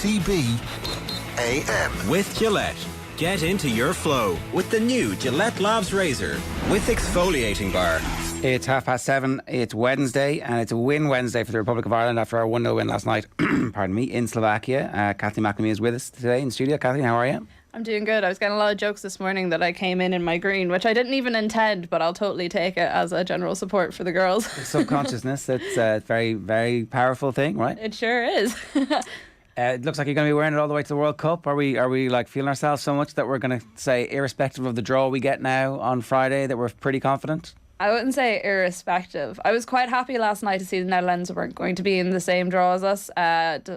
OTB AM. With Gillette. Get into your flow with the new Gillette Labs Razor with exfoliating bar. It's 7:30, it's Wednesday, and it's a win Wednesday for the Republic of Ireland after our 1-0 win last night, pardon me, in Slovakia. Kathleen McNamee is with us today in studio. Kathleen, how are you? I'm doing good. I was getting a lot of jokes this morning that I came in my green, which I didn't even intend, but I'll totally take it as a general support for the girls. Subconsciousness, it's a very, very powerful thing, right? It sure is. It looks like you're going to be wearing it all the way to the World Cup. Are we like feeling ourselves so much that we're going to say, irrespective of the draw we get now on Friday, that we're pretty confident? I wouldn't say irrespective. I was quite happy last night to see the Netherlands weren't going to be in the same draw as us,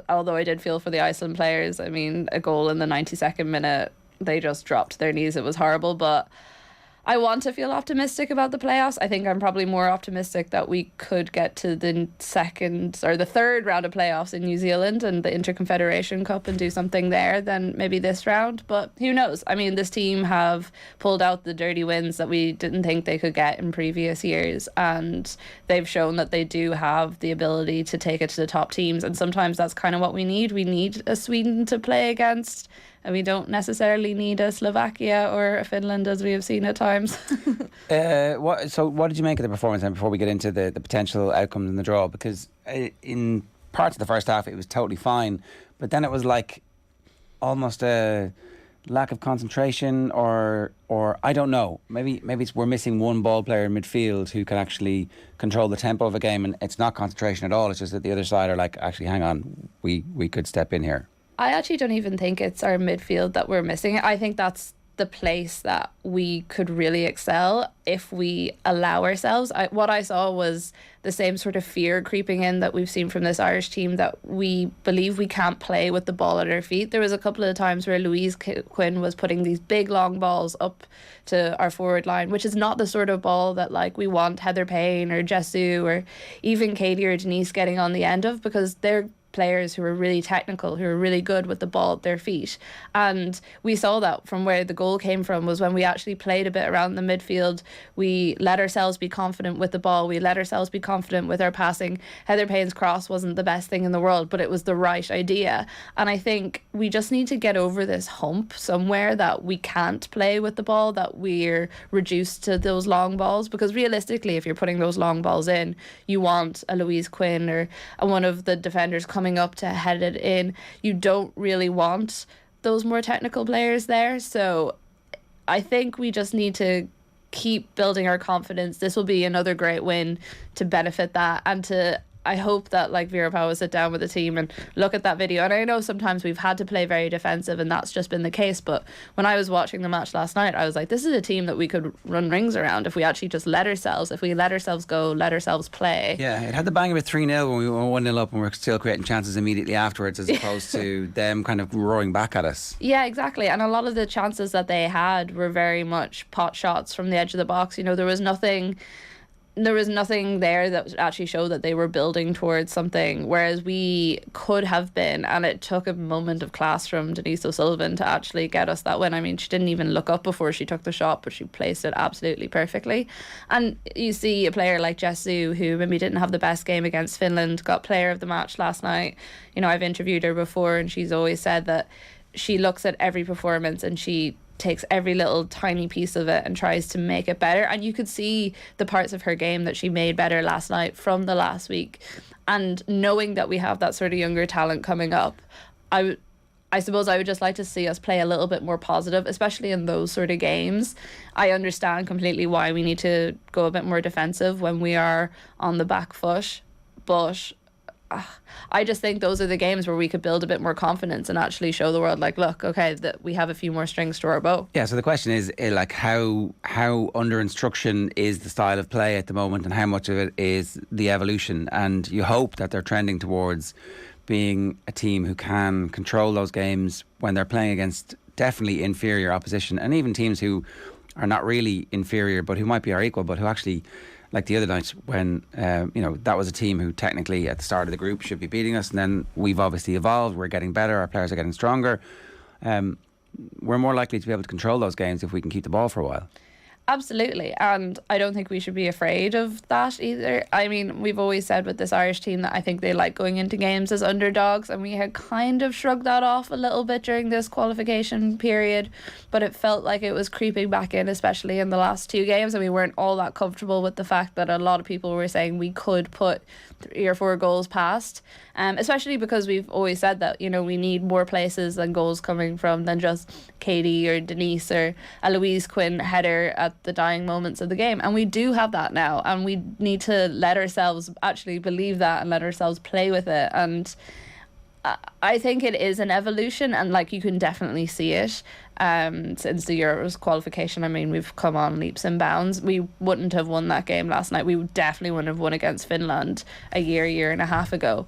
although I did feel for the Iceland players. I mean, a goal in the 92nd minute, they just dropped to their knees. It was horrible, but I want to feel optimistic about the playoffs. I think I'm probably more optimistic that we could get to the third round of playoffs in New Zealand and the Interconfederation Cup and do something there than maybe this round. But who knows? I mean, this team have pulled out the dirty wins that we didn't think they could get in previous years, and they've shown that they do have the ability to take it to the top teams. And sometimes that's kind of what we need. We need a Sweden to play against, and we don't necessarily need a Slovakia or a Finland, as we have seen at times. What did you make of the performance then, before we get into the potential outcomes in the draw? Because in parts of the first half it was totally fine, but then it was like almost a lack of concentration, or I don't know, maybe we're missing one ball player in midfield who can actually control the tempo of a game, and it's not concentration at all. It's just that the other side are like, actually, hang on, we could step in here. I actually don't even think it's our midfield that we're missing. I think that's the place that we could really excel if we allow ourselves. What I saw was the same sort of fear creeping in that we've seen from this Irish team, that we believe we can't play with the ball at our feet. There was a couple of times where Louise Quinn was putting these big long balls up to our forward line, which is not the sort of ball that like we want Heather Payne or Jessu or even Katie or Denise getting on the end of, because they're players who are really technical, who are really good with the ball at their feet. And we saw that from where the goal came from, was when we actually played a bit around the midfield. We let ourselves be confident with the ball. We let ourselves be confident with our passing. Heather Payne's cross wasn't the best thing in the world, but it was the right idea. And I think we just need to get over this hump somewhere that we can't play with the ball, that we're reduced to those long balls. Because realistically, if you're putting those long balls in, you want a Louise Quinn or one of the defenders coming up to head it in. You don't really want those more technical players there. So I think we just need to keep building our confidence. This will be another great win to benefit that, and I hope that like Vera Pauw will sit down with the team and look at that video. And I know sometimes we've had to play very defensive and that's just been the case, but when I was watching the match last night, I was like, this is a team that we could run rings around if we actually just let ourselves go, let ourselves play. Yeah, it had the bang of a 3-0 when we were 1-0 up and we're still creating chances immediately afterwards, as opposed to them kind of roaring back at us. Yeah, exactly. And a lot of the chances that they had were very much pot shots from the edge of the box. You know, there was nothing there that actually showed that they were building towards something, whereas we could have been. And it took a moment of class from Denise O'Sullivan to actually get us that win. I mean, she didn't even look up before she took the shot, but she placed it absolutely perfectly. And you see a player like Jessu, who maybe didn't have the best game against Finland, got player of the match last night. You know, I've interviewed her before and she's always said that she looks at every performance and she takes every little tiny piece of it and tries to make it better. And you could see the parts of her game that she made better last night from the last week. And knowing that we have that sort of younger talent coming up, I suppose I would just like to see us play a little bit more positive, especially in those sort of games. I understand completely why we need to go a bit more defensive when we are on the back foot, but I just think those are the games where we could build a bit more confidence and actually show the world, like, look, okay, that we have a few more strings to our bow. Yeah, so the question is, like, how under instruction is the style of play at the moment, and how much of it is the evolution? And you hope that they're trending towards being a team who can control those games when they're playing against definitely inferior opposition, and even teams who are not really inferior but who might be our equal, but who actually, like the other night when that was a team who technically at the start of the group should be beating us, and then we've obviously evolved, we're getting better, our players are getting stronger. We're more likely to be able to control those games if we can keep the ball for a while. Absolutely, and I don't think we should be afraid of that either. I mean, we've always said with this Irish team that I think they like going into games as underdogs, and we had kind of shrugged that off a little bit during this qualification period, but it felt like it was creeping back in, especially in the last 2 games, and we weren't all that comfortable with the fact that a lot of people were saying we could put 3 or 4 goals past, especially because we've always said that, you know, we need more places than goals coming from than just Katie or Denise or a Louise Quinn header at the dying moments of the game, and we do have that now, and we need to let ourselves actually believe that and let ourselves play with it. And I think it is an evolution, and like you can definitely see it since the Euros qualification. I mean, we've come on leaps and bounds. We wouldn't have won that game last night. We definitely wouldn't have won against Finland a year and a half ago.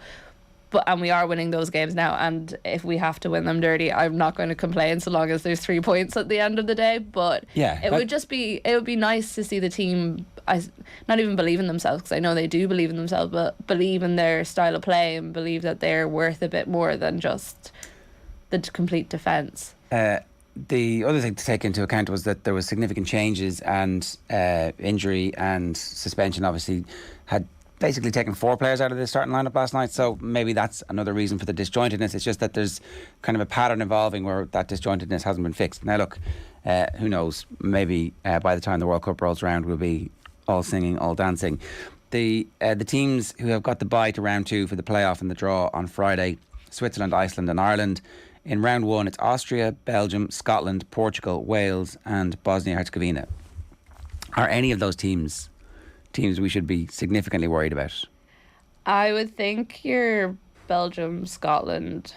And we are winning those games now, and if we have to win them dirty, I'm not going to complain so long as there's 3 points at the end of the day. But it would be nice to see the team not even believe in themselves, because I know they do believe in themselves, but believe in their style of play and believe that they're worth a bit more than just the complete defence. The other thing to take into account was that there was significant changes, and injury and suspension obviously had basically taken 4 players out of the starting lineup last night, so maybe that's another reason for the disjointedness. It's just that there's kind of a pattern evolving where that disjointedness hasn't been fixed. Now look, who knows, maybe by the time the World Cup rolls around we'll be all singing, all dancing. The teams who have got the bye to round 2 for the playoff and the draw on Friday: Switzerland, Iceland and Ireland. In round 1 it's Austria, Belgium, Scotland, Portugal, Wales and Bosnia-Herzegovina. Are any of those teams we should be significantly worried about? I would think your Belgium, Scotland,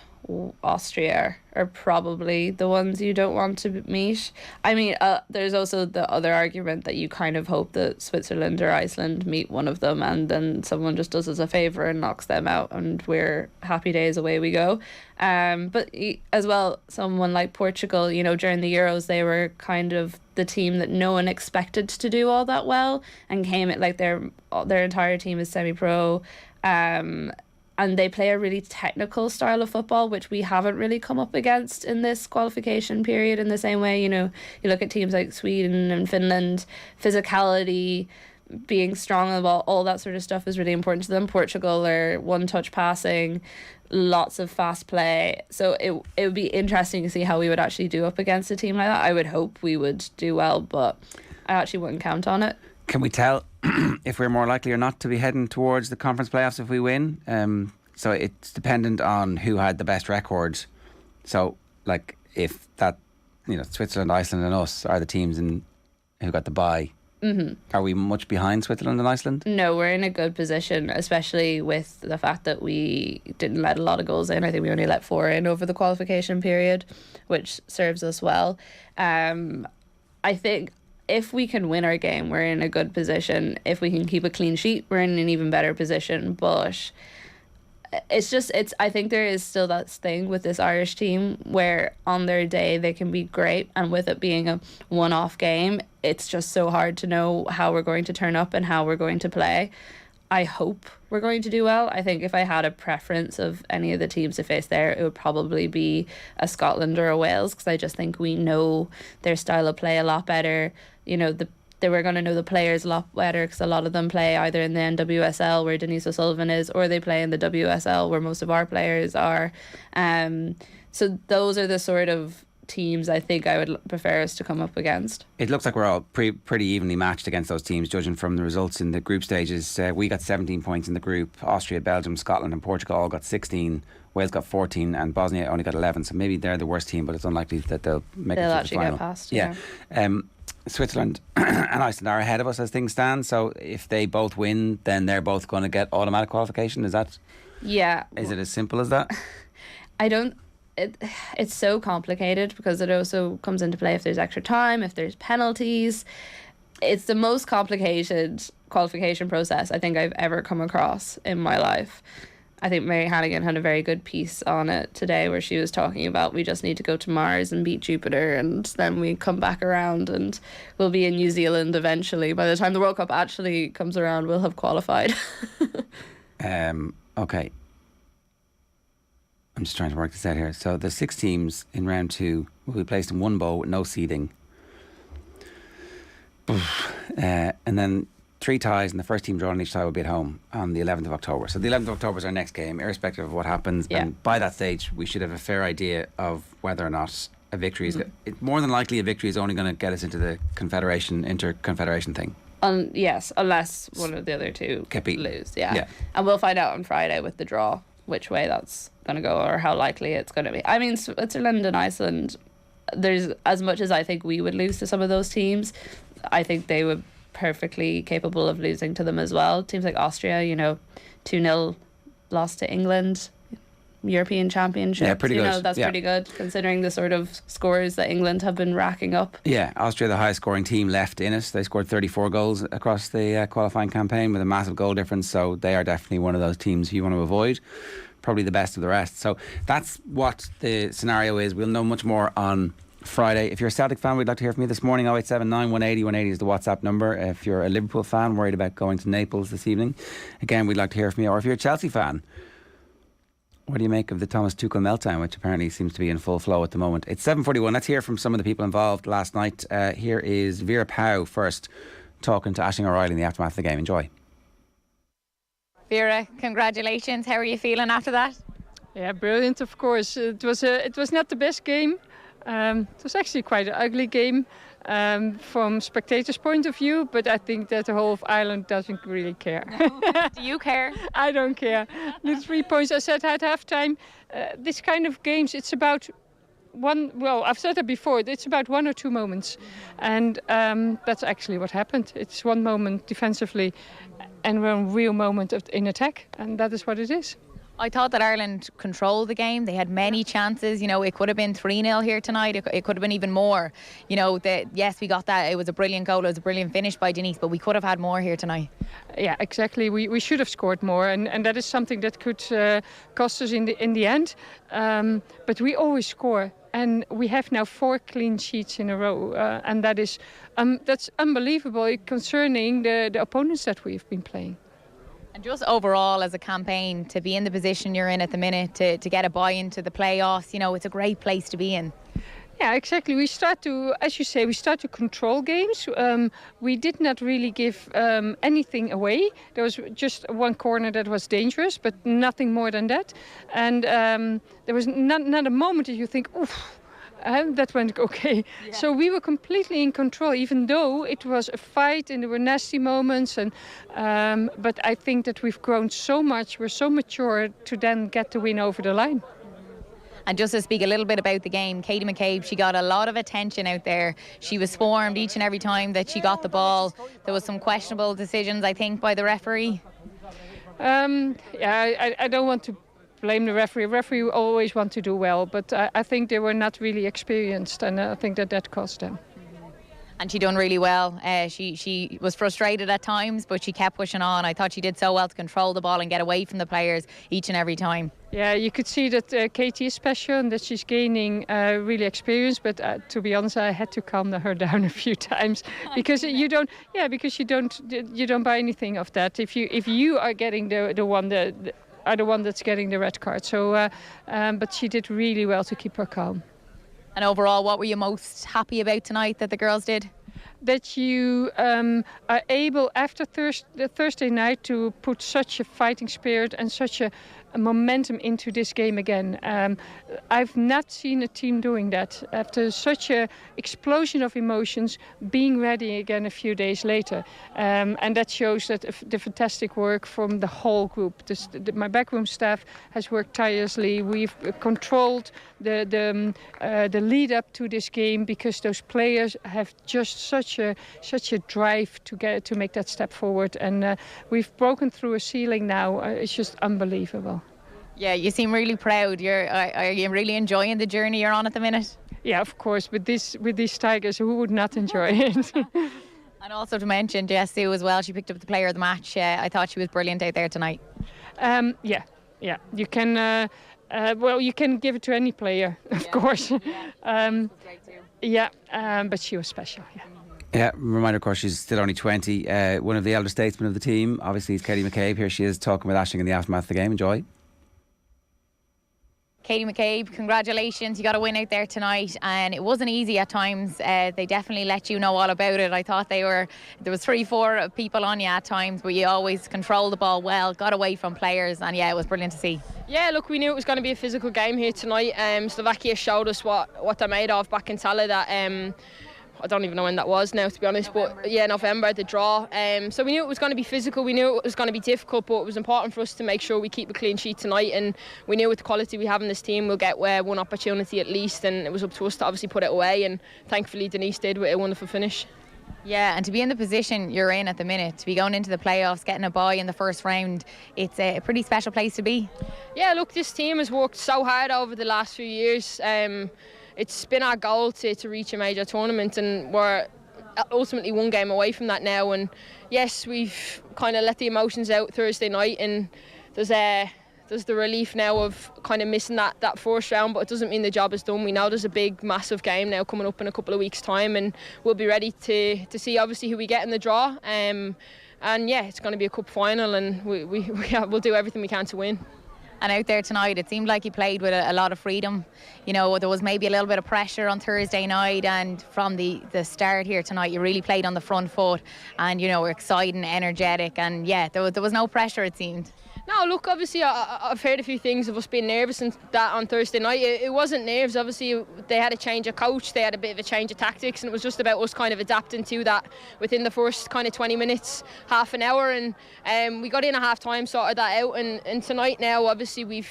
Austria are probably the ones you don't want to meet. I mean, there's also the other argument that you kind of hope that Switzerland or Iceland meet one of them, and then someone just does us a favour and knocks them out, and we're happy days, away we go. But as well, someone like Portugal, you know, during the Euros, they were kind of the team that no one expected to do all that well, and came at like their entire team is semi-pro. And they play a really technical style of football, which we haven't really come up against in this qualification period in the same way. You know, you look at teams like Sweden and Finland, physicality, being strong on the ball, all that sort of stuff is really important to them. Portugal are one-touch passing, lots of fast play. So it would be interesting to see how we would actually do up against a team like that. I would hope we would do well, but I actually wouldn't count on it. Can we tell if we're more likely or not to be heading towards the conference playoffs if we win? So it's dependent on who had the best record. So, like, if that, you know, Switzerland, Iceland and us are the teams who got the bye, are we much behind Switzerland and Iceland? No, we're in a good position, especially with the fact that we didn't let a lot of goals in. I think we only let 4 in over the qualification period, which serves us well. I think if we can win our game, we're in a good position. If we can keep a clean sheet, we're in an even better position. But I think there is still that thing with this Irish team where on their day they can be great, and with it being a one-off game, it's just so hard to know how we're going to turn up and how we're going to play. I hope we're going to do well. I think if I had a preference of any of the teams to face there, it would probably be a Scotland or a Wales, because I just think we know their style of play a lot better. You know, we're going to know the players a lot better, because a lot of them play either in the NWSL where Denise O'Sullivan is, or they play in the WSL where most of our players are. So those are the sort of teams I think I would prefer us to come up against. It looks like we're all pretty evenly matched against those teams, judging from the results in the group stages. We got 17 points in the group. Austria, Belgium, Scotland and Portugal all got 16. Wales got 14 and Bosnia only got 11. So maybe they're the worst team, but it's unlikely that they'll make it to the final. They'll actually get past. Yeah. Switzerland and Iceland are ahead of us as things stand, so if they both win, then they're both going to get automatic qualification. Is that? Yeah. Is it as simple as that? It's so complicated, because it also comes into play if there's extra time, if there's penalties. It's the most complicated qualification process I think I've ever come across in my life. I think Mary Hannigan had a very good piece on it today where she was talking about we just need to go to Mars and beat Jupiter, and then we come back around and we'll be in New Zealand eventually. By the time the World Cup actually comes around, we'll have qualified. Okay. I'm just trying to work this out here. So the 6 teams in round 2 will be placed in one bowl with no seeding. And then 3 ties, and the first team drawing each tie will be at home on the 11th of October. So the 11th of October is our next game, irrespective of what happens. Yeah. And by that stage, we should have a fair idea of whether or not a victory is... More than likely, a victory is only going to get us into the inter-confederation thing. Yes, unless one of the other two lose. Yeah. And we'll find out on Friday with the draw which way that's going to go or how likely it's going to be. I mean, Switzerland and Iceland, there's as much as I think we would lose to some of those teams, I think they would perfectly capable of losing to them as well. Teams like Austria, 2-0 loss to England, European Championship. Yeah, pretty good. That's pretty good considering the sort of scores that England have been racking up. Yeah, Austria, the highest scoring team left in it. They scored 34 goals across the qualifying campaign with a massive goal difference. So they are definitely one of those teams you want to avoid. Probably the best of the rest. So that's what the scenario is. We'll know much more on Friday. If you're a Celtic fan, we'd like to hear from you this morning. 0879 180 180 is the WhatsApp number. If you're a Liverpool fan worried about going to Naples this evening, again, we'd like to hear from you. Or if you're a Chelsea fan, what do you make of the Thomas Tuchel meltdown, which apparently seems to be in full flow at the moment? It's 7:41. Let's hear from some of the people involved last night. Here is Vera Pauw first, talking to Aisling O'Reilly in the aftermath of the game. Enjoy. Vera, congratulations. How are you feeling after that? Yeah, brilliant, of course. It was not the best game. It was actually quite an ugly game from spectators' point of view, but I think that the whole of Ireland doesn't really care. Do you care? I don't care. The 3 points I said at halftime, this kind of games, it's about I've said it before, it's about 1 or 2 moments. And that's actually what happened. It's 1 moment defensively and 1 real moment in attack, and that is what it is. I thought that Ireland controlled the game. They had many chances. It could have been 3-0 here tonight. It could have been even more. Yes, we got that. It was a brilliant goal. It was a brilliant finish by Denise, but we could have had more here tonight. Yeah, exactly. We should have scored more, and that is something that could cost us in the end. But we always score, and we have now 4 clean sheets in a row, and that's unbelievable concerning the opponents that we've been playing. And just overall as a campaign, to be in the position you're in at the minute, to get a buy into the playoffs, it's a great place to be in. Yeah, exactly. We start to control games. We did not really give anything away. There was just 1 corner that was dangerous, but nothing more than that. And there was not a moment that you think, oof, that went okay. Yeah. So we were completely in control, even though it was a fight and there were nasty moments. And but I think that we've grown so much, we're so mature to then get the win over the line. And just to speak a little bit about the game, Katie McCabe, she got a lot of attention out there. She was swarmed each and every time that she got the ball. There was some questionable decisions, I think, by the referee. I don't want to blame the referee. Referee always want to do well, but I think they were not really experienced, and I think that cost them. And she done really well. She was frustrated at times, but she kept pushing on. I thought she did so well to control the ball and get away from the players each and every time. Yeah, you could see that Katie is special and that she's gaining really experience. But to be honest, I had to calm her down a few times because you don't buy anything of that. If you are getting the one that's getting the red card. So, but she did really well to keep her calm. And overall, what were you most happy about tonight that the girls did? That you are able, after the Thursday night, to put such a fighting spirit and such a momentum into this game again. I've not seen a team doing that. After such a explosion of emotions, being ready again a few days later. And that shows that the fantastic work from the whole group. My backroom staff has worked tirelessly. We've controlled the lead up to this game because those players have just such a drive to make that step forward. And we've broken through a ceiling now. It's just unbelievable. Yeah, you seem really proud. Are you really enjoying the journey you're on at the minute? Yeah, of course. With these Tigers, who would not enjoy it? And also to mention Jess Sue as well. She picked up the player of the match. I thought she was brilliant out there tonight. Yeah. You can. You can give it to any player, of course. But she was special. Yeah. Yeah, reminder, of course, she's still only 20. One of the elder statesmen of the team, obviously, is Katie McCabe. Here she is talking with Aisling in the aftermath of the game. Enjoy. Katie McCabe, congratulations. You got a win out there tonight, and it wasn't easy at times. They definitely let you know all about it. I thought there was 3-4 people on you at times, but you always controlled the ball well, got away from players, and yeah, it was brilliant to see. Yeah, look, we knew it was going to be a physical game here tonight. Slovakia showed us what they're made of back in Tala. That I don't even know when that was now, to be honest, but yeah, November, the draw. So we knew it was going to be physical, we knew it was going to be difficult, but it was important for us to make sure we keep a clean sheet tonight, and we knew with the quality we have in this team, we'll get one opportunity at least, and it was up to us to obviously put it away, and thankfully Denise did with a wonderful finish. Yeah, and to be in the position you're in at the minute, to be going into the playoffs, getting a bye in the first round, it's a pretty special place to be. Yeah, look, this team has worked so hard over the last few years. It's been our goal to reach a major tournament, and we're ultimately one game away from that now. And yes, we've kind of let the emotions out Thursday night, and there's the relief now of kind of missing that first round, but it doesn't mean the job is done. We know there's a big, massive game now coming up in a couple of weeks' time, and we'll be ready to see obviously who we get in the draw. And yeah, it's going to be a cup final, and we'll do everything we can to win. And out there tonight, it seemed like you played with a lot of freedom. You know, there was maybe a little bit of pressure on Thursday night, and from the start here tonight, you really played on the front foot, and you know, were exciting, energetic, and yeah, there was no pressure, it seemed. No, look, obviously I've heard a few things of us being nervous and that on Thursday night. It wasn't nerves. Obviously they had a change of coach, they had a bit of a change of tactics, and it was just about us kind of adapting to that within the first kind of 20 minutes, half an hour, and we got in at half time, sorted that out, and tonight now obviously we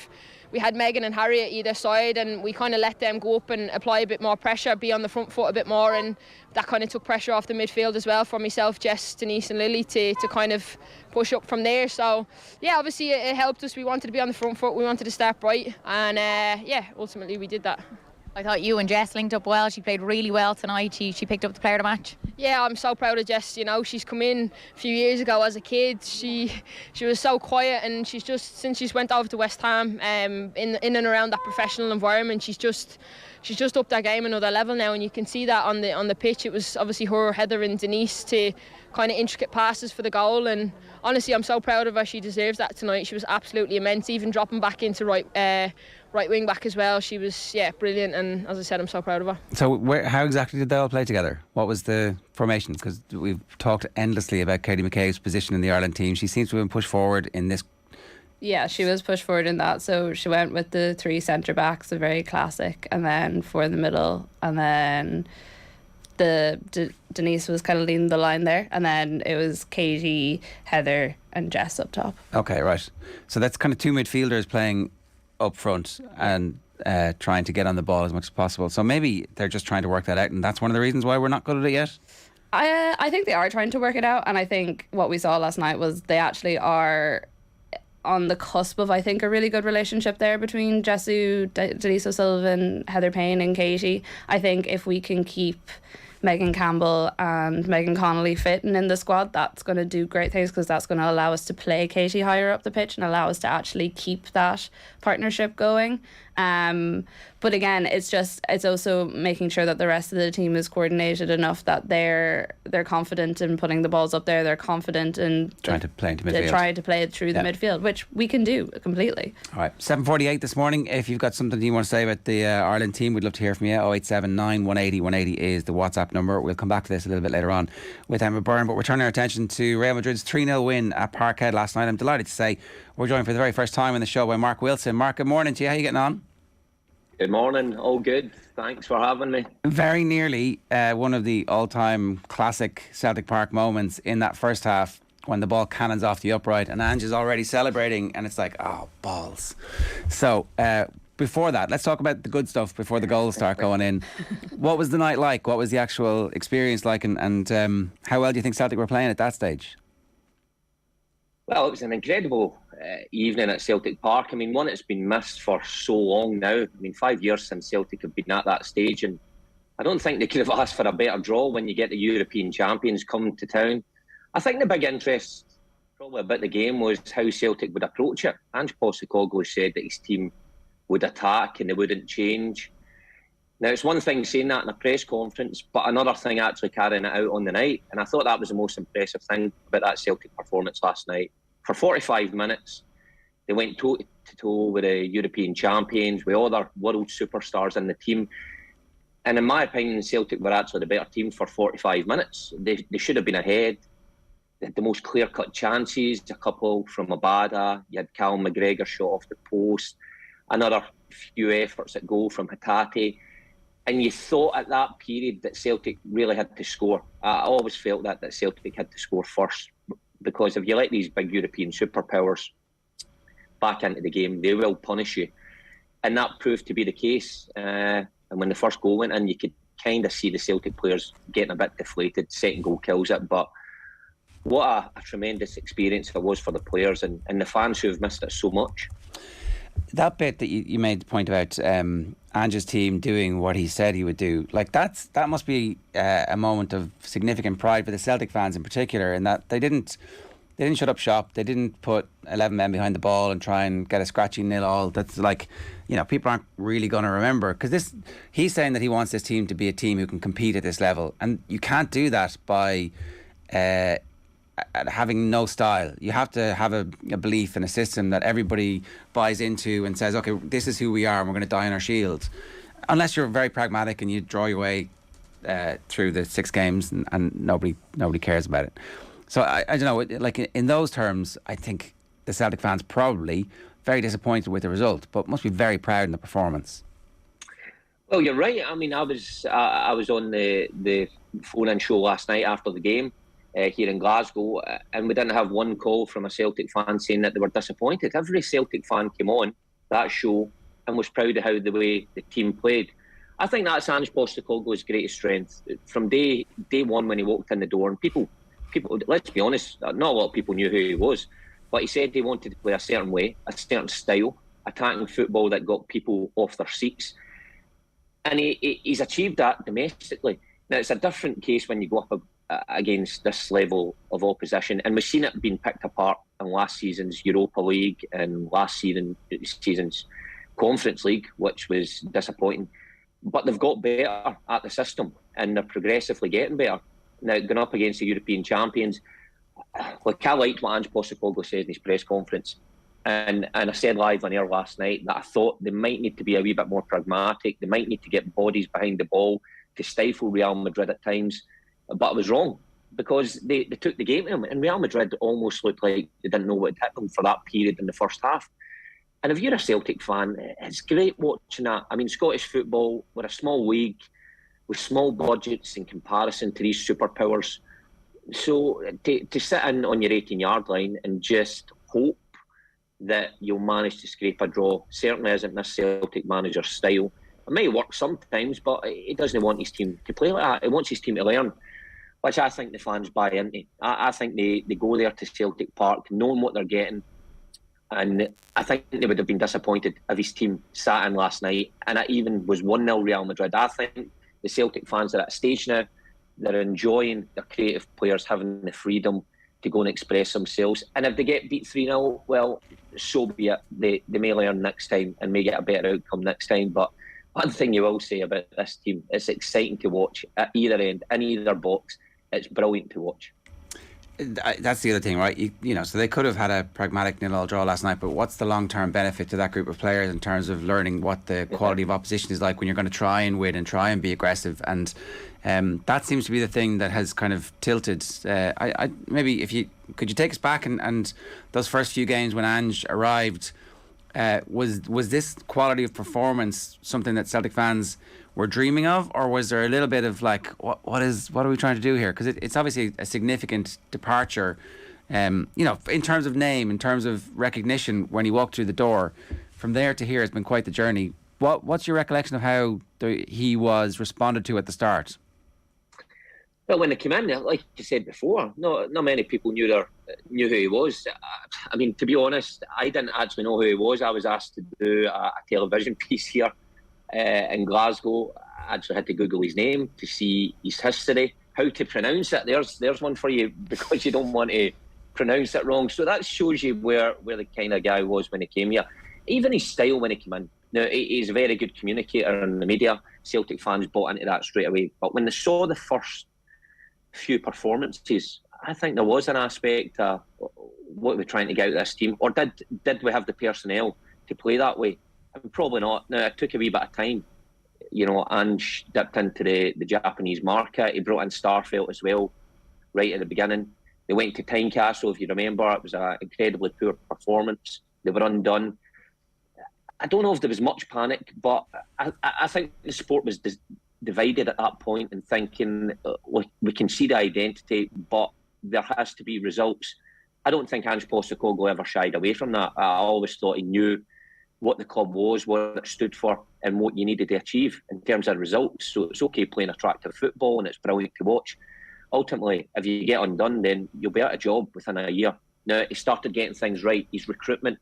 had Megan and Harry at either side, and we kind of let them go up and apply a bit more pressure, be on the front foot a bit more, and that kind of took pressure off the midfield as well for myself, Jess, Denise and Lily to kind of push up from there. So yeah, obviously it helped us. We wanted to be on the front foot, we wanted to start bright, and yeah, ultimately we did that. I thought you and Jess linked up well. She played really well tonight. She picked up the player of the match. Yeah, I'm so proud of Jess. You know, she's come in a few years ago as a kid. She was so quiet, and she's just, since she's went over to West Ham, in and around that professional environment, she's just upped her game another level now, and you can see that on the pitch. It was obviously her, Heather and Denise to kind of intricate passes for the goal, and honestly I'm so proud of her. She deserves that tonight. She was absolutely immense, even dropping back into right wing back as well. She was brilliant, and as I said, I'm so proud of her. So how exactly did they all play together? What was the formation? Because we've talked endlessly about Katie McCabe's position in the Ireland team. She seems to have been pushed forward in this. Yeah, she was pushed forward in that. So she went with the 3 centre backs, a very classic, and then 4 in the middle, and then Denise was kind of leading the line there, and then it was Katie, Heather and Jess up top. Okay, right. So that's kind of 2 midfielders playing up front and trying to get on the ball as much as possible. So maybe they're just trying to work that out, and that's one of the reasons why we're not good at it yet. I think they are trying to work it out, and I think what we saw last night was they actually are on the cusp of, I think, a really good relationship there between Jessu, Denise O'Sullivan, Heather Payne and Katie. I think if we can keep Megan Campbell and Megan Connolly fit and in the squad, that's going to do great things, because that's going to allow us to play Katie higher up the pitch and allow us to actually keep that partnership going. But again, it's also making sure that the rest of the team is coordinated enough that they're confident in putting the balls up there. They're confident in trying to play into midfield. Trying to play it through the midfield, which we can do completely. All right, 7:48 this morning. If you've got something you want to say about the Ireland team, we'd love to hear from you. 0879 180 180 is the WhatsApp number. We'll come back to this a little bit later on with Emma Byrne, but we're turning our attention to Real Madrid's 3-0 win at Parkhead last night. I'm delighted to say we're joined for the very first time in the show by Mark Wilson. Mark, good morning to you. How are you getting on? Good morning, all good. Thanks for having me. Very nearly one of the all-time classic Celtic Park moments in that first half, when the ball cannons off the upright and Ange is already celebrating, and it's like, oh, balls. So before that, let's talk about the good stuff before the goals start going in. What was the night like? What was the actual experience like, and how well do you think Celtic were playing at that stage? Well, it was an incredible evening at Celtic Park. I mean, one that's been missed for so long now. I mean, 5 years since Celtic have been at that stage, and I don't think they could have asked for a better draw when you get the European champions come to town. I think the big interest probably about the game was how Celtic would approach it. Ange Postecoglou said that his team would attack and they wouldn't change. Now, it's one thing saying that in a press conference, but another thing actually carrying it out on the night. And I thought that was the most impressive thing about that Celtic performance last night. For 45 minutes, They went toe to toe with the European champions, with other world superstars in the team. And in my opinion, Celtic were actually the better team for 45 minutes. They should have been ahead. They had the most clear-cut chances, a couple from Abada. You had Callum McGregor shot off the post. Another few efforts at goal from Hatate. And you thought at that period that Celtic really had to score. I always felt that Celtic had to score first, because if you let these big European superpowers back into the game, they will punish you. And that proved to be the case. And when the first goal went in, you could kind of see the Celtic players getting a bit deflated. Second goal kills it. But what a tremendous experience it was for the players and the fans who have missed it so much. That bit that you made the point about Ange's team doing what he said he would do, like that must be a moment of significant pride for the Celtic fans in particular, in that they didn't shut up shop. They didn't put 11 men behind the ball and try and get a scratchy 0-0. That's like, people aren't really going to remember, because he's saying that he wants this team to be a team who can compete at this level, and you can't do that by having no style. You have to have a belief in a system that everybody buys into and says, okay, this is who we are and we're going to die on our shields. Unless you're very pragmatic and you draw your way through the 6 games and nobody cares about it. So I don't know, like in those terms, I think the Celtic fans probably very disappointed with the result, but must be very proud in the performance. Well, you're right. I mean, I was on the phone-in show last night after the game here in Glasgow, and we didn't have one call from a Celtic fan saying that they were disappointed. Every Celtic fan came on that show and was proud of how the way the team played. I think that's Ange Postecoglou's greatest strength. From day one when he walked in the door, and people, let's be honest, not a lot of people knew who he was, but he said he wanted to play a certain way, a certain style, attacking football that got people off their seats. And he's achieved that domestically. Now, it's a different case when you go up against this level of opposition, and we've seen it being picked apart in last season's Europa League and last season's Conference League, which was disappointing. But they've got better at the system, and they're progressively getting better. Now, going up against the European champions, like I liked what Ange Postecoglou said in his press conference, and I said live on air last night that I thought they might need to be a wee bit more pragmatic. They might need to get bodies behind the ball to stifle Real Madrid at times. But I was wrong, because they took the game to them, and Real Madrid almost looked like they didn't know what had hit them for that period in the first half. And if you're a Celtic fan, it's great watching that. I mean, Scottish football, we're a small league with small budgets in comparison to these superpowers. So to sit in on your 18-yard line and just hope that you'll manage to scrape a draw certainly isn't this Celtic manager's style. It may work sometimes, but he doesn't want his team to play like that. He wants his team to learn, which I think the fans buy into. I think they go there to Celtic Park knowing what they're getting, and I think they would have been disappointed if his team sat in last night and it even was 1-0 Real Madrid. I think the Celtic fans are at a stage now, they're enjoying their creative players having the freedom to go and express themselves, and if they get beat 3-0, well, so be it. They may learn next time and may get a better outcome next time. But one thing you will say about this team, it's exciting to watch at either end, in either box. It's brilliant to watch. That's the other thing, right? So they could have had a pragmatic 0-0 draw last night, but what's the long-term benefit to that group of players in terms of learning what the quality of opposition is like when you're going to try and win and try and be aggressive? And that seems to be the thing that has kind of tilted. Maybe could you take us back and those first few games when Ange arrived, was this quality of performance something that Celtic fans were dreaming of, or was there a little bit of like, what are we trying to do here? Because it's obviously a significant departure, in terms of name, in terms of recognition when he walked through the door. From there to here has been quite the journey. What's your recollection of how he was responded to at the start? Well, when they came in, like you said before, not many people knew who he was. I mean, to be honest, I didn't actually know who he was. I was asked to do a television piece here in Glasgow. I actually had to Google his name to see his history, how to pronounce it. There's one for you, because you don't want to pronounce it wrong. So that shows you where the kind of guy was when he came here. Even his style when he came in. Now, he's a very good communicator in the media. Celtic fans bought into that straight away. But when they saw the first few performances, I think there was an aspect of what are we trying to get out of this team? Or did we have the personnel to play that way? I mean, probably not. Now, it took a wee bit of time. Ange dipped into the Japanese market. He brought in Starfelt as well, right at the beginning. They went to Tynecastle, if you remember. It was an incredibly poor performance. They were undone. I don't know if there was much panic, but I think the sport was divided at that point and thinking, we can see the identity, but there has to be results. I don't think Ange Postecoglou ever shied away from that. I always thought he knew what the club was, what it stood for, and what you needed to achieve in terms of results. So it's okay playing attractive football and it's brilliant to watch. Ultimately, if you get undone, then you'll be out of job within a year. Now, he started getting things right. His recruitment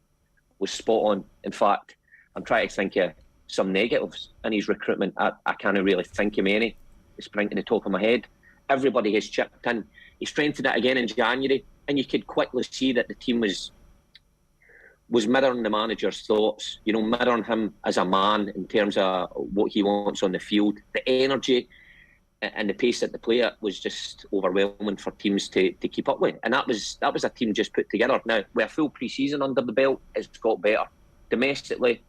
was spot on. In fact, I'm trying to think of some negatives in his recruitment. I can't really think of any. They spring to the top of my head. Everybody has chipped in. He strengthened it again in January, and you could quickly see that the team was mirroring the manager's thoughts, mirroring him as a man in terms of what he wants on the field. The energy and the pace that they play at was just overwhelming for teams to keep up with. And that was a team just put together. Now, with a full pre-season under the belt, it's got better. Domestically,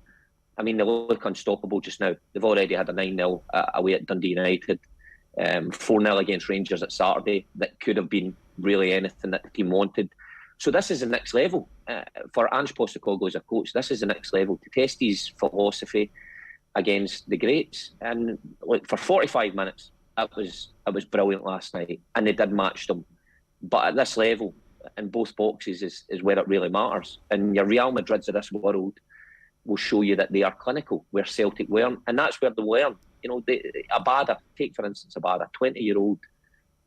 I mean, they look unstoppable just now. They've already had a 9-0 away at Dundee United, 4-0 against Rangers at Saturday. That could have been really anything that the team wanted. So this is the next level. For Ange Postecoglou as a coach, this is the next level, to test his philosophy against the greats. And look, for 45 minutes, it was brilliant last night, and they did match them. But at this level, in both boxes, is where it really matters. And your Real Madrids of this world will show you that they are clinical, where Celtic weren't. And that's where they learn. Abada, take for instance Abada, 20-year-old,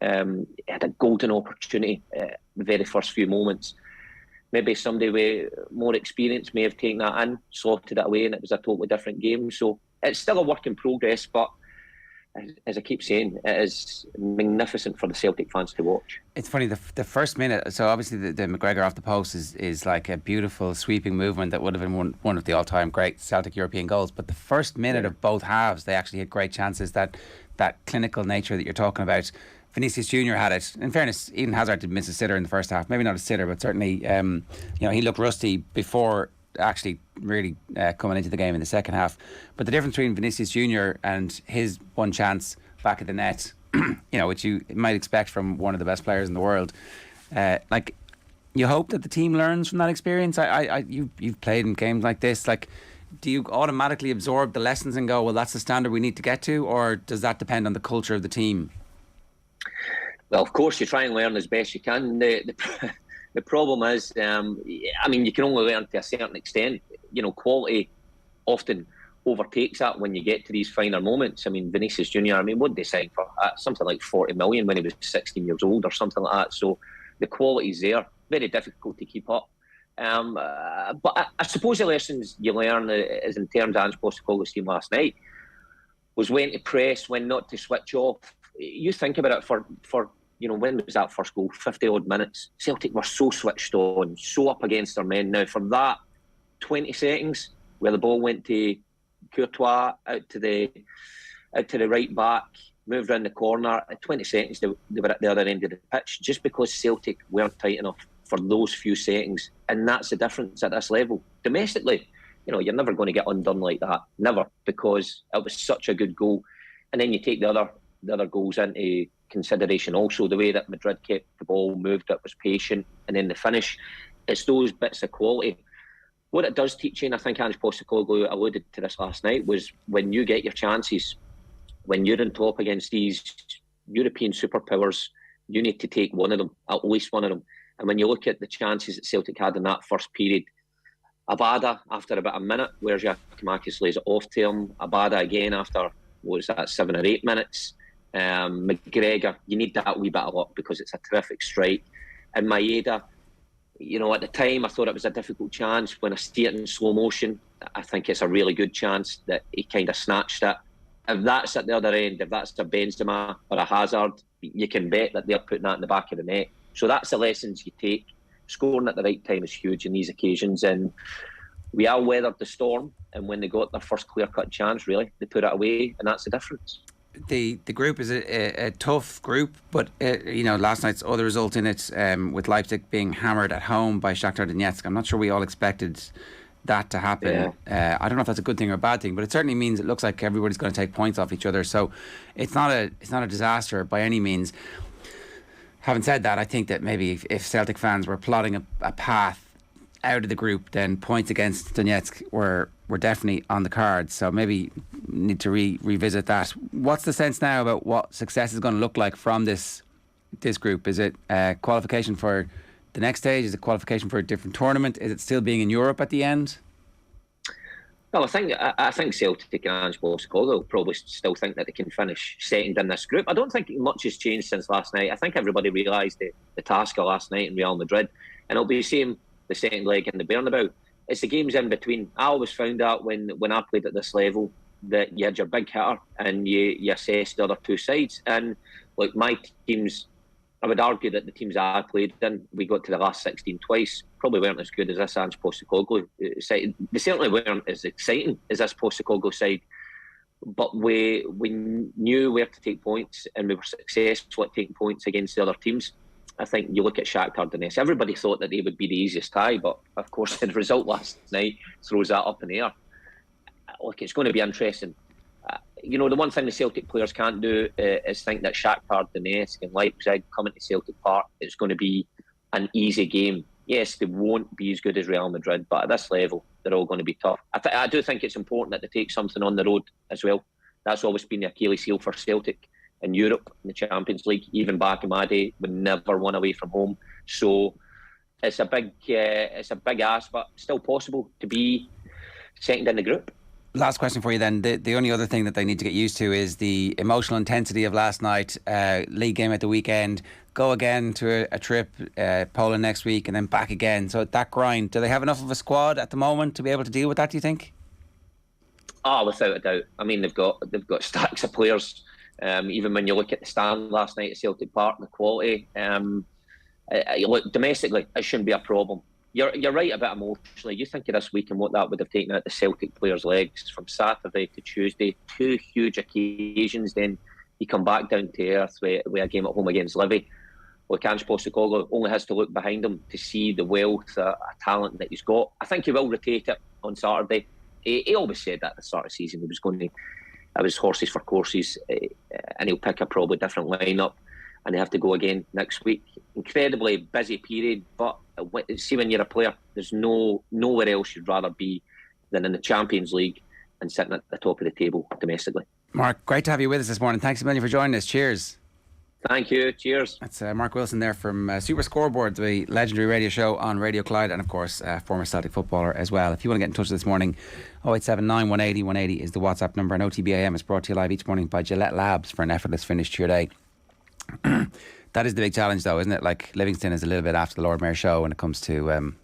had a golden opportunity the very first few moments. Maybe somebody with more experience may have taken that in, slotted it away, and it was a totally different game. So it's still a work in progress, but as I keep saying, it is magnificent for the Celtic fans to watch. It's funny, the first minute, so obviously the McGregor off the post is like a beautiful sweeping movement that would have been one of the all-time great Celtic European goals. But the first minute of both halves, they actually had great chances. That clinical nature that you're talking about, Vinicius Junior had it. In fairness, Eden Hazard did miss a sitter in the first half. Maybe not a sitter, but certainly he looked rusty before actually really coming into the game in the second half. But the difference between Vinicius Junior and his one chance back at the net, which you might expect from one of the best players in the world, you hope that the team learns from that experience. You've played in games like this. Like, do you automatically absorb the lessons and go, well, that's the standard we need to get to, or does that depend on the culture of the team? Well, of course, you try and learn as best you can. The problem is, you can only learn to a certain extent. Quality often overtakes that when you get to these finer moments. I mean, Vinicius Junior, what did they sign for? Something like 40 million when he was 16 years old or something like that. So the quality's there. Very difficult to keep up. But I suppose the lessons you learn is in terms of Ange Postecoglou's team last night was when to press, when not to switch off. You think about it for when was that first goal? 50 odd minutes. Celtic were so switched on, so up against their men. Now, for that 20 seconds where the ball went to Courtois out to the right back, moved around the corner, at 20 seconds they were at the other end of the pitch, just because Celtic weren't tight enough for those few seconds. And that's the difference at this level. Domestically, you're never going to get undone like that. Never, because it was such a good goal. And then you take the other goals into consideration also, the way that Madrid kept the ball, moved it, was patient, and then the finish. It's those bits of quality. What it does teach you, and I think Ange Postecoglou alluded to this last night, was when you get your chances, when you're on top against these European superpowers, you need to take one of them, at least one of them. And when you look at the chances that Celtic had in that first period, Abada, after about a minute, where Giakoumakis lays it off to him. Abada again after, 7 or 8 minutes. McGregor, you need that wee bit of luck because it's a terrific strike. And Maeda, at the time I thought it was a difficult chance. When I see it in slow motion, I think it's a really good chance that he kind of snatched it. If that's at the other end, if that's a Benzema or a Hazard, you can bet that they're putting that in the back of the net. So that's the lessons you take. Scoring at the right time is huge in these occasions, and we all weathered the storm, and when they got their first clear-cut chance, really, they put it away, and that's the difference. the group is a tough group, but last night's other result in it, with Leipzig being hammered at home by Shakhtar Donetsk. I'm not sure we all expected that to happen. I don't know if that's a good thing or a bad thing, but it certainly means it looks like everybody's going to take points off each other. So it's not a disaster by any means. Having said that, I think that maybe if Celtic fans were plotting a path out of the group, then points against Donetsk were definitely on the cards. So maybe need to revisit that. What's the sense now about what success is going to look like from this group? Is it qualification for the next stage? Is it qualification for a different tournament? Is it still being in Europe at the end? Well, I think Celtic and Ange Postecoglou probably still think that they can finish second in this group. I don't think much has changed since last night. I think everybody realised the task of last night in Real Madrid, and it'll be the same the second leg in the Bernabeu. It's the games in between. I always found that when I played at this level, that you had your big hitter and you assessed the other two sides. And like my teams, I would argue that the teams I played in, we got to the last 16 twice, probably weren't as good as this Ange Postecoglou side. They certainly weren't as exciting as this Postecoglou side, but we knew where to take points, and we were successful at taking points against the other teams. I think you look at Shakhtar Donetsk, everybody thought that they would be the easiest tie, but of course the result last night throws that up in the air. Look, it's going to be interesting. The one thing the Celtic players can't do is think that Shakhtar Donetsk and Leipzig coming to Celtic Park is going to be an easy game. Yes, they won't be as good as Real Madrid, but at this level, they're all going to be tough. I do think it's important that they take something on the road as well. That's always been the Achilles heel for Celtic in Europe, in the Champions League. Even back in my day, we never won away from home. So it's a big ask, but still possible to be second in the group. Last question for you then. The only other thing that they need to get used to is the emotional intensity of last night. League game at the weekend, go again to a trip, Poland next week, and then back again. So that grind, do they have enough of a squad at the moment to be able to deal with that, do you think? Oh, without a doubt. I mean, they've got stacks of players. Even when you look at the stand last night at Celtic Park, the quality, look, domestically, it shouldn't be a problem. You're right a bit emotionally. You think of this week and what that would have taken out the Celtic players' legs from Saturday to Tuesday, two huge occasions. Then you come back down to earth with a game at home against Livy. Look, Ange Postecoglou only has to look behind him to see the wealth of talent that he's got. I think he will rotate it on Saturday. He always said that at the start of the season. He was going to have his horses for courses, and he'll pick a probably different lineup, and they have to go again next week. Incredibly busy period, but see, when you're a player, there's nowhere else you'd rather be than in the Champions League and sitting at the top of the table domestically. Mark, great to have you with us this morning. Thanks a million for joining us. Cheers. Thank you. Cheers. That's Mark Wilson there from Super Scoreboard, the legendary radio show on Radio Clyde, and of course former Celtic footballer as well. If you want to get in touch this morning, 0879 180 180 is the WhatsApp number, and OTB AM is brought to you live each morning by Gillette Labs for an effortless finish to your day. That is the big challenge though, isn't it? Like, Livingston is a little bit after the Lord Mayor show when it comes to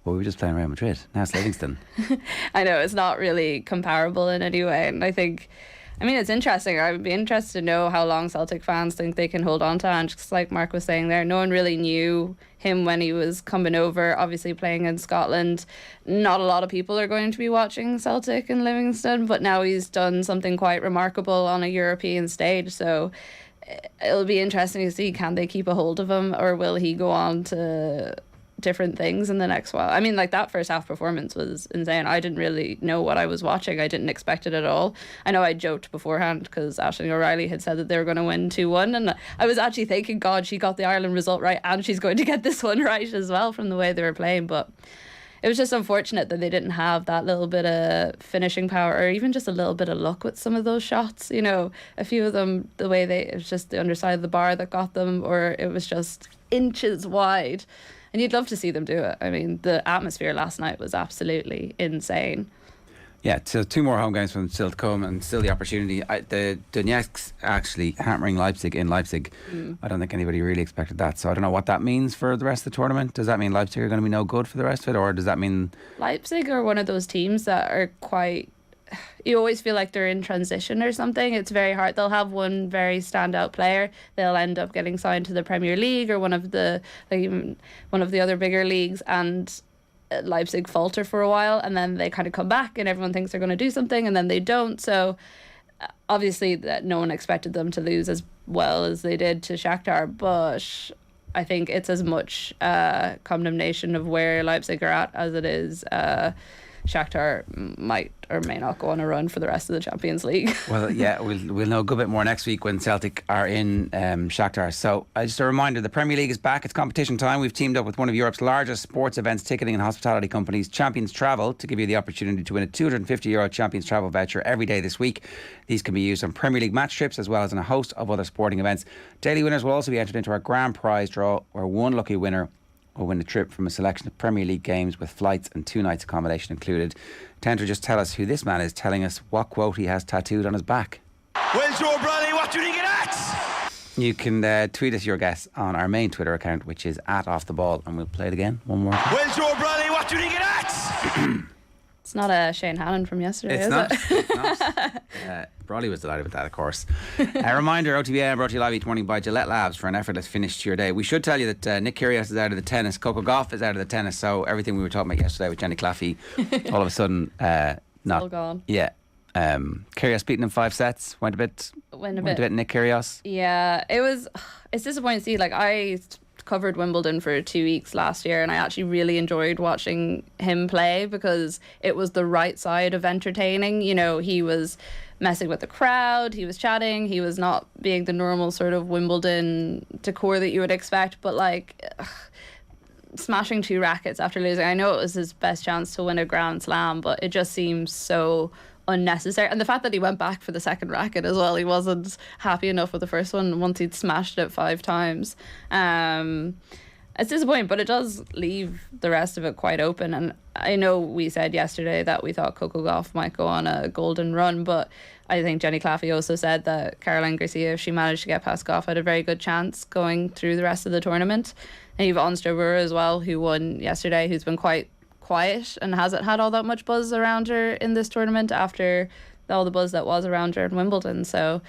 we were just playing Real Madrid, now it's Livingston. I know, it's not really comparable in any way, and I think, it's interesting. I would be interested to know how long Celtic fans think they can hold on to Ange, because like Mark was saying there, no one really knew him when he was coming over, obviously playing in Scotland. Not a lot of people are going to be watching Celtic in Livingston, but now he's done something quite remarkable on a European stage, so it'll be interesting to see, can they keep a hold of him, or will he go on to different things in the next while? That first half performance was insane. I didn't really know what I was watching. I didn't expect it at all. I know I joked beforehand because Aisling O'Reilly had said that they were going to win 2-1, and I was actually thinking, God, she got the Ireland result right and she's going to get this one right as well from the way they were playing. But it was just unfortunate that they didn't have that little bit of finishing power, or even just a little bit of luck with some of those shots. A few of them, it was just the underside of the bar that got them, or it was just inches wide. And you'd love to see them do it. The atmosphere last night was absolutely insane. Yeah, so 2 more home games from still to come, and still the opportunity. The Donetsk actually hammering Leipzig in Leipzig. I don't think anybody really expected that. So I don't know what that means for the rest of the tournament. Does that mean Leipzig are going to be no good for the rest of it, or does that mean Leipzig are one of those teams that are quite, you always feel like they're in transition or something. It's very hard. They'll have one very standout player. They'll end up getting signed to the Premier League or one of the other bigger leagues, and Leipzig falter for a while, and then they kind of come back and everyone thinks they're going to do something and then they don't. So obviously that no one expected them to lose as well as they did to Shakhtar, but I think it's as much condemnation of where Leipzig are at as it is Shakhtar might or may not go on a run for the rest of the Champions League. Well, yeah, we'll know a good bit more next week when Celtic are in Shakhtar. So just a reminder, the Premier League is back. It's competition time. We've teamed up with one of Europe's largest sports events ticketing and hospitality companies, Champions Travel, to give you the opportunity to win a €250 Champions Travel voucher every day this week. These can be used on Premier League match trips as well as on a host of other sporting events. Daily winners will also be entered into our grand prize draw, where one lucky winner will win a trip from a selection of Premier League games with flights and 2 nights accommodation included. Tender, just tell us who this man is telling us what quote he has tattooed on his back. Well, Joe Bradley, what do you think of that? You can tweet us your guess on our main Twitter account, which is @offtheball, and we'll play it again one more time. Well, Joe Bradley, what do you think of that? It's not a Shane Hannon from yesterday, It's is not. it? It's not. Brawley was delighted with that, of course. A reminder, OTB AM brought to you live each morning by Gillette Labs for an effortless finish to your day. We should tell you that Nick Kyrgios is out of the tennis, Coco Gauff is out of the tennis, so everything we were talking about yesterday with Jenny Claffey, all of a sudden, not all gone. Yeah. Kyrgios beaten in 5 sets. Went a bit Nick Kyrgios. Yeah, it's disappointing to see. Like, I covered Wimbledon for 2 weeks last year, and I actually really enjoyed watching him play because it was the right side of entertaining. You know, he was messing with the crowd, he was chatting, he was not being the normal sort of Wimbledon decor that you would expect, but like smashing 2 rackets after losing. I know it was his best chance to win a Grand Slam, but it just seems so unnecessary. And the fact that he went back for the second racket as well, he wasn't happy enough with the first one once he'd smashed it 5 times. It's disappointing, but it does leave the rest of it quite open. And I know we said yesterday that we thought Coco Gauff might go on a golden run, but I think Jenny Claffey also said that Caroline Garcia, if she managed to get past Gauff, had a very good chance going through the rest of the tournament. And you've Onstrouber as well, who won yesterday, who's been quite quiet and hasn't had all that much buzz around her in this tournament after all the buzz that was around her in Wimbledon. So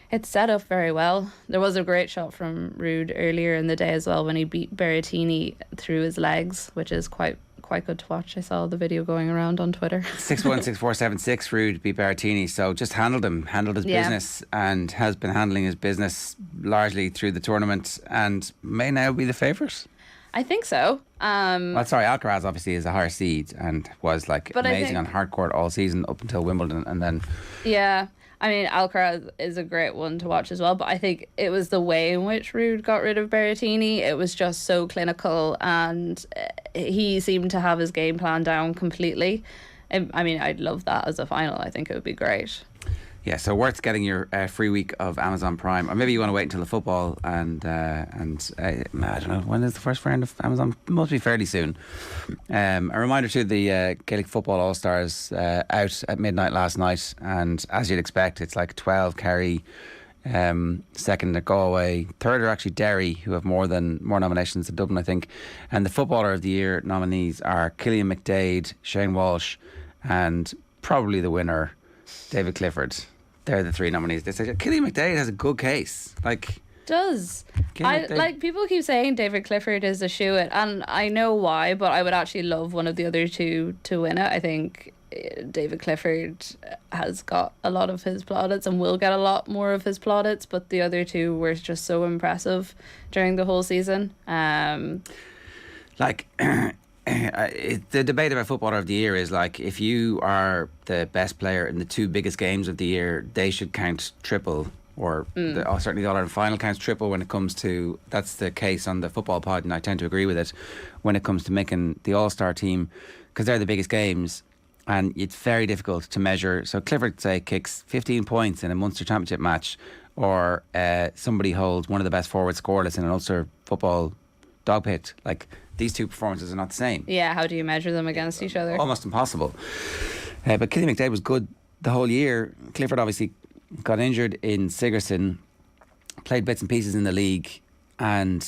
it's set up very well. There was a great shot from Ruud earlier in the day as well when he beat Berrettini through his legs, which is quite good to watch. I saw the video going around on Twitter. 6-1, 6-4, 7-6 Ruud beat Berrettini, so just handled his business, and has been handling his business largely through the tournament and may now be the favourite. I think so. Alcaraz obviously is a higher seed and was amazing on hardcourt all season up until Wimbledon, and then I mean, Alcaraz is a great one to watch as well, but I think it was the way in which Ruud got rid of Berrettini. It was just so clinical, and he seemed to have his game plan down completely. I mean, I'd love that as a final. I think it would be great. Yeah, so worth getting your free week of Amazon Prime, or maybe you want to wait until the football and I don't know, when is the first round of Amazon? It must be fairly soon. A reminder to the Gaelic Football All-Stars out at midnight last night, and as you'd expect, it's like 12 Kerry, second at Galway, third are actually Derry, who have more nominations than Dublin, I think. And the Footballer of the Year nominees are Cillian McDade, Shane Walsh, and probably the winner, David Clifford. They're the 3 nominees. They say Cillian McDade has a good case. Does people keep saying David Clifford is a shoo-in, and I know why, but I would actually love one of the other 2 to win it. I think David Clifford has got a lot of his plaudits and will get a lot more of his plaudits, but the other 2 were just so impressive during the whole season. The debate about Footballer of the Year is if you are the best player in the 2 biggest games of the year, they should count triple, or certainly the All-Ireland final counts triple when it comes to, that's the case on the football pod, and I tend to agree with it, when it comes to making the All-Star team, because they're the biggest games and it's very difficult to measure. So Clifford, say, kicks 15 points in a Munster Championship match, or somebody holds one of the best forwards scoreless in an Ulster football dog pit. These 2 performances are not the same. Yeah, how do you measure them against each other? Almost impossible. But Cillian McDade was good the whole year. Clifford obviously got injured in Sigerson, played bits and pieces in the league, and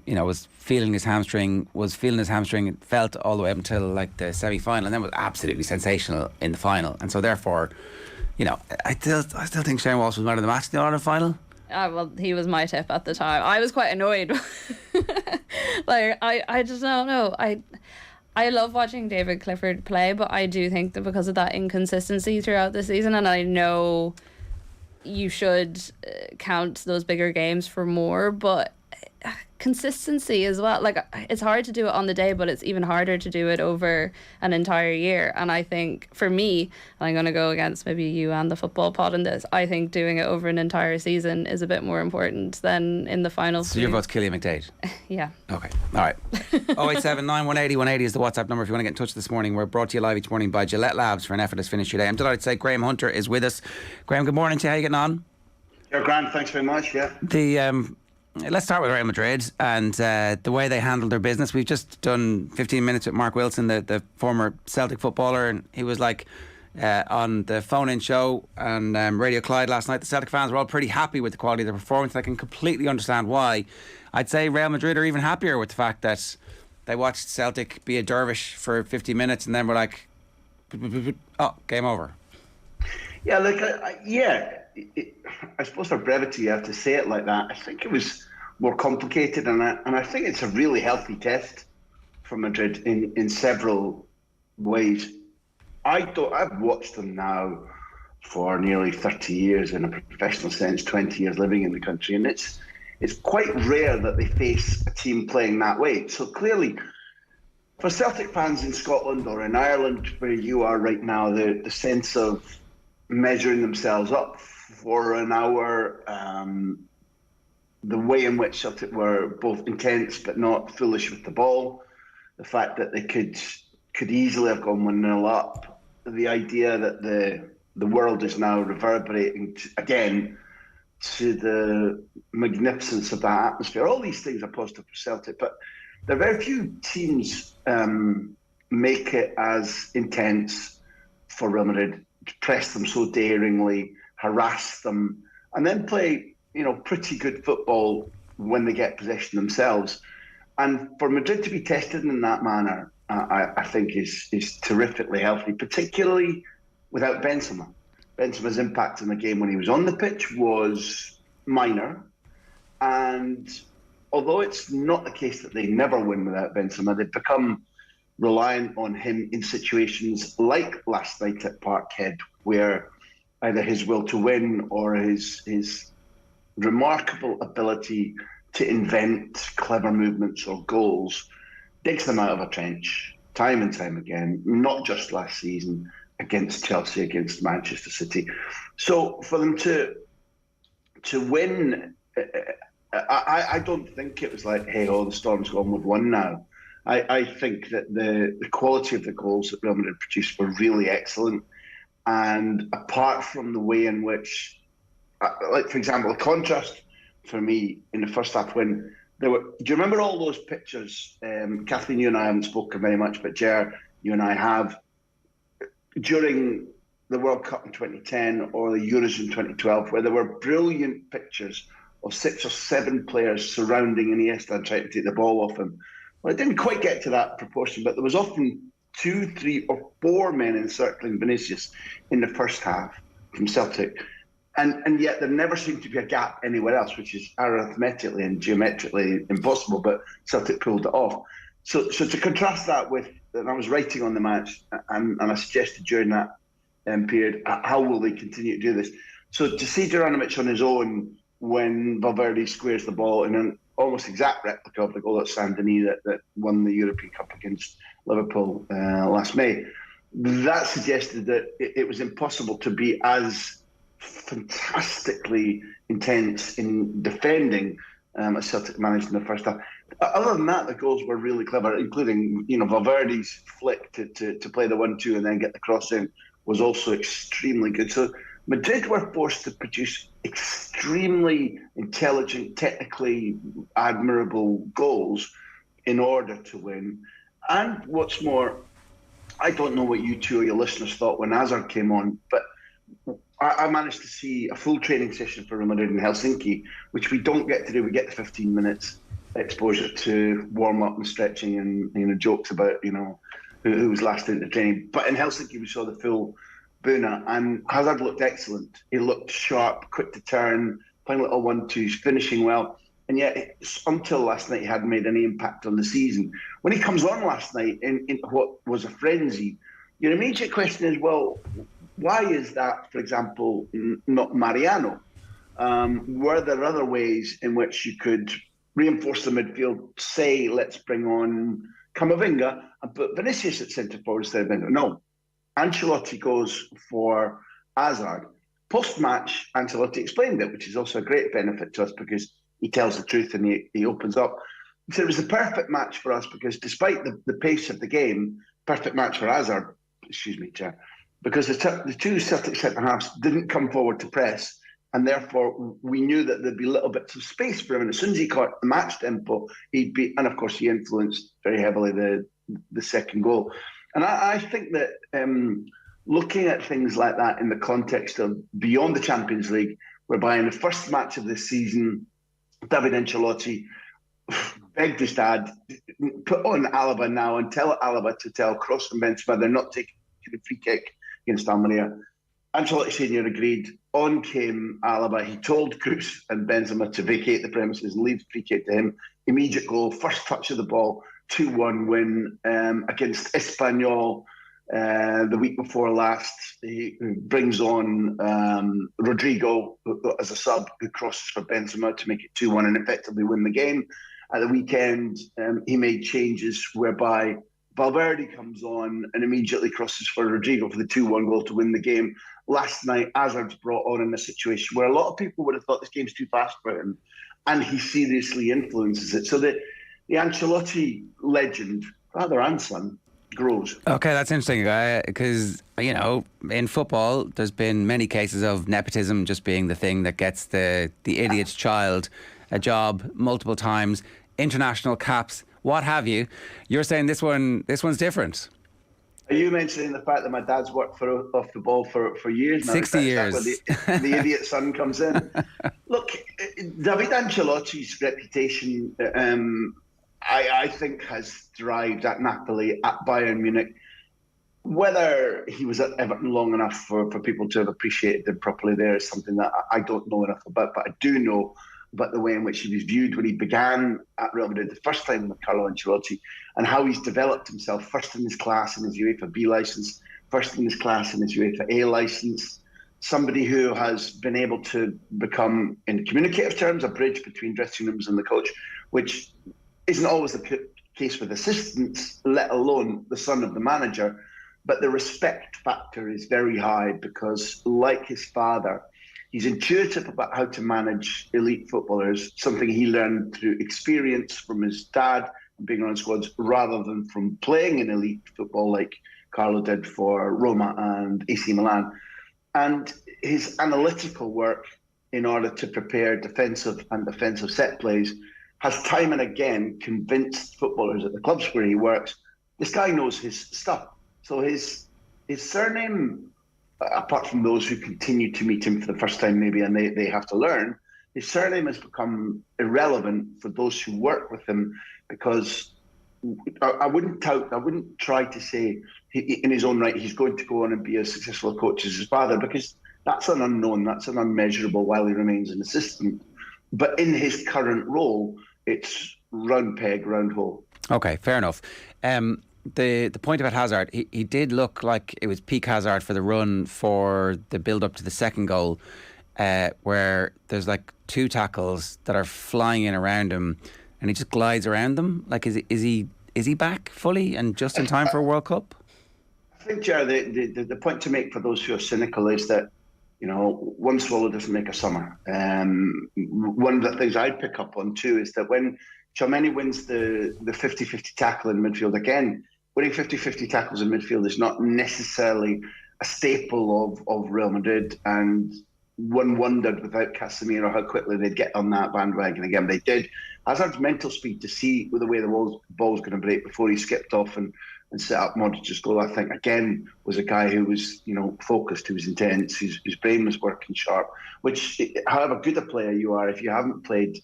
was feeling his hamstring. It felt all the way up until the semi-final, and then was absolutely sensational in the final. And so therefore, I still think Shane Walsh was man of the match in the All-Ireland final. Well, he was my tip at the time. I was quite annoyed. I just don't know. I love watching David Clifford play, but I do think that because of that inconsistency throughout the season, and I know you should count those bigger games for more, but consistency as well. Like, it's hard to do it on the day, but it's even harder to do it over an entire year. And I think for me, and I'm going to go against maybe you and the football pod in this, I think doing it over an entire season is a bit more important than in the final. So your vote's Killian McDade? Yeah. Okay, all right. 087 9180 180 is the WhatsApp number if you want to get in touch this morning. We're brought to you live each morning by Gillette Labs for an effortless finish today. I'm delighted to say Graham Hunter is with us. Graham, good morning to you. How are you getting on? Yeah, grand, thanks very much. Yeah. Let's start with Real Madrid and the way they handled their business. We've just done 15 minutes with Mark Wilson, the former Celtic footballer, and he was like on the phone-in show on Radio Clyde last night. The Celtic fans were all pretty happy with the quality of their performance. I can completely understand why. I'd say Real Madrid are even happier with the fact that they watched Celtic be a dervish for 50 minutes and then were like, oh, game over. Yeah, look, I suppose for brevity you have to say it like that. I think it was more complicated, and I think it's a really healthy test for Madrid in several ways. I've watched them now for nearly 30 years in a professional sense, 20 years living in the country, and it's quite rare that they face a team playing that way. So clearly, for Celtic fans in Scotland or in Ireland, where you are right now, the sense of measuring themselves up for an hour, the way in which Celtic were both intense but not foolish with the ball, the fact that they could easily have gone 1-0 up, the idea that the world is now reverberating again to the magnificence of that atmosphere. All these things are positive for Celtic, but there are very few teams make it as intense for Real Madrid, to press them so daringly, harass them, and then play, pretty good football when they get possession themselves. And for Madrid to be tested in that manner, I think is terrifically healthy, particularly without Benzema. Benzema's impact in the game when he was on the pitch was minor, and although it's not the case that they never win without Benzema, they've become reliant on him in situations like last night at Parkhead, where either his will to win or his remarkable ability to invent clever movements or goals digs them out of a trench time and time again, not just last season against Chelsea, against Manchester City. So for them to win, I don't think it was like, hey, the storm's gone, we've won now. I think that the quality of the goals that Real Madrid produced were really excellent. And apart from the way in which, like, for example, a contrast for me in the first half when there were, do you remember all those pictures? Kathleen, you and I haven't spoken very much, but Ger, you and I have, during the World Cup in 2010 or the Euros in 2012, where there were brilliant pictures of 6 or 7 players surrounding Iniesta and trying to take the ball off him. Well, it didn't quite get to that proportion, but there was often 2, 3 or 4 men encircling Vinicius in the first half from Celtic. And yet there never seemed to be a gap anywhere else, which is arithmetically and geometrically impossible, but Celtic pulled it off. So to contrast that with, and I was writing on the match, and I suggested during that period, how will they continue to do this? So to see Juranovic on his own when Valverde squares the ball in an almost exact replica of the goal at Saint Denis that won the European Cup against Liverpool last May, that suggested that it was impossible to be as fantastically intense in defending as Celtic managed in the first half. Other than that, the goals were really clever, including Valverde's flick to play the 1-2 and then get the cross in was also extremely good. So Madrid were forced to produce extremely intelligent, technically admirable goals in order to win. And what's more, I don't know what you two or your listeners thought when Hazard came on, but I managed to see a full training session for Real Madrid in Helsinki, which we don't get to do. We get the 15 minutes exposure to warm up and stretching and jokes about who was last into training. But in Helsinki, we saw the full Byrne, and Hazard looked excellent. He looked sharp, quick to turn, playing little 1-2s, finishing well. And yet, until last night, he hadn't made any impact on the season. When he comes on last night in what was a frenzy, your immediate question is, well, Why is that, for example, not Mariano? Were there other ways in which you could reinforce the midfield? Say, let's bring on Camavinga and put Vinicius at centre forward instead of Vinga. No. Ancelotti goes for Hazard. Post-match, Ancelotti explained it, which is also a great benefit to us because he tells the truth and he opens up. He said it was the perfect match for us because despite the pace of the game, perfect match for Hazard, Chair, because the two Celtic centre-halves didn't come forward to press, and therefore we knew that there'd be little bits of space for him. And as soon as he caught the match tempo, he'd be, and of course he influenced very heavily the second goal. And I think that looking at things like that in the context of beyond the Champions League, whereby in the first match of this season, David Ancelotti begged his dad, put on Alaba now and tell Alaba to tell Kroos and Benzema they're not taking a free kick against Almeria. Ancelotti Senior agreed. On came Alaba. He told Kroos and Benzema to vacate the premises and leave the free kick to him. Immediate goal, first touch of the ball, 2-1 win against Espanyol the week before last. He brings on Rodrigo as a sub who crosses for Benzema to make it 2-1 and effectively win the game. At the weekend, he made changes whereby Valverde comes on and immediately crosses for Rodrigo for the 2-1 goal to win the game. Last night, Hazard's brought on in a situation where a lot of people would have thought this game's too fast for him, and he seriously influences it. So the Ancelotti legend, father and son, grows. Okay, that's interesting, because, you know, in football, there's been many cases of nepotism just being the thing that gets the idiot's child a job multiple times, international caps, what have you. You're saying this one's different. Are you mentioning the fact that my dad's worked for off the ball for years now? 60 years. Where the idiot son comes in. Look, David Ancelotti's reputation, I think, has thrived at Napoli, at Bayern Munich. Whether he was at Everton long enough for people to have appreciated him properly there is something that I don't know enough about, but I do know about the way in which he was viewed when he began at Real Madrid the first time with Carlo Ancelotti, and how he's developed himself first in his class in his UEFA B licence, first in his class in his UEFA A licence. Somebody who has been able to become, in communicative terms, a bridge between dressing rooms and the coach, which isn't always the case with assistants, let alone the son of the manager. But the respect factor is very high because, like his father, he's intuitive about how to manage elite footballers, something he learned through experience from his dad and being around squads rather than from playing in elite football like Carlo did for Roma and AC Milan. And his analytical work in order to prepare defensive and offensive set plays has time and again convinced footballers at the clubs where he works, this guy knows his stuff. So his surname, apart from those who continue to meet him for the first time maybe and they have to learn, his surname has become irrelevant for those who work with him, because I wouldn't try to say in his own right he's going to go on and be as successful a coach as his father, because that's an unknown, that's an unmeasurable while he remains an assistant. But in his current role, it's round peg, round hole. Okay, fair enough. The point about Hazard, he did look like it was peak Hazard for the run for the build-up to the second goal, where there's like two tackles that are flying in around him and he just glides around them. Like, is he back fully and just in time for a World Cup? I think, Ger, the point to make for those who are cynical is that, you know, one swallow doesn't make a summer. One of the things I pick up on too is that when Tchouaméni wins the 50-50 tackle in midfield, again, winning 50-50 tackles in midfield is not necessarily a staple of Real Madrid, and one wondered without Casemiro how quickly they'd get on that bandwagon again. They did. Hazard's mental speed to see the way the ball's going to break before he skipped off and set up Modric's goal, I think, again, was a guy who was, you know, focused, who was intense, his brain was working sharp, which, however good a player you are, if you haven't played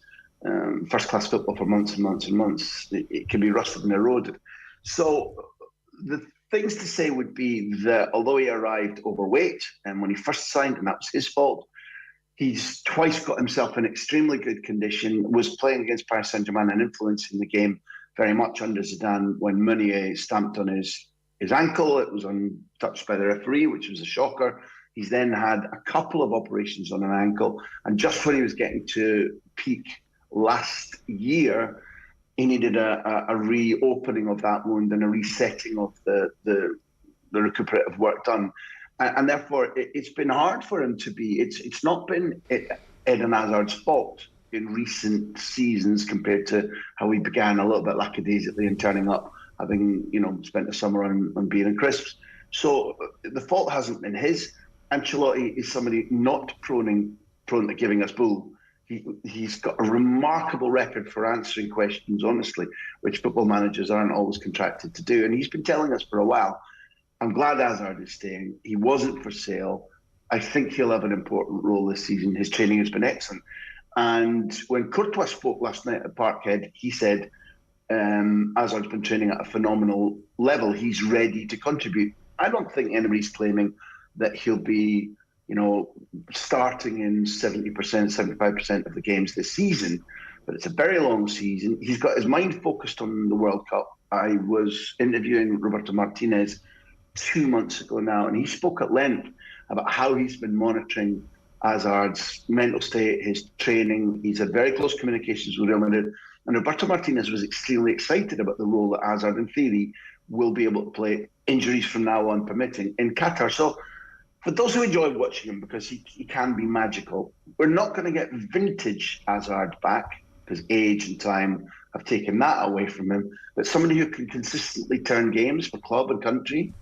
first-class football for months and months and months, it can be rusted and eroded. So the things to say would be that although he arrived overweight, and when he first signed, and that was his fault, he's twice got himself in extremely good condition, was playing against Paris Saint-Germain and influencing the game very much under Zidane when Meunier stamped on his his ankle. It was untouched by the referee, which was a shocker. He's then had a couple of operations on an ankle, and just when he was getting to peak last year, he needed a reopening of that wound and a resetting of the recuperative work done. And therefore, it's been hard for him to be. It's not been Eden Hazard's fault in recent seasons compared to how he began a little bit lackadaisically and turning up, having spent the summer on beer and crisps. So the fault hasn't been his. Ancelotti is somebody not prone to giving us bull. He's got a remarkable record for answering questions honestly, which football managers aren't always contracted to do. And he's been telling us for a while, I'm glad Hazard is staying. He wasn't for sale. I think he'll have an important role this season. His training has been excellent. And when Courtois spoke last night at Parkhead, he said Hazard's been training at a phenomenal level. He's ready to contribute. I don't think anybody's claiming that he'll be, starting in 70%, 75% of the games this season, but it's a very long season. He's got his mind focused on the World Cup. I was interviewing Roberto Martinez 2 months ago now, and he spoke at length about how he's been monitoring Hazard's mental state, his training. He's had very close communications with Real Madrid, and Roberto Martinez was extremely excited about the role that Hazard, in theory, will be able to play, injuries from now on permitting, in Qatar. So for those who enjoy watching him, because he can be magical, we're not going to get vintage Hazard back because age and time have taken that away from him. But somebody who can consistently turn games for club and country,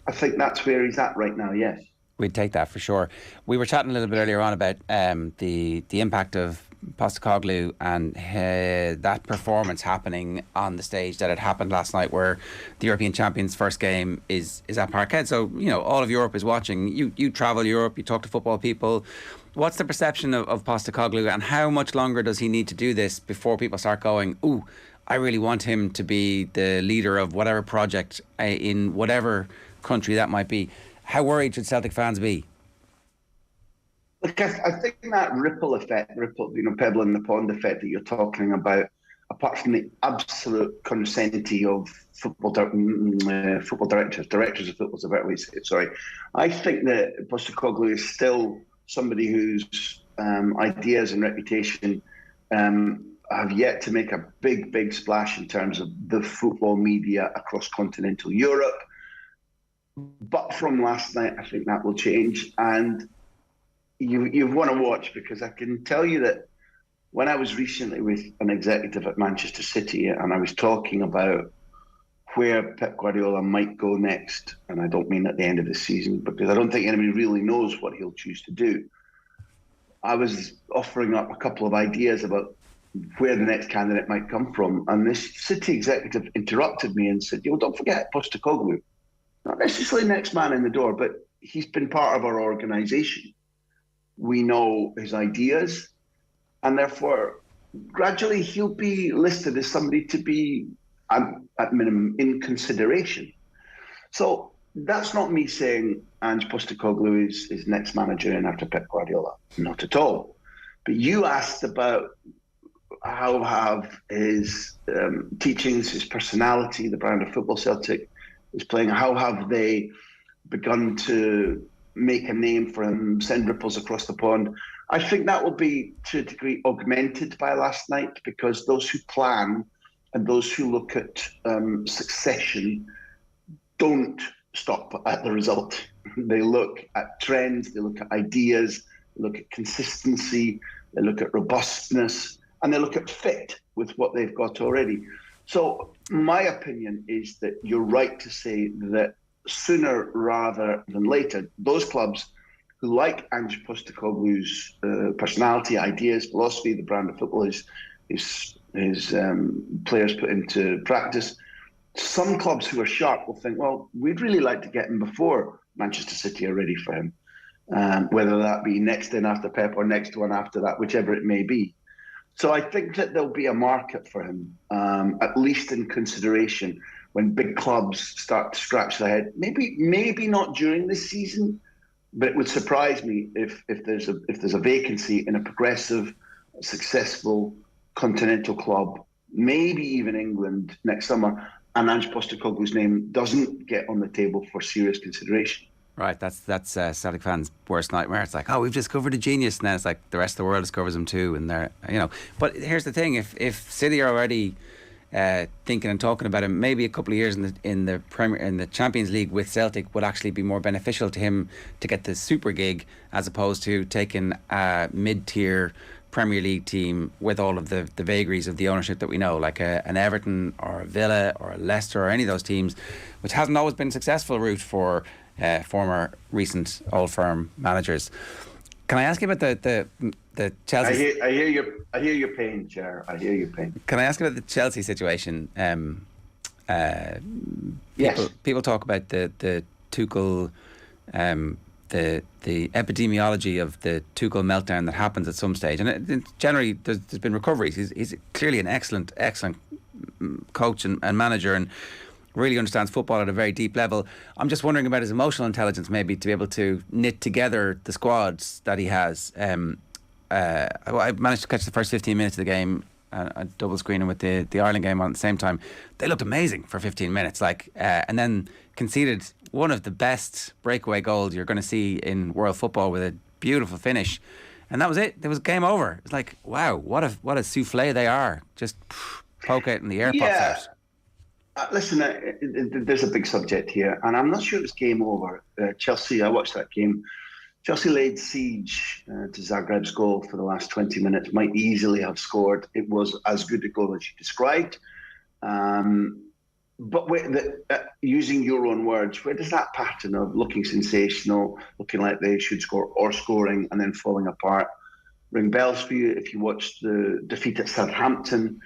I think that's where he's at right now, yes. We'd take that for sure. We were chatting a little bit earlier on about the impact of Postecoglou and that performance happening on the stage that had happened last night, where the European champions' first game is at Parkhead. So, all of Europe is watching. You travel Europe, you talk to football people. What's the perception of Postecoglou, and how much longer does he need to do this before people start going, ooh, I really want him to be the leader of whatever project in whatever country that might be? How worried should Celtic fans be? Look, I think that ripple effect, pebble in the pond effect that you're talking about, apart from the absolute consenty of football directors of football is a better way to say it, sorry. I think that Postecoglou is still somebody whose ideas and reputation have yet to make a big splash in terms of the football media across continental Europe. But from last night, I think that will change. And you want to watch, because I can tell you that when I was recently with an executive at Manchester City and I was talking about where Pep Guardiola might go next, and I don't mean at the end of the season, because I don't think anybody really knows what he'll choose to do. I was offering up a couple of ideas about where the next candidate might come from. And this City executive interrupted me and said, don't forget Postecoglou. Not necessarily next man in the door, but he's been part of our organisation. We know his ideas, and therefore, gradually he'll be listed as somebody to be, at minimum, in consideration. So that's not me saying Ange Postecoglou is next manager in after Pep Guardiola. Not at all. But you asked about how have his teachings, his personality, the brand of football Celtic is playing, how have they begun to make a name for him, send ripples across the pond? I think that will be, to a degree, augmented by last night, because those who plan and those who look at succession don't stop at the result. They look at trends, they look at ideas, they look at consistency, they look at robustness, and they look at fit with what they've got already. So my opinion is that you're right to say that sooner rather than later, those clubs who like Ange Postecoglou's personality, ideas, philosophy, the brand of football his players put into practice, some clubs who are sharp will think, well, we'd really like to get him before Manchester City are ready for him, whether that be next in after Pep or next one after that, whichever it may be. So I think that there'll be a market for him, at least in consideration, when big clubs start to scratch their head. Maybe not during this season, but it would surprise me if there's a vacancy in a progressive, successful continental club, maybe even England next summer. and Ange Postecoglou's name doesn't get on the table for serious consideration. Right, that's Celtic fans' worst nightmare. It's like, oh, we've discovered a genius, and then it's like the rest of the world discovers him too, and they're, you know. But here's the thing: if City are already thinking and talking about him, maybe a couple of years in the Champions League with Celtic would actually be more beneficial to him to get the super gig as opposed to taking a mid-tier Premier League team with all of the vagaries of the ownership that we know, like an Everton or a Villa or a Leicester or any of those teams, which hasn't always been a successful route for former recent Old Firm managers. Can I ask you about the Chelsea? I hear your pain, Ger. I hear your pain. Can I ask about the Chelsea situation? Yes. People talk about the Tuchel, the epidemiology of the Tuchel meltdown that happens at some stage, and generally there's been recoveries. He's clearly an excellent coach and manager, and really understands football at a very deep level. I'm just wondering about his emotional intelligence, maybe, to be able to knit together the squads that he has. I managed to catch the first 15 minutes of the game, double screening with the Ireland game on at the same time. They looked amazing for 15 minutes, and then conceded one of the best breakaway goals you're going to see in world football with a beautiful finish, and that was it. It was game over. It's like, wow, what a souffle they are. Just poke it in the air, pops out. Listen, there's a big subject here, and I'm not sure it's game over. Chelsea, I watched that game. Chelsea laid siege to Zagreb's goal for the last 20 minutes, might easily have scored. It was as good a goal as you described. But using your own words, where does that pattern of looking sensational, looking like they should score, or scoring and then falling apart, ring bells for you? If you watched the defeat at Southampton,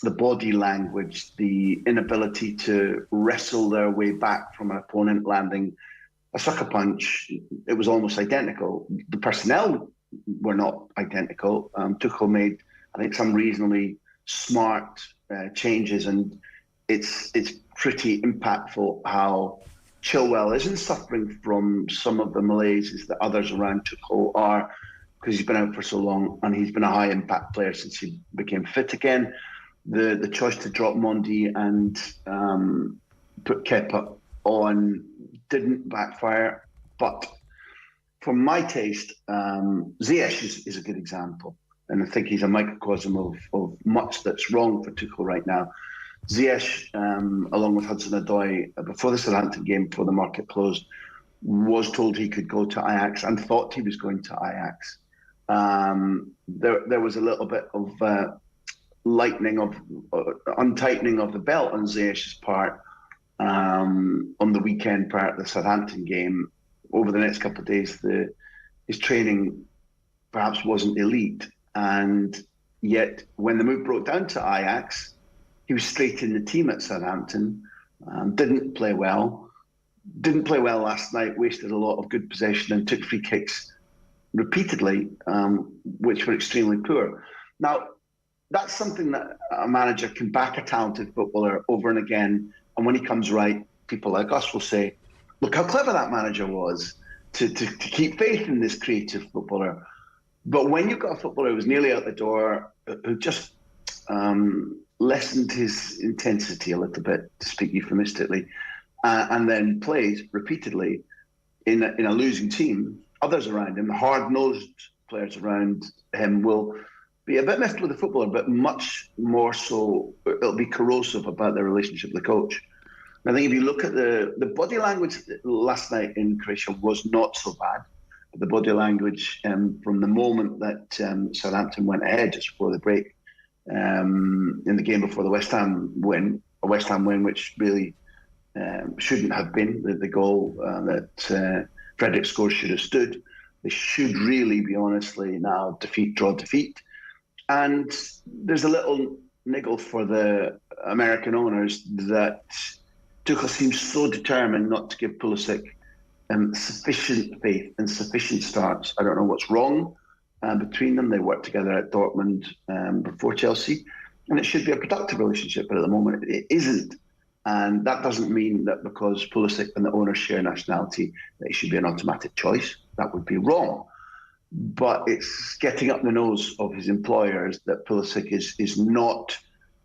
the body language, the inability to wrestle their way back from an opponent landing a sucker punch, it was almost identical. The personnel were not identical. Tuchel made, I think, some reasonably smart changes, and it's pretty impactful how Chilwell isn't suffering from some of the malaises that others around Tuchel are, because he's been out for so long and he's been a high impact player since he became fit again. The choice to drop Mondi and put Kepa on didn't backfire, but for my taste, Ziyech is a good example, and I think he's a microcosm of much that's wrong for Tuchel right now. Ziyech, along with Hudson-Odoi, before the Southampton game, before the market closed, was told he could go to Ajax and thought he was going to Ajax. There was a little bit of untightening of the belt on Ziyech's part on the weekend prior to the Southampton game. Over the next couple of days, his training perhaps wasn't elite, and yet when the move broke down to Ajax, he was straight in the team at Southampton. Didn't play well last night, wasted a lot of good possession and took free kicks repeatedly, which were extremely poor. Now, that's something that a manager can back a talented footballer over and again, and when he comes right, people like us will say, look how clever that manager was to keep faith in this creative footballer. But when you've got a footballer who was nearly out the door, who just lessened his intensity a little bit, to speak euphemistically, and then plays repeatedly in a losing team, others around him, hard-nosed players around him, will be a bit messed with the footballer, but much more so, it'll be corrosive about their relationship with the coach. And I think if you look at the body language last night in Croatia was not so bad. The body language from the moment that Southampton went ahead just before the break in the game before the West Ham win, which really shouldn't have been the goal that Frederick scores should have stood. They should really be honestly now draw defeat. And there's a little niggle for the American owners that Tuchel seems so determined not to give Pulisic sufficient faith and sufficient starts. I don't know what's wrong between them. They worked together at Dortmund before Chelsea, and it should be a productive relationship, but at the moment it isn't. And that doesn't mean that because Pulisic and the owners share nationality, that it should be an automatic choice. That would be wrong. But it's getting up the nose of his employers that Pulisic is not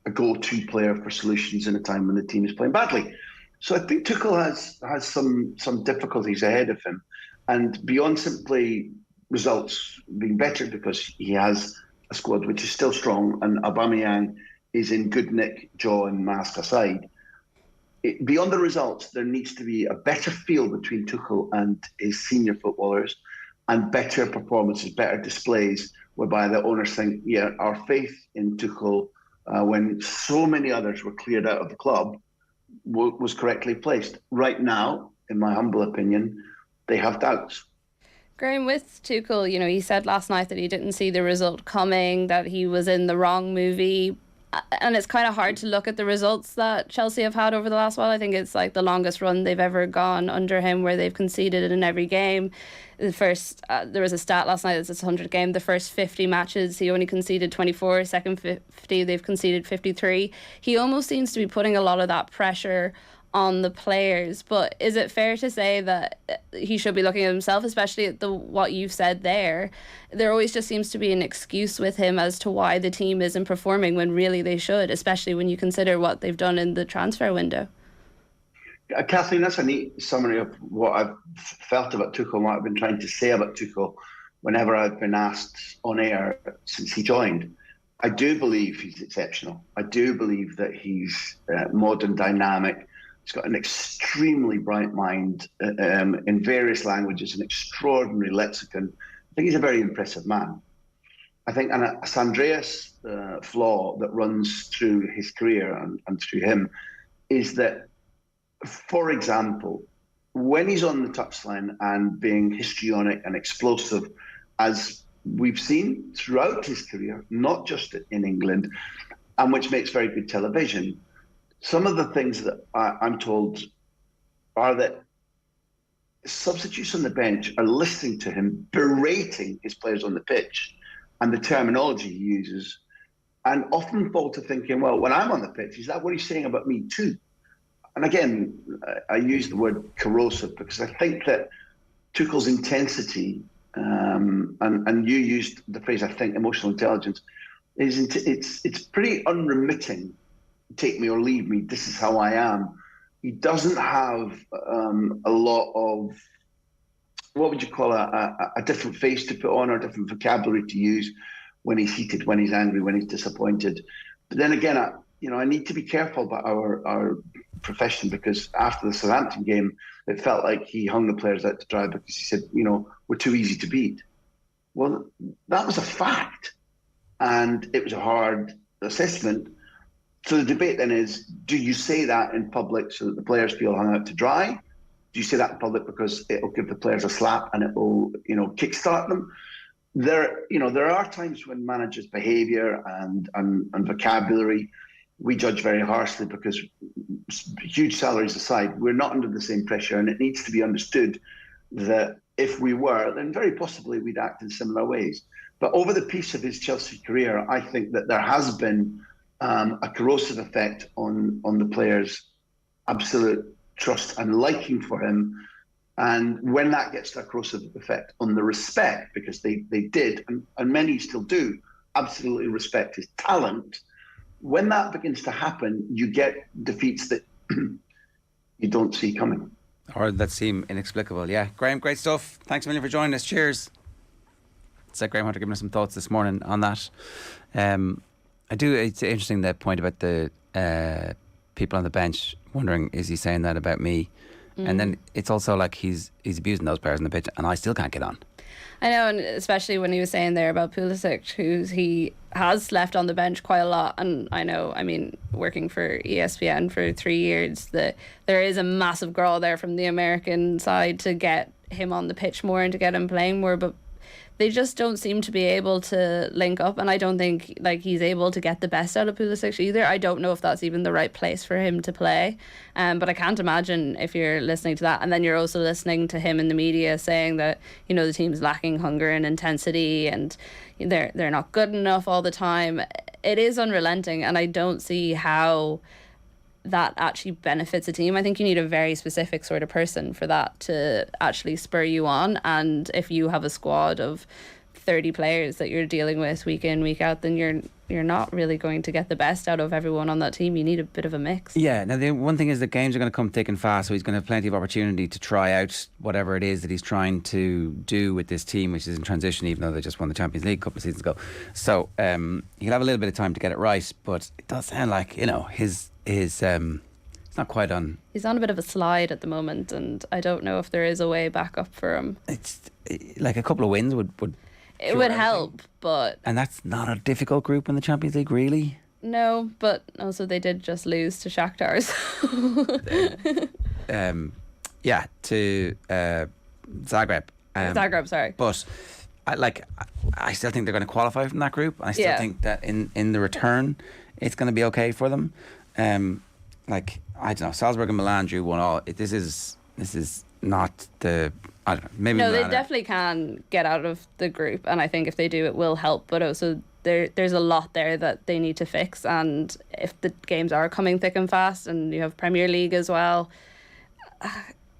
a go-to player for solutions in a time when the team is playing badly. So I think Tuchel has some difficulties ahead of him, and beyond simply results being better, because he has a squad which is still strong, and Aubameyang is in good nick, jaw and mask aside. Beyond the results, there needs to be a better feel between Tuchel and his senior footballers, and better performances, better displays, whereby the owners think, yeah, our faith in Tuchel, when so many others were cleared out of the club, was correctly placed. Right now, in my humble opinion, they have doubts. Graham, with Tuchel, he said last night that he didn't see the result coming, that he was in the wrong movie. And it's kind of hard to look at the results that Chelsea have had over the last while. I think it's like the longest run they've ever gone under him, where they've conceded in every game. The first, there was a stat last night, it's his 100th game. The first 50 matches, he only conceded 24. Second 50, they've conceded 53. He almost seems to be putting a lot of that pressure on the players. But is it fair to say that he should be looking at himself, especially at what you've said there? There always just seems to be an excuse with him as to why the team isn't performing when really they should, especially when you consider what they've done in the transfer window. Kathleen, that's a neat summary of what I've felt about Tuchel and what I've been trying to say about Tuchel whenever I've been asked on air since he joined. I do believe he's exceptional. I do believe that he's modern, dynamic. He's got an extremely bright mind in various languages, an extraordinary lexicon. I think he's a very impressive man. I think a Andreas flaw that runs through his career and through him is that, for example, when he's on the touchline and being histrionic and explosive, as we've seen throughout his career, not just in England, and which makes very good television, some of the things that I'm told are that substitutes on the bench are listening to him berating his players on the pitch and the terminology he uses, and often fall to thinking, well, when I'm on the pitch, is that what he's saying about me too? And again, I use the word corrosive because I think that Tuchel's intensity, and you used the phrase, I think, emotional intelligence, it's pretty unremitting. Take me or leave me, this is how I am. He doesn't have a lot of, what would you call a different face to put on, or a different vocabulary to use when he's heated, when he's angry, when he's disappointed. But then again, I need to be careful about our profession, because after the Southampton game, it felt like he hung the players out to dry because he said, we're too easy to beat. Well, that was a fact, and it was a hard assessment. So the debate then is, do you say that in public so that the players feel hung out to dry? Do you say that in public because it'll give the players a slap and it will, kickstart them? There are times when managers' behaviour and vocabulary, we judge very harshly because, huge salaries aside, we're not under the same pressure, and it needs to be understood that if we were, then very possibly we'd act in similar ways. But over the piece of his Chelsea career, I think that there has been a corrosive effect on the players' absolute trust and liking for him. And when that gets to a corrosive effect on the respect, because they did, and many still do, absolutely respect his talent, when that begins to happen, you get defeats that you don't see coming. Or that seem inexplicable, yeah. Graham, great stuff. Thanks a million for joining us. Cheers. It's Graham Hunter giving us some thoughts this morning on that. It's interesting, that point about the people on the bench wondering, is he saying that about me? And then it's also like he's abusing those players on the pitch, and I still can't get on. I know, and especially when he was saying there about Pulisic, he has left on the bench quite a lot. And I know, working for ESPN for 3 years, that there is a massive growl there from the American side to get him on the pitch more and to get him playing more, but they just don't seem to be able to link up, and I don't think he's able to get the best out of Pulisic either. I don't know if that's even the right place for him to play, but I can't imagine if you're listening to that and then you're also listening to him in the media saying that the team's lacking hunger and intensity and they're not good enough all the time. It is unrelenting, and I don't see how that actually benefits a team. I think you need a very specific sort of person for that to actually spur you on. And if you have a squad of 30 players that you're dealing with week in, week out, then you're you're not really going to get the best out of everyone on that team. You need a bit of a mix. Yeah, now the one thing is that games are going to come thick and fast, so he's going to have plenty of opportunity to try out whatever it is that he's trying to do with this team, which is in transition, even though they just won the Champions League a couple of seasons ago. So he'll have a little bit of time to get it right, but it does sound like, his it's not quite on. He's on a bit of a slide at the moment, and I don't know if there is a way back up for him. It's like a couple of wins would it would help, but... And that's not a difficult group in the Champions League, really. No, but also they did just lose to Shakhtar. To Zagreb. Zagreb, sorry. But I still think they're going to qualify from that group. I still think that in the return, it's going to be okay for them. I don't know, Salzburg and Milan drew 1-1. This is not the... I don't know, maybe no, Milan they definitely can get out of the group, and I think if they do, it will help. But also, there's a lot there that they need to fix, and if the games are coming thick and fast, and you have Premier League as well,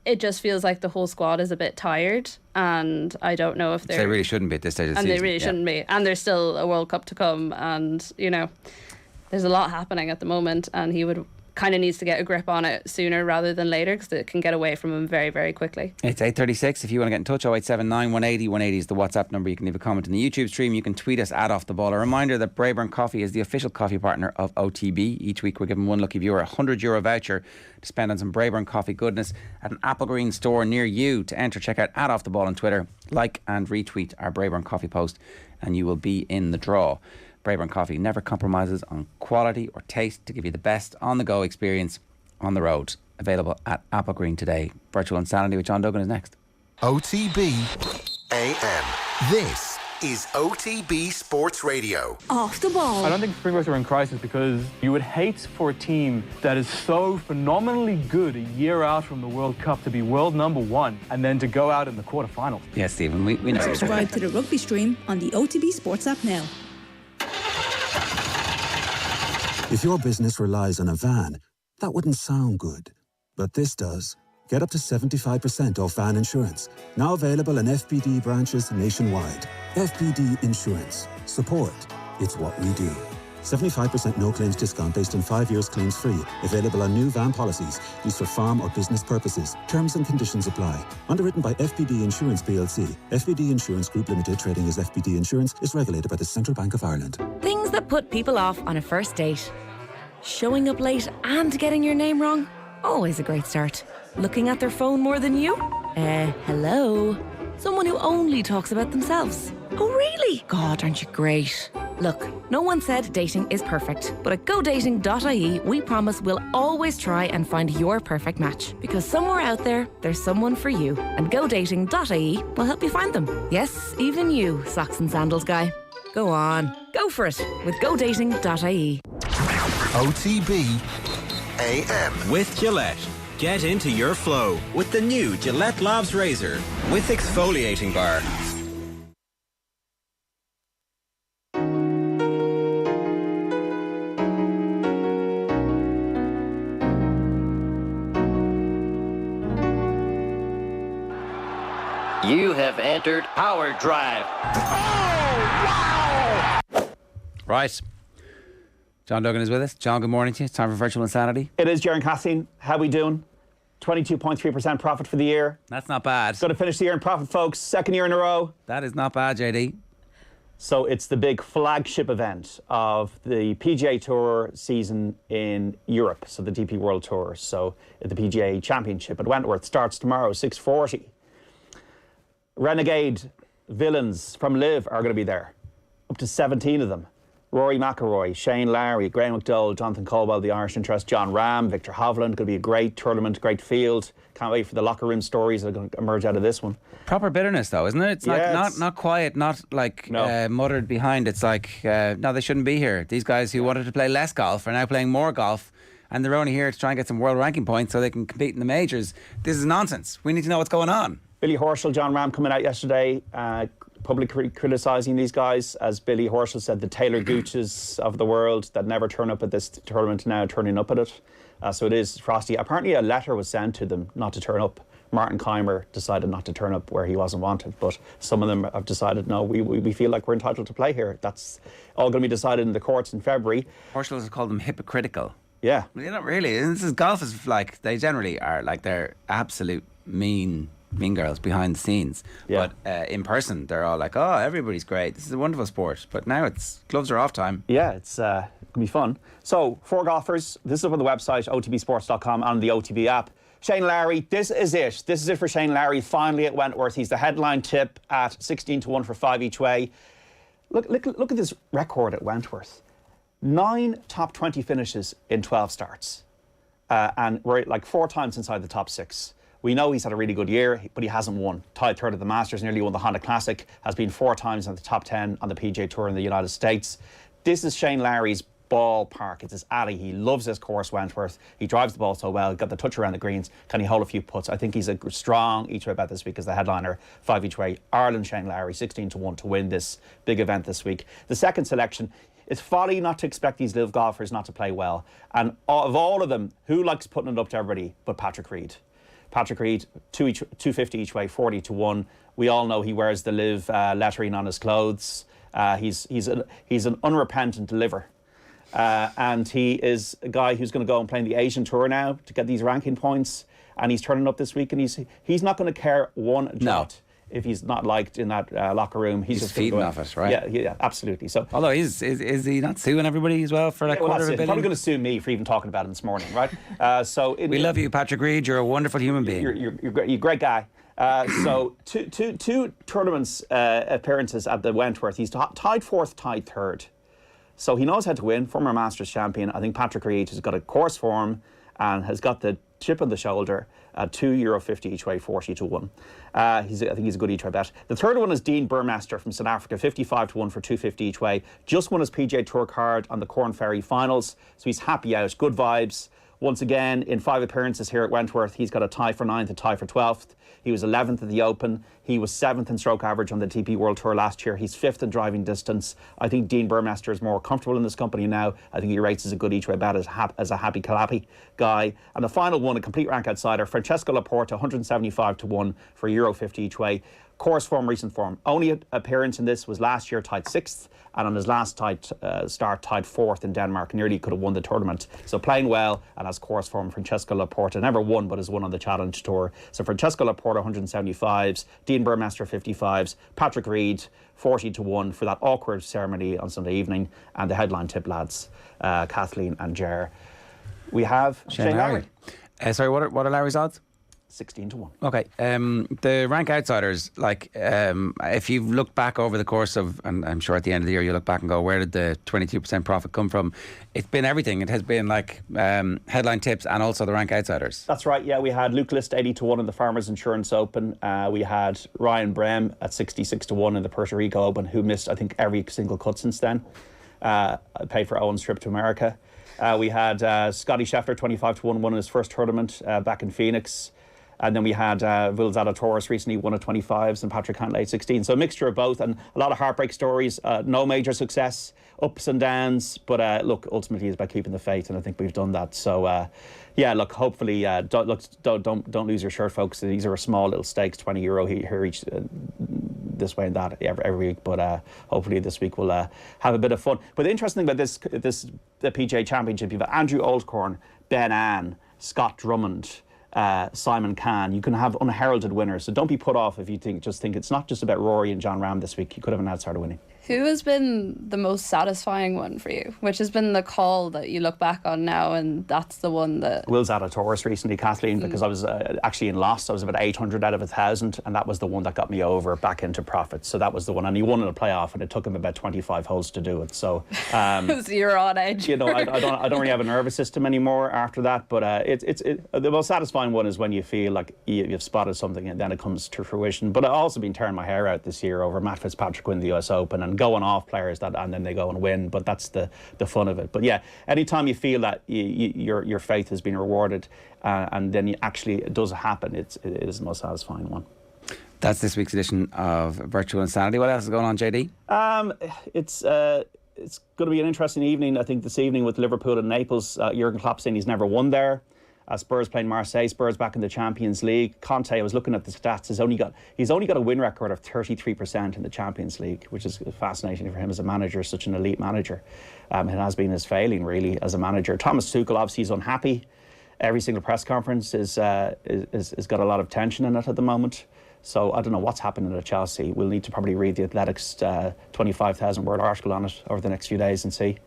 it just feels like the whole squad is a bit tired, and I don't know if they really shouldn't be at this stage of the season. And they really shouldn't be, and there's still a World Cup to come, and there's a lot happening at the moment, and he would kind of needs to get a grip on it sooner rather than later, because it can get away from him very, very quickly. It's 8:36. If you want to get in touch, 0879 180 180 is the WhatsApp number. You can leave a comment in the YouTube stream. You can tweet us at Off The Ball. A reminder that Byrne Coffee is the official coffee partner of OTB. Each week we're giving one lucky viewer a €100 voucher to spend on some Byrne coffee goodness at an Apple Green store near you. To enter, check out at Off The Ball on Twitter. Like and retweet our Byrne Coffee post and you will be in the draw. Byrne Coffee never compromises on quality or taste to give you the best on-the-go experience on the road. Available at Apple Green today. Virtual Insanity with John Duggan is next. OTB AM. This is OTB Sports Radio. Off the ball. I don't think Springboks are in crisis because you would hate for a team that is so phenomenally good a year out from the World Cup to be world number one and then to go out in the quarterfinals. Yes, Stephen, we know. Subscribe to the rugby stream on the OTB Sports app now. If your business relies on a van, that wouldn't sound good. But this does. Get up to 75% off van insurance. Now available in FBD branches nationwide. FBD Insurance. Support. It's what we do. 75% no claims discount based on 5 years claims free. Available on new van policies. Used for farm or business purposes. Terms and conditions apply. Underwritten by FBD Insurance plc. FBD Insurance Group Limited, trading as FBD Insurance, is regulated by the Central Bank of Ireland. Things that put people off on a first date. Showing up late and getting your name wrong. Always a great start. Looking at their phone more than you? Hello? Someone who only talks about themselves. Oh, really? God, aren't you great? Look, no one said dating is perfect, but at GoDating.ie, we promise we'll always try and find your perfect match. Because somewhere out there, there's someone for you. And GoDating.ie will help you find them. Yes, even you, socks and sandals guy. Go on, go for it with GoDating.ie. OTB AM. With Gillette. Get into your flow with the new Gillette Labs Razor with exfoliating bar. You have entered Power Drive. Oh, wow! Right. John Duggan is with us. John, good morning to you. It's time for Virtual Insanity. It is. Ger and Kathleen, how we doing? 22.3% profit for the year. That's not bad. Going to finish the year in profit, folks. Second year in a row. That is not bad, JD. So it's the big flagship event of the PGA Tour season in Europe. So the DP World Tour. So the PGA Championship at Wentworth starts tomorrow, 6:40. Renegade villains from Live are going to be there. Up to 17 of them. Rory McIlroy, Shane Lowry, Graham McDowell, Jonathan Caldwell, the Irish interest, John Ram, Victor Hovland. Going to be a great tournament, great field. Can't wait for the locker room stories that are going to emerge out of this one. Proper bitterness, though, isn't it? It's like not quiet, not like muttered behind. It's like, no, they shouldn't be here. These guys who wanted to play less golf are now playing more golf, and they're only here to try and get some world ranking points so they can compete in the majors. This is nonsense. We need to know what's going on. Billy Horschel, John Ram coming out yesterday, publicly criticising these guys. As Billy Horschel said, the Taylor Gooches of the world that never turn up at this tournament now turning up at it. So it is frosty. Apparently a letter was sent to them not to turn up Martin Keimer decided not to turn up where he wasn't wanted, but some of them have decided, no, we feel like we're entitled to play here. That's all going to be decided in the courts in February. Marshals have called them hypocritical. Yeah. Well, not really. Golf is like, they generally are like, they're absolute mean girls behind the scenes. Yeah. But in person, they're all like, oh, everybody's great. This is a wonderful sport. But now gloves are off time. Yeah, it's going to be fun. So, 4 golfers. This is up on the website, otbsports.com, and the OTB app. Shane Lowry, this is it. This is it for Shane Lowry, finally at Wentworth. He's the headline tip at 16-1 for 5 each way. Look at this record at Wentworth. 9 top 20 finishes in 12 starts. And we're like 4 times inside the top 6. We know he's had a really good year, but he hasn't won. Tied third at the Masters, nearly won the Honda Classic, has been 4 times in the top 10 on the PGA Tour in the United States. This is Shane Lowry's ballpark. It's his alley. He loves this course, Wentworth. He drives the ball so well, got the touch around the greens. Can he hold a few putts? I think he's a strong each way bet this week as the headliner. 5 each way. Ireland Shane Lowry, 16-1 to win this big event this week. The second selection, it's folly not to expect these live golfers not to play well. And of all of them, who likes putting it up to everybody but Patrick Reed? Patrick Reed, 250 each way, 40-1. We all know he wears the live lettering on his clothes. He's an unrepentant liver. And he is a guy who's going to go and play in the Asian Tour now to get these ranking points. And he's turning up this week, and he's not going to care one jot if he's not liked in that locker room. He's just feeding off it, right? Yeah, absolutely. So, although is he not suing everybody as well for like quarter of a billion? He's probably going to sue me for even talking about him this morning, right? We love you, Patrick Reed. You're a wonderful human being. You're a great guy. So two tournaments appearances at the Wentworth. He's tied 4th, tied 3rd. So he knows how to win, former Masters champion. I think Patrick Reed has got a course form and has got the chip on the shoulder at €2.50 each way, 40-1. I think he's a good each way bet. The third one is Dean Burmester from South Africa, 55-1 for 250 each way. Just won his PGA Tour card on the Corn Ferry finals, so he's happy out. Good vibes. Once again, in 5 appearances here at Wentworth, he's got a tie for 9th, a tie for 12th. He was 11th at the Open. He was 7th in stroke average on the TP World Tour last year. He's 5th in driving distance. I think Dean Burmester is more comfortable in this company now. I think he rates as a good each way bet as a happy clappy guy. And the final one, a complete rank outsider, Francesco Laporta, 175-1 for €50 each way. Course form, recent form. Only appearance in this was last year, tied 6th, and on his last start, tied 4th in Denmark. Nearly could have won the tournament. So playing well and has course form. Francesco Laporta never won, but has won on the Challenge Tour. So Francesco Laporta 175s, Dean Burmester 55s, Patrick Reed 40-1 for that awkward ceremony on Sunday evening, and the headline tip lads, Kathleen and Ger. We have Shane Lowry. Sorry, what are Lowry's odds? 16-1. Okay. The rank outsiders, like, if you've looked back over the course of, and I'm sure at the end of the year you look back and go, where did the 22% profit come from? It's been everything. It has been like headline tips and also the rank outsiders. That's right. Yeah, we had Luke List 80-1 in the Farmers Insurance Open. We had Ryan Brem at 66-1 in the Puerto Rico Open, who missed, I think, every single cut since then. Paid for Owen's trip to America. We had Scotty Scheffler 25-1, won in his first tournament back in Phoenix. And then we had Will Zalatoris recently won at 25s and Patrick Cantlay at 16. So a mixture of both and a lot of heartbreak stories. No major success, ups and downs. But look, ultimately it's about keeping the faith, and I think we've done that. So yeah, look, hopefully don't lose your shirt, folks. These are small little stakes, €20 here each, this way and that every week. But hopefully this week we'll have a bit of fun. But the interesting thing about the PGA Championship, you've got Andrew Oldcorn, Ben Ann, Scott Drummond, Simon Kahn. You can have unheralded winners, so don't be put off if you think it's not just about Rory and John Ram this week. You could have an outsider winning. Who has been the most satisfying one for you? Which has been the call that you look back on now, and that's the one that... Will Zalatoris recently, Kathleen, because I was actually in loss. I was about 800 out of 1,000, and that was the one that got me over back into profit. So that was the one, and he won in a playoff, and it took him about 25 holes to do it. So you're on edge. You know, I don't really have a nervous system anymore after that. But the most satisfying one is when you feel like you've spotted something, and then it comes to fruition. But I've also been tearing my hair out this year over Matt Fitzpatrick winning the US Open and going off players and then they go and win. But that's the fun of it. But yeah, anytime you feel that your faith has been rewarded and then it does happen, it is the most satisfying one. That's this week's edition of Virtual Insanity. What else is going on, JD? It's going to be an interesting evening, I think, this evening with Liverpool and Naples. Jurgen Klopp saying he's never won there. Spurs playing Marseille, Spurs back in the Champions League. Conte, I was looking at the stats, he's only got a win record of 33% in the Champions League, which is fascinating for him as a manager, such an elite manager. It has been his failing, really, as a manager. Thomas Tuchel, obviously, is unhappy. Every single press conference is got a lot of tension in it at the moment. So I don't know what's happening at Chelsea. We'll need to probably read the Athletic's 25,000-word article on it over the next few days and see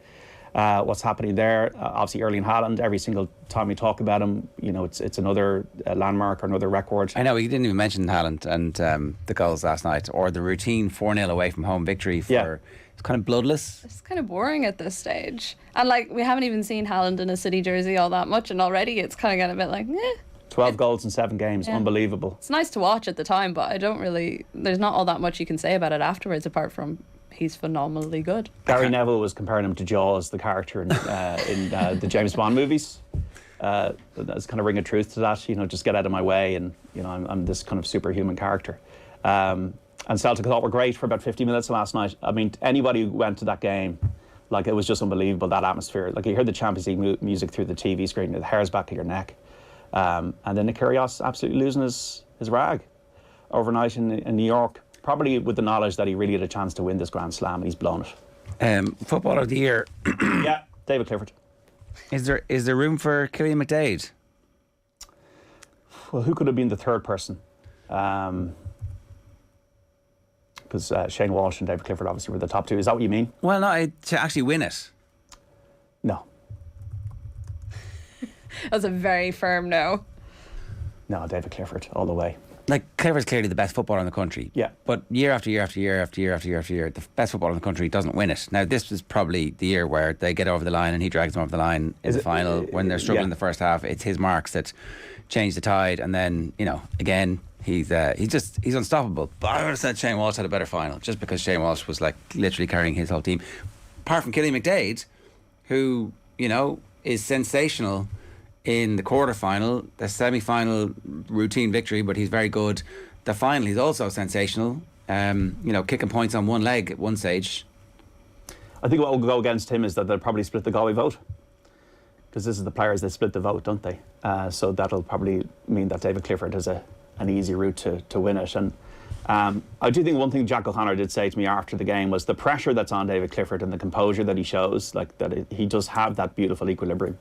what's happening there. Obviously, Erling Haaland, every single time we talk about him, you know, it's another landmark or another record. I know, we didn't even mention Haaland and the goals last night, or the routine 4-0 away from home victory for... It's kind of bloodless. It's kind of boring at this stage. And, like, we haven't even seen Haaland in a City jersey all that much, and already it's kind of getting a bit like, 12 goals in 7 games, unbelievable. It's nice to watch at the time, but there's not all that much you can say about it afterwards, apart from he's phenomenally good. Gary Neville was comparing him to Jaws, the character in the James Bond movies. There's kind of ring of truth to that, you know, just get out of my way, and, you know, I'm this kind of superhuman character. And Celtic thought were great for about 50 minutes last night. I mean, anybody who went to that game, like, it was just unbelievable, that atmosphere. Like, you heard the Champions League music through the TV screen, the hair's back of your neck. And then Nick Kyrgios absolutely losing his rag overnight in New York, probably with the knowledge that he really had a chance to win this Grand Slam, and he's blown it. Footballer of the Year. Yeah, David Clifford. Is there room for Killian McDade? Well, who could have been the third person? Because Shane Walsh and David Clifford obviously were the top two. Is that what you mean? Well, no, to actually win it. No. That's a very firm no. No, David Clifford, all the way. Like, Clifford's clearly the best footballer in the country. Yeah. But year after year after year after year after year after year, the best footballer in the country doesn't win it. Now, this is probably the year where they get over the line and he drags them over the line in the final. When they're struggling in the first half, it's his marks that change the tide. And then, you know, again, he's unstoppable. But I would have said Shane Walsh had a better final, just because Shane Walsh was, like, literally carrying his whole team. Apart from Killian McDade, who, you know, is sensational in the quarter-final, the semi-final routine victory, but he's very good. The final, he's also sensational. You know, kicking points on one leg at one stage. I think what will go against him is that they'll probably split the Galway vote, because this is the players that split the vote, don't they? So that'll probably mean that David Clifford has an easy route to win it. And I do think one thing Jack O'Connor did say to me after the game was the pressure that's on David Clifford and the composure that he shows, like that he does have that beautiful equilibrium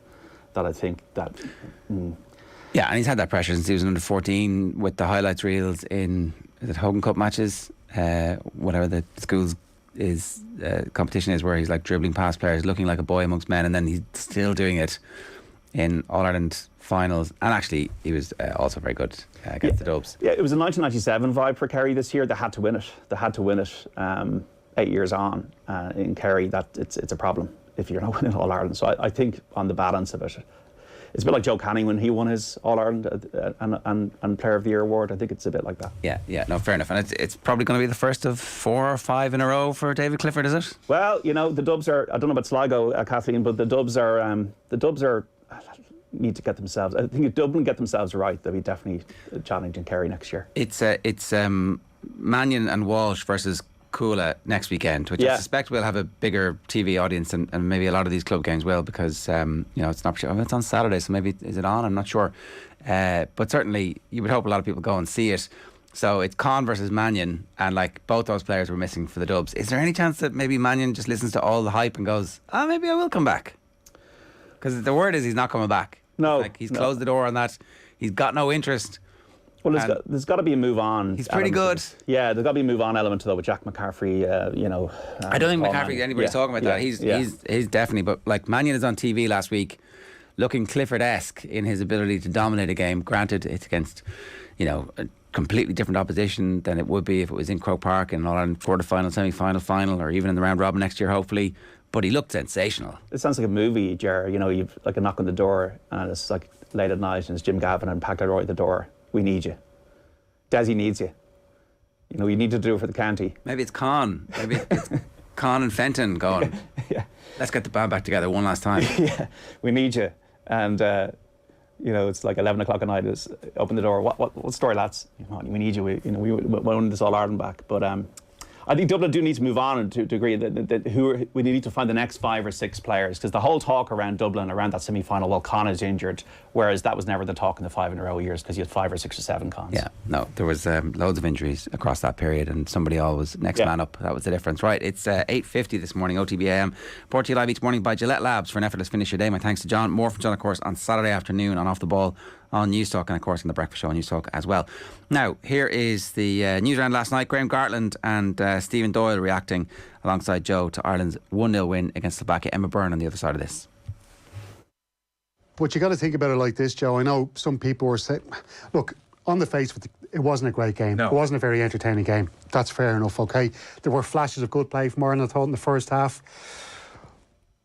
that I think that... Yeah, and he's had that pressure since he was under 14 with the highlights reels in Hogan Cup matches, whatever the school's competition is, where he's like dribbling past players, looking like a boy amongst men, and then he's still doing it in All-Ireland finals. And actually, he was also very good against the Dubs. Yeah, it was a 1997 vibe for Kerry this year. They had to win it. 8 years on in Kerry, that it's a problem if you're not winning All-Ireland. So I think on the balance of it, it's a bit like Joe Canning when he won his All-Ireland and Player of the Year award. I think it's a bit like that. Yeah, no, fair enough. And it's probably going to be the first of 4 or 5 in a row for David Clifford, is it? Well, you know, the Dubs are, I don't know about Sligo, Kathleen, but the Dubs are need to get themselves, I think if Dublin get themselves right, they'll be definitely challenging Kerry next year. It's Mannion and Walsh versus Coola next weekend, which I suspect will have a bigger TV audience, and maybe a lot of these club games will, because you know, it's not. It's on Saturday, so maybe is it on? I'm not sure, but certainly you would hope a lot of people go and see it. So it's Con versus Mannion, and like both those players were missing for the Dubs. Is there any chance that maybe Mannion just listens to all the hype and goes, maybe I will come back? Because the word is he's not coming back. No, he's closed the door on that. He's got no interest. Well, there's got to be a move on. He's pretty good. Yeah, there's got to be a move on element to that with Jack McCaffrey. You know, I don't think McCaffrey. Anybody's talking about that. He's definitely. But like Mannion is on TV last week, looking Clifford-esque in his ability to dominate a game. Granted, it's against, you know, a completely different opposition than it would be if it was in Croke Park in All-Ireland quarter-final, semi-final, final, or even in the round robin next year, hopefully. But he looked sensational. It sounds like a movie, Ger. You know, you've like a knock on the door, and it's like late at night, and it's Jim Gavin and Pac Leroy at the door. We need you. Desi needs you. You know, you need to do it for the county. Maybe it's Con. Maybe it's Con and Fenton going, let's get the band back together one last time. Yeah, we need you. And, you know, it's like 11 o'clock at night. It's open the door. What story, lads? We need you. We want this All-Ireland back. But I I think Dublin do need to move on to agree that we need to find the next 5 or 6 players, because the whole talk around Dublin, around that semi-final, well, Connor's injured, whereas that was never the talk in the 5 in a row years, because you had 5 or 6 or 7 Cons. Yeah, no, there was loads of injuries across that period, and somebody always next man up. That was the difference. Right, it's 8:50 this morning, OTB AM, brought to you live each morning by Gillette Labs for an effortless finish your day. My thanks to John. More from John, of course, on Saturday afternoon on Off the Ball on News Talk, and of course on the Breakfast Show on News Talk as well. Now, here is the news round last night. Graham Gartland and Stephen Doyle reacting alongside Joe to Ireland's 1-0 win against Slovakia. Emma Byrne on the other side of this. But you got to think about it like this, Joe. I know some people were saying, look, on the face of it, it wasn't a great game. No. It wasn't a very entertaining game. That's fair enough, okay? There were flashes of good play from Ireland, I thought, in the first half.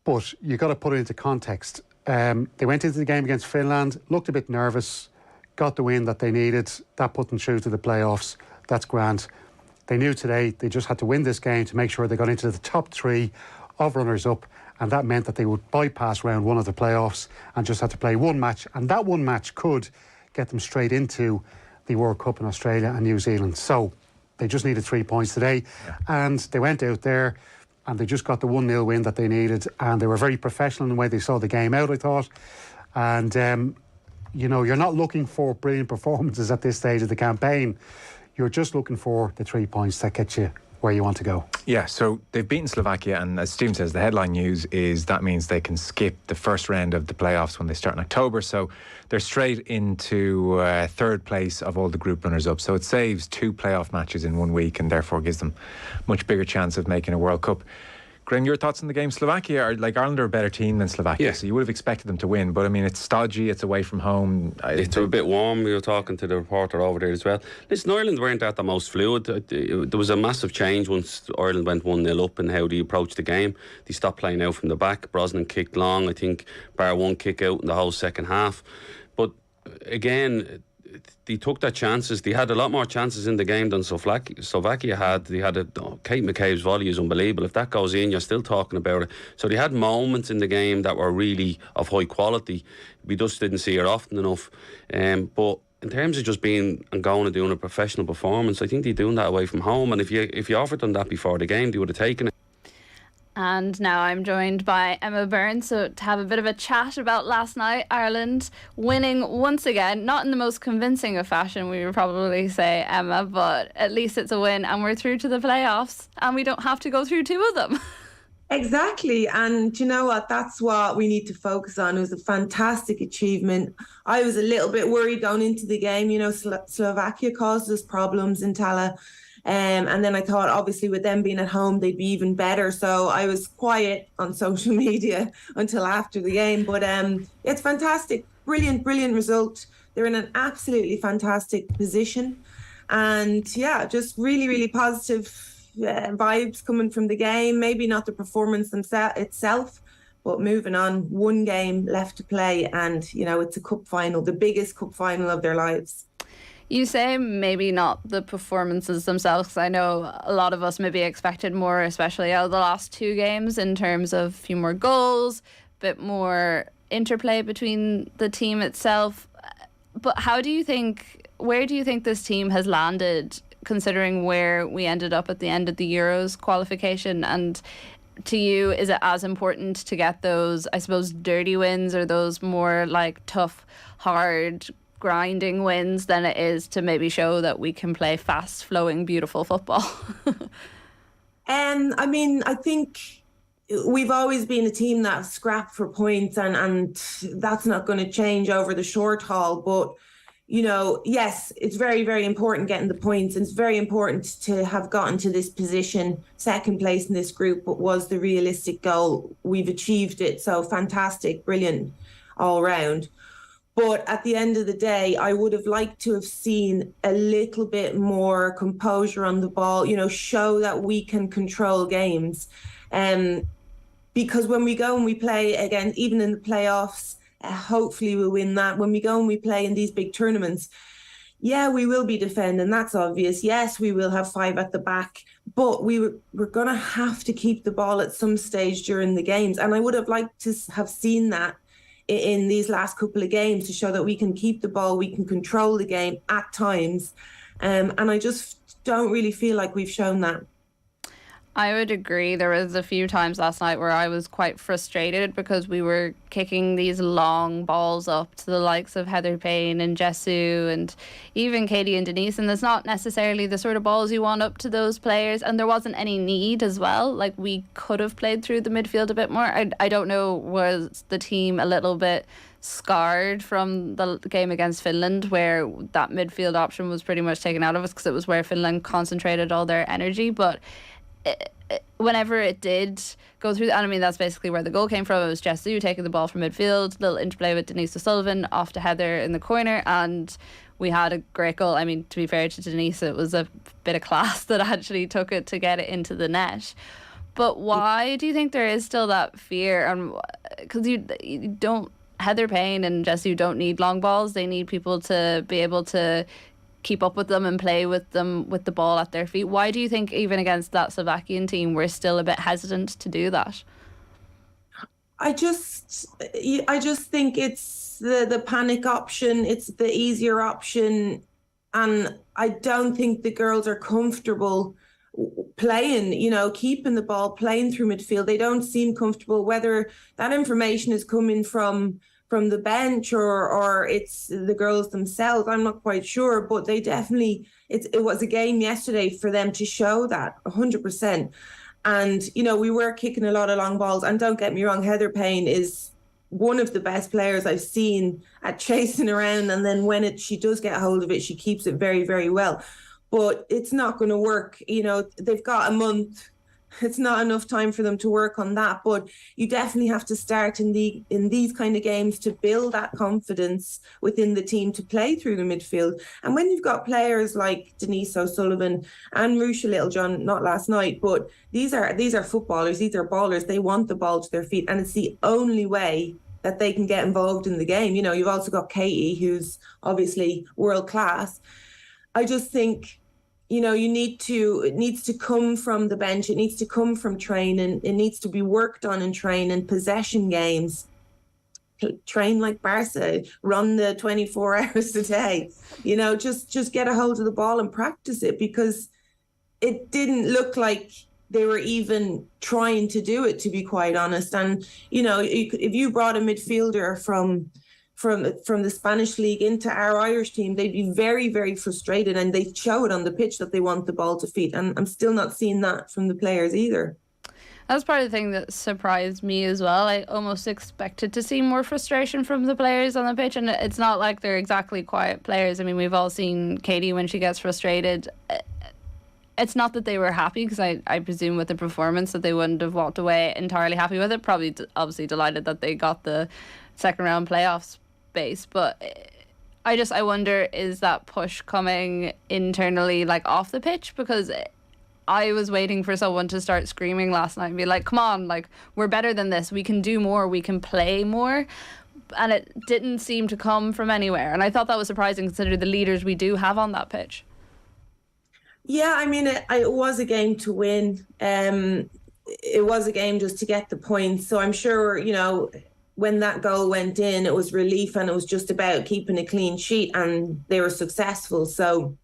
But you got to put it into context. They went into the game against Finland, looked a bit nervous, got the win that they needed. That put them through to the playoffs. That's grand. They knew today they just had to win this game to make sure they got into the top 3 of runners-up, and that meant that they would bypass round 1 of the playoffs and just had to play one match, and that one match could get them straight into the World Cup in Australia and New Zealand. So they just needed 3 points today, and they went out there and they just got the 1-0 win that they needed, and they were very professional in the way they saw the game out, I thought. And you know, you're not looking for brilliant performances at this stage of the campaign. You're just looking for the 3 points that get you where you want to go. Yeah, so they've beaten Slovakia, and as Stephen says, the headline news is that means they can skip the first round of the playoffs when they start in October, so they're straight into third place of all the group runners-up. So it saves 2 playoff matches in 1 week, and therefore gives them much bigger chance of making a World Cup. Graham, your thoughts on the game? Slovakia are, like, Ireland are a better team than Slovakia, so you would have expected them to win, but I mean, it's stodgy, it's away from home. It's a bit warm. We were talking to the reporter over there as well. Listen, Ireland weren't at the most fluid. There was a massive change once Ireland went 1-0 up in how they approached the game. They stopped playing out from the back. Brosnan kicked long, I think, bar one kick out in the whole second half. But again, they took their chances. They had a lot more chances in the game than Slovakia had. They had Kate McCabe's volley is unbelievable. If that goes in, you're still talking about it. So they had moments in the game that were really of high quality. We just didn't see it often enough. But in terms of just being and going and doing a professional performance, I think they're doing that away from home. And if you offered them that before the game, they would have taken it. And now I'm joined by Emma Byrne, so to have a bit of a chat about last night. Ireland winning once again, not in the most convincing of fashion, we would probably say, Emma, but at least it's a win and we're through to the playoffs and we don't have to go through 2 of them. Exactly, and you know what, that's what we need to focus on. It was a fantastic achievement. I was a little bit worried going into the game. You know, Slovakia caused us problems in Tala. And then I thought, obviously, with them being at home, they'd be even better. So I was quiet on social media until after the game. But it's fantastic. Brilliant result. They're in an absolutely fantastic position. And yeah, just really, really positive vibes coming from the game. Maybe not the performance itself, but moving on. 1 game left to play. And, you know, it's a cup final, the biggest cup final of their lives. You say maybe not the performances themselves. I know a lot of us maybe expected more, especially out of the last 2 games, in terms of a few more goals, a bit more interplay between the team itself. But where do you think this team has landed, considering where we ended up at the end of the Euros qualification? And to you, is it as important to get those, I suppose, dirty wins, or those more like tough, hard, grinding wins than it is to maybe show that we can play fast flowing beautiful football? I mean, I think we've always been a team that scrapped for points, and that's not going to change over the short haul. But you know, yes, it's very, very important getting the points, and it's very important to have gotten to this position, 2nd place in this group. But was the realistic goal? We've achieved it, so fantastic, brilliant all round. But at the end of the day, I would have liked to have seen a little bit more composure on the ball, you know, show that we can control games. Because when we go and we play again, even in the playoffs, hopefully we'll win that. When we go and we play in these big tournaments, yeah, we will be defending. That's obvious. Yes, we will have 5 at the back, but we're going to have to keep the ball at some stage during the games. And I would have liked to have seen that in these last couple of games, to show that we can keep the ball, we can control the game at times. And I just don't really feel like we've shown that. I would agree. There was a few times last night where I was quite frustrated because we were kicking these long balls up to the likes of Heather Payne and Jessu and even Katie and Denise, and it's not necessarily the sort of balls you want up to those players, and there wasn't any need as well. Like, we could have played through the midfield a bit more. I don't know, was the team a little bit scarred from the game against Finland where that midfield option was pretty much taken out of us because it was where Finland concentrated all their energy, but whenever it did go through, and I mean that's basically where the goal came from. It was Jessu taking the ball from midfield, little interplay with Denise O'Sullivan off to Heather in the corner, and we had a great goal. I mean, to be fair to Denise, it was a bit of class that actually took it to get it into the net. But why do you think there is still that fear? And because you don't, Heather Payne and Jessu don't need long balls. They need people to be able to keep up with them and play with them with the ball at their feet. Why do you think even against that Slovakian team we're still a bit hesitant to do that? I just think it's the panic option, it's the easier option, and I don't think the girls are comfortable playing, keeping the ball, playing through midfield. They don't seem comfortable, whether that information is coming from the bench or it's the girls themselves. I'm not quite sure, but they definitely, it was a game yesterday for them to show that 100%. And, we were kicking a lot of long balls, and don't get me wrong, Heather Payne is one of the best players I've seen at chasing around, and then when she does get hold of it, she keeps it very, very well. But it's not going to work. They've got a month. It's not enough time for them to work on that, but you definitely have to start in these kind of games to build that confidence within the team to play through the midfield. And when you've got players like Denise O'Sullivan and Marusha Littlejohn, not last night, but these are footballers, these are ballers. They want the ball to their feet, and it's the only way that they can get involved in the game. You've also got Katie, who's obviously world class. I just think, it needs to come from the bench. It needs to come from training. It needs to be worked on in training, possession games. Train like Barca, run the 24 hours a day. Just get a hold of the ball and practice it, because it didn't look like they were even trying to do it, to be quite honest. And, if you brought a midfielder from the Spanish league into our Irish team, they'd be very, very frustrated, and they'd show it on the pitch that they want the ball to feet. And I'm still not seeing that from the players either. That's part of the thing that surprised me as well. I almost expected to see more frustration from the players on the pitch, and it's not like they're exactly quiet players. I mean, we've all seen Katie when she gets frustrated. It's not that they were happy, because I presume with the performance that they wouldn't have walked away entirely happy with it. Probably obviously delighted that they got the second round playoffs base, but I wonder, is that push coming internally, like off the pitch? Because I was waiting for someone to start screaming last night and be like, come on, like, we're better than this, we can do more, we can play more. And it didn't seem to come from anywhere, and I thought that was surprising considering the leaders we do have on that pitch. Yeah, I mean, it was a game to win. It was a game just to get the points, so I'm sure, when that goal went in, it was relief, and it was just about keeping a clean sheet, and they were successful. So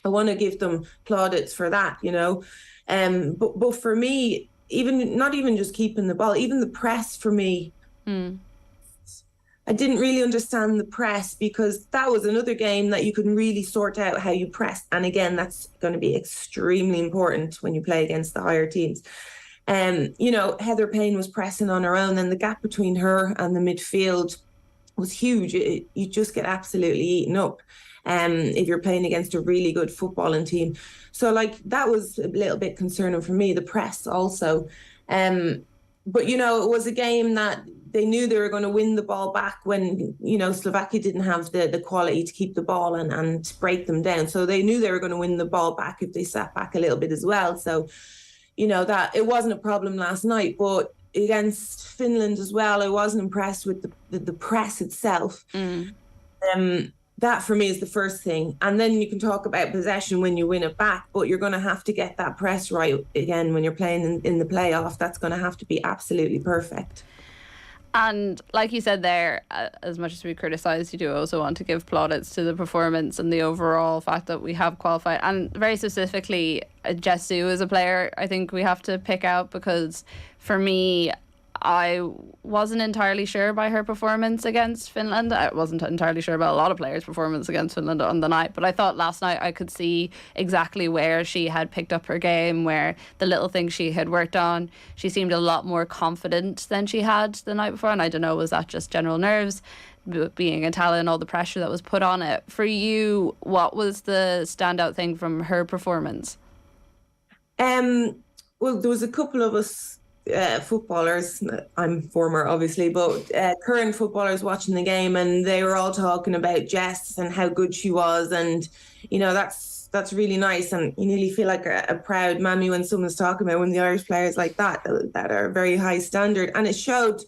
I want to give them plaudits for that, But for me, not even just keeping the ball, even the press for me, I didn't really understand the press, because that was another game that you couldn't really sort out how you press. And again, that's going to be extremely important when you play against the higher teams. Heather Payne was pressing on her own, and the gap between her and the midfield was huge. You just get absolutely eaten up if you're playing against a really good footballing team. So, that was a little bit concerning for me, the press also. But, it was a game that they knew they were going to win the ball back when, Slovakia didn't have the quality to keep the ball and break them down. So they knew they were going to win the ball back if they sat back a little bit as well. So, that it wasn't a problem last night, but against Finland as well, I wasn't impressed with the press itself. That for me is the first thing. And then you can talk about possession when you win it back, but you're going to have to get that press right again when you're playing in the playoff. That's going to have to be absolutely perfect. And like you said there, as much as we criticise, you do also want to give plaudits to the performance and the overall fact that we have qualified. And very specifically, Jess Sue as a player, I think we have to pick out, because for me, I wasn't entirely sure by her performance against Finland. I wasn't entirely sure about a lot of players' performance against Finland on the night, but I thought last night I could see exactly where she had picked up her game, where the little things she had worked on. She seemed a lot more confident than she had the night before, and I don't know, was that just general nerves, being Italian, all the pressure that was put on it? For you, what was the standout thing from her performance? Well, there was a couple of us footballers, I'm former obviously, but current footballers watching the game, and they were all talking about Jess and how good she was, and you know, that's really nice, and you nearly feel like a proud mammy when someone's talking about one of the Irish players like that are very high standard. And it showed.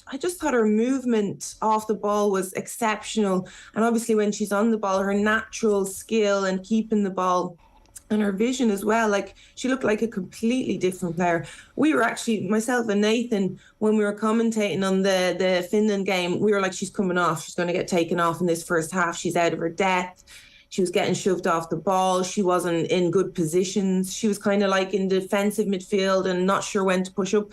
I just thought her movement off the ball was exceptional, and obviously when she's on the ball, her natural skill and keeping the ball and her vision as well, like she looked like a completely different player. We were actually, myself and Nathan, when we were commentating on the Finland game, we were like, she's coming off, she's going to get taken off in this first half, she's out of her depth, she was getting shoved off the ball, she wasn't in good positions, she was kind of like in defensive midfield and not sure when to push up.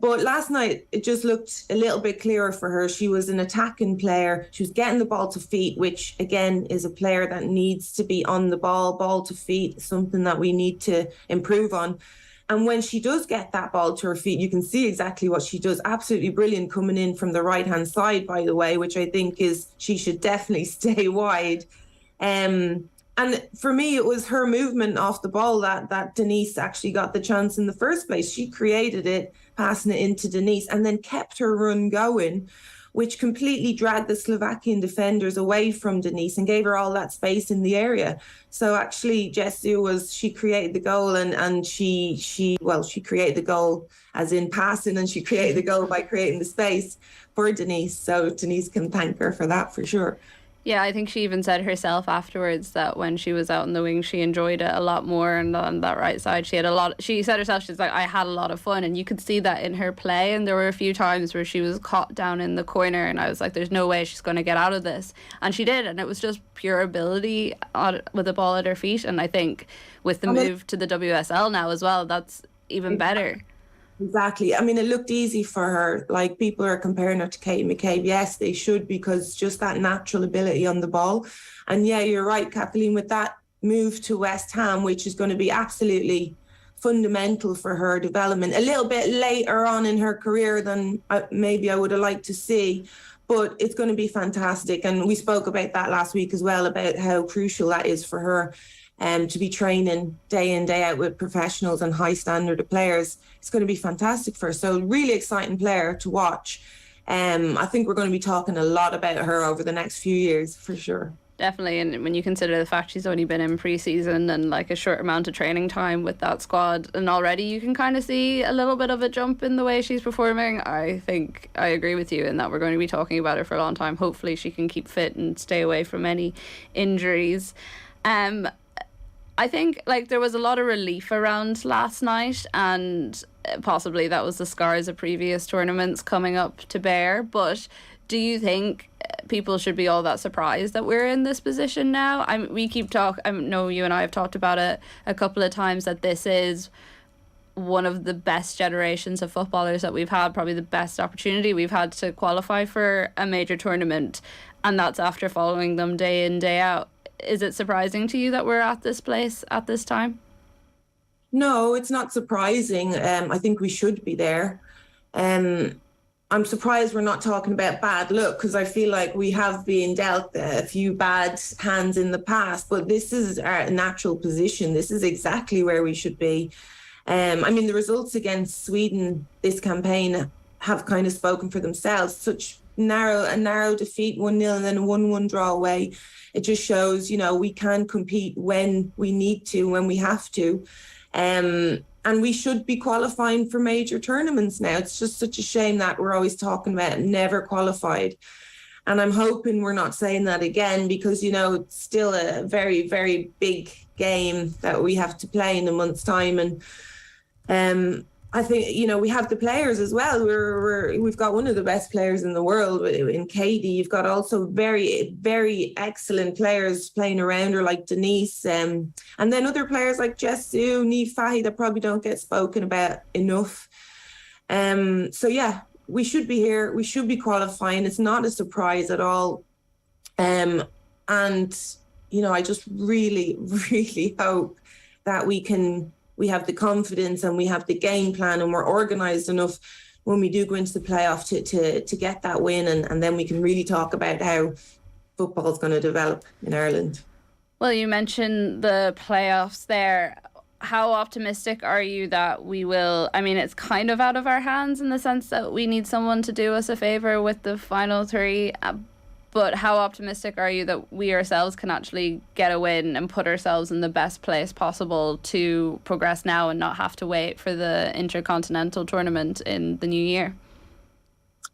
But last night, it just looked a little bit clearer for her. She was an attacking player. She was getting the ball to feet, which, again, is a player that needs to be on the ball to feet, something that we need to improve on. And when she does get that ball to her feet, you can see exactly what she does. Absolutely brilliant coming in from the right-hand side, by the way, which I think is she should definitely stay wide. And for me, it was her movement off the ball that Denise actually got the chance in the first place. She created it, passing it into Denise, and then kept her run going, which completely dragged the Slovakian defenders away from Denise and gave her all that space in the area. So actually, Jessu she created the goal, and she created the goal as in passing, and she created the goal by creating the space for Denise. So Denise can thank her for that for sure. Yeah, I think she even said herself afterwards that when she was out in the wing, she enjoyed it a lot more. And on that right side, she said herself, she's like, I had a lot of fun. And you could see that in her play. And there were a few times where she was caught down in the corner. And I was like, there's no way she's going to get out of this. And she did. And it was just pure ability with the ball at her feet. And I think with the move to the WSL now as well, that's even better. Exactly. I mean, it looked easy for her. Like, people are comparing her to Kate McCabe. Yes, they should, because just that natural ability on the ball. And yeah, you're right, Kathleen, with that move to West Ham, which is going to be absolutely fundamental for her development. A little bit later on in her career than maybe I would have liked to see, but it's going to be fantastic. And we spoke about that last week as well, about how crucial that is for her. To be training day in, day out with professionals and high standard of players. It's going to be fantastic for her. So really exciting player to watch. I think we're going to be talking a lot about her over the next few years for sure. Definitely, and when you consider the fact she's only been in pre-season and like a short amount of training time with that squad, and already you can kind of see a little bit of a jump in the way she's performing. I think I agree with you in that we're going to be talking about her for a long time. Hopefully she can keep fit and stay away from any injuries. I think like there was a lot of relief around last night, and possibly that was the scars of previous tournaments coming up to bear. But do you think people should be all that surprised that we're in this position now? I know you and I have talked about it a couple of times, that this is one of the best generations of footballers that we've had, probably the best opportunity we've had to qualify for a major tournament, and that's after following them day in, day out. Is it surprising to you that we're at this place at this time? No, it's not surprising. I think we should be there. I'm surprised we're not talking about bad luck, because I feel like we have been dealt a few bad hands in the past, but this is our natural position. This is exactly where we should be. I mean, the results against Sweden this campaign have kind of spoken for themselves. Such a narrow defeat, 1-0, and then a 1-1 draw away. It just shows, we can compete when we need to, when we have to. And we should be qualifying for major tournaments now. It's just such a shame that we're always talking about never qualified. And I'm hoping we're not saying that again, because, it's still a very, very big game that we have to play in a month's time. And I think, you know, we have the players as well. We've got one of the best players in the world in Katie. You've got also very, very excellent players playing around her like Denise. And then other players like Jessu, Niamh Fahey that probably don't get spoken about enough. So, yeah, we should be here. We should be qualifying. It's not a surprise at all. And, you know, I just really, really hope that we have the confidence and we have the game plan and we're organised enough when we do go into the playoff to get that win, and then we can really talk about how football is going to develop in Ireland. Well, you mentioned the playoffs there. How optimistic are you that we will? I mean, it's kind of out of our hands in the sense that we need someone to do us a favour with the final three. But how optimistic are you that we ourselves can actually get a win and put ourselves in the best place possible to progress now and not have to wait for the Intercontinental Tournament in the new year?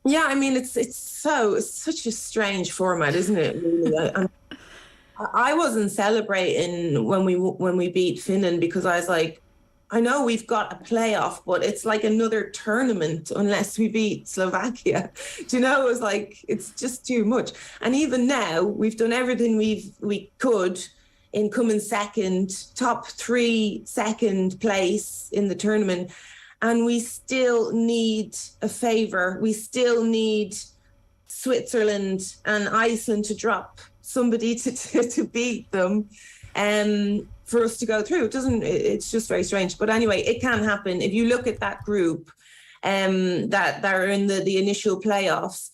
Yeah, I mean, it's such a strange format, isn't it? Really? I wasn't celebrating when we beat Finland because I was like, I know we've got a playoff, but it's like another tournament unless we beat Slovakia. Do you know, it was like, it's just too much. And even now, we've done everything we could in coming second, top 3 second place in the tournament. And we still need a favour. We still need Switzerland and Iceland to drop somebody to beat them. For us to go through. It's just very strange. But anyway, it can happen. If you look at that group that are in the initial playoffs,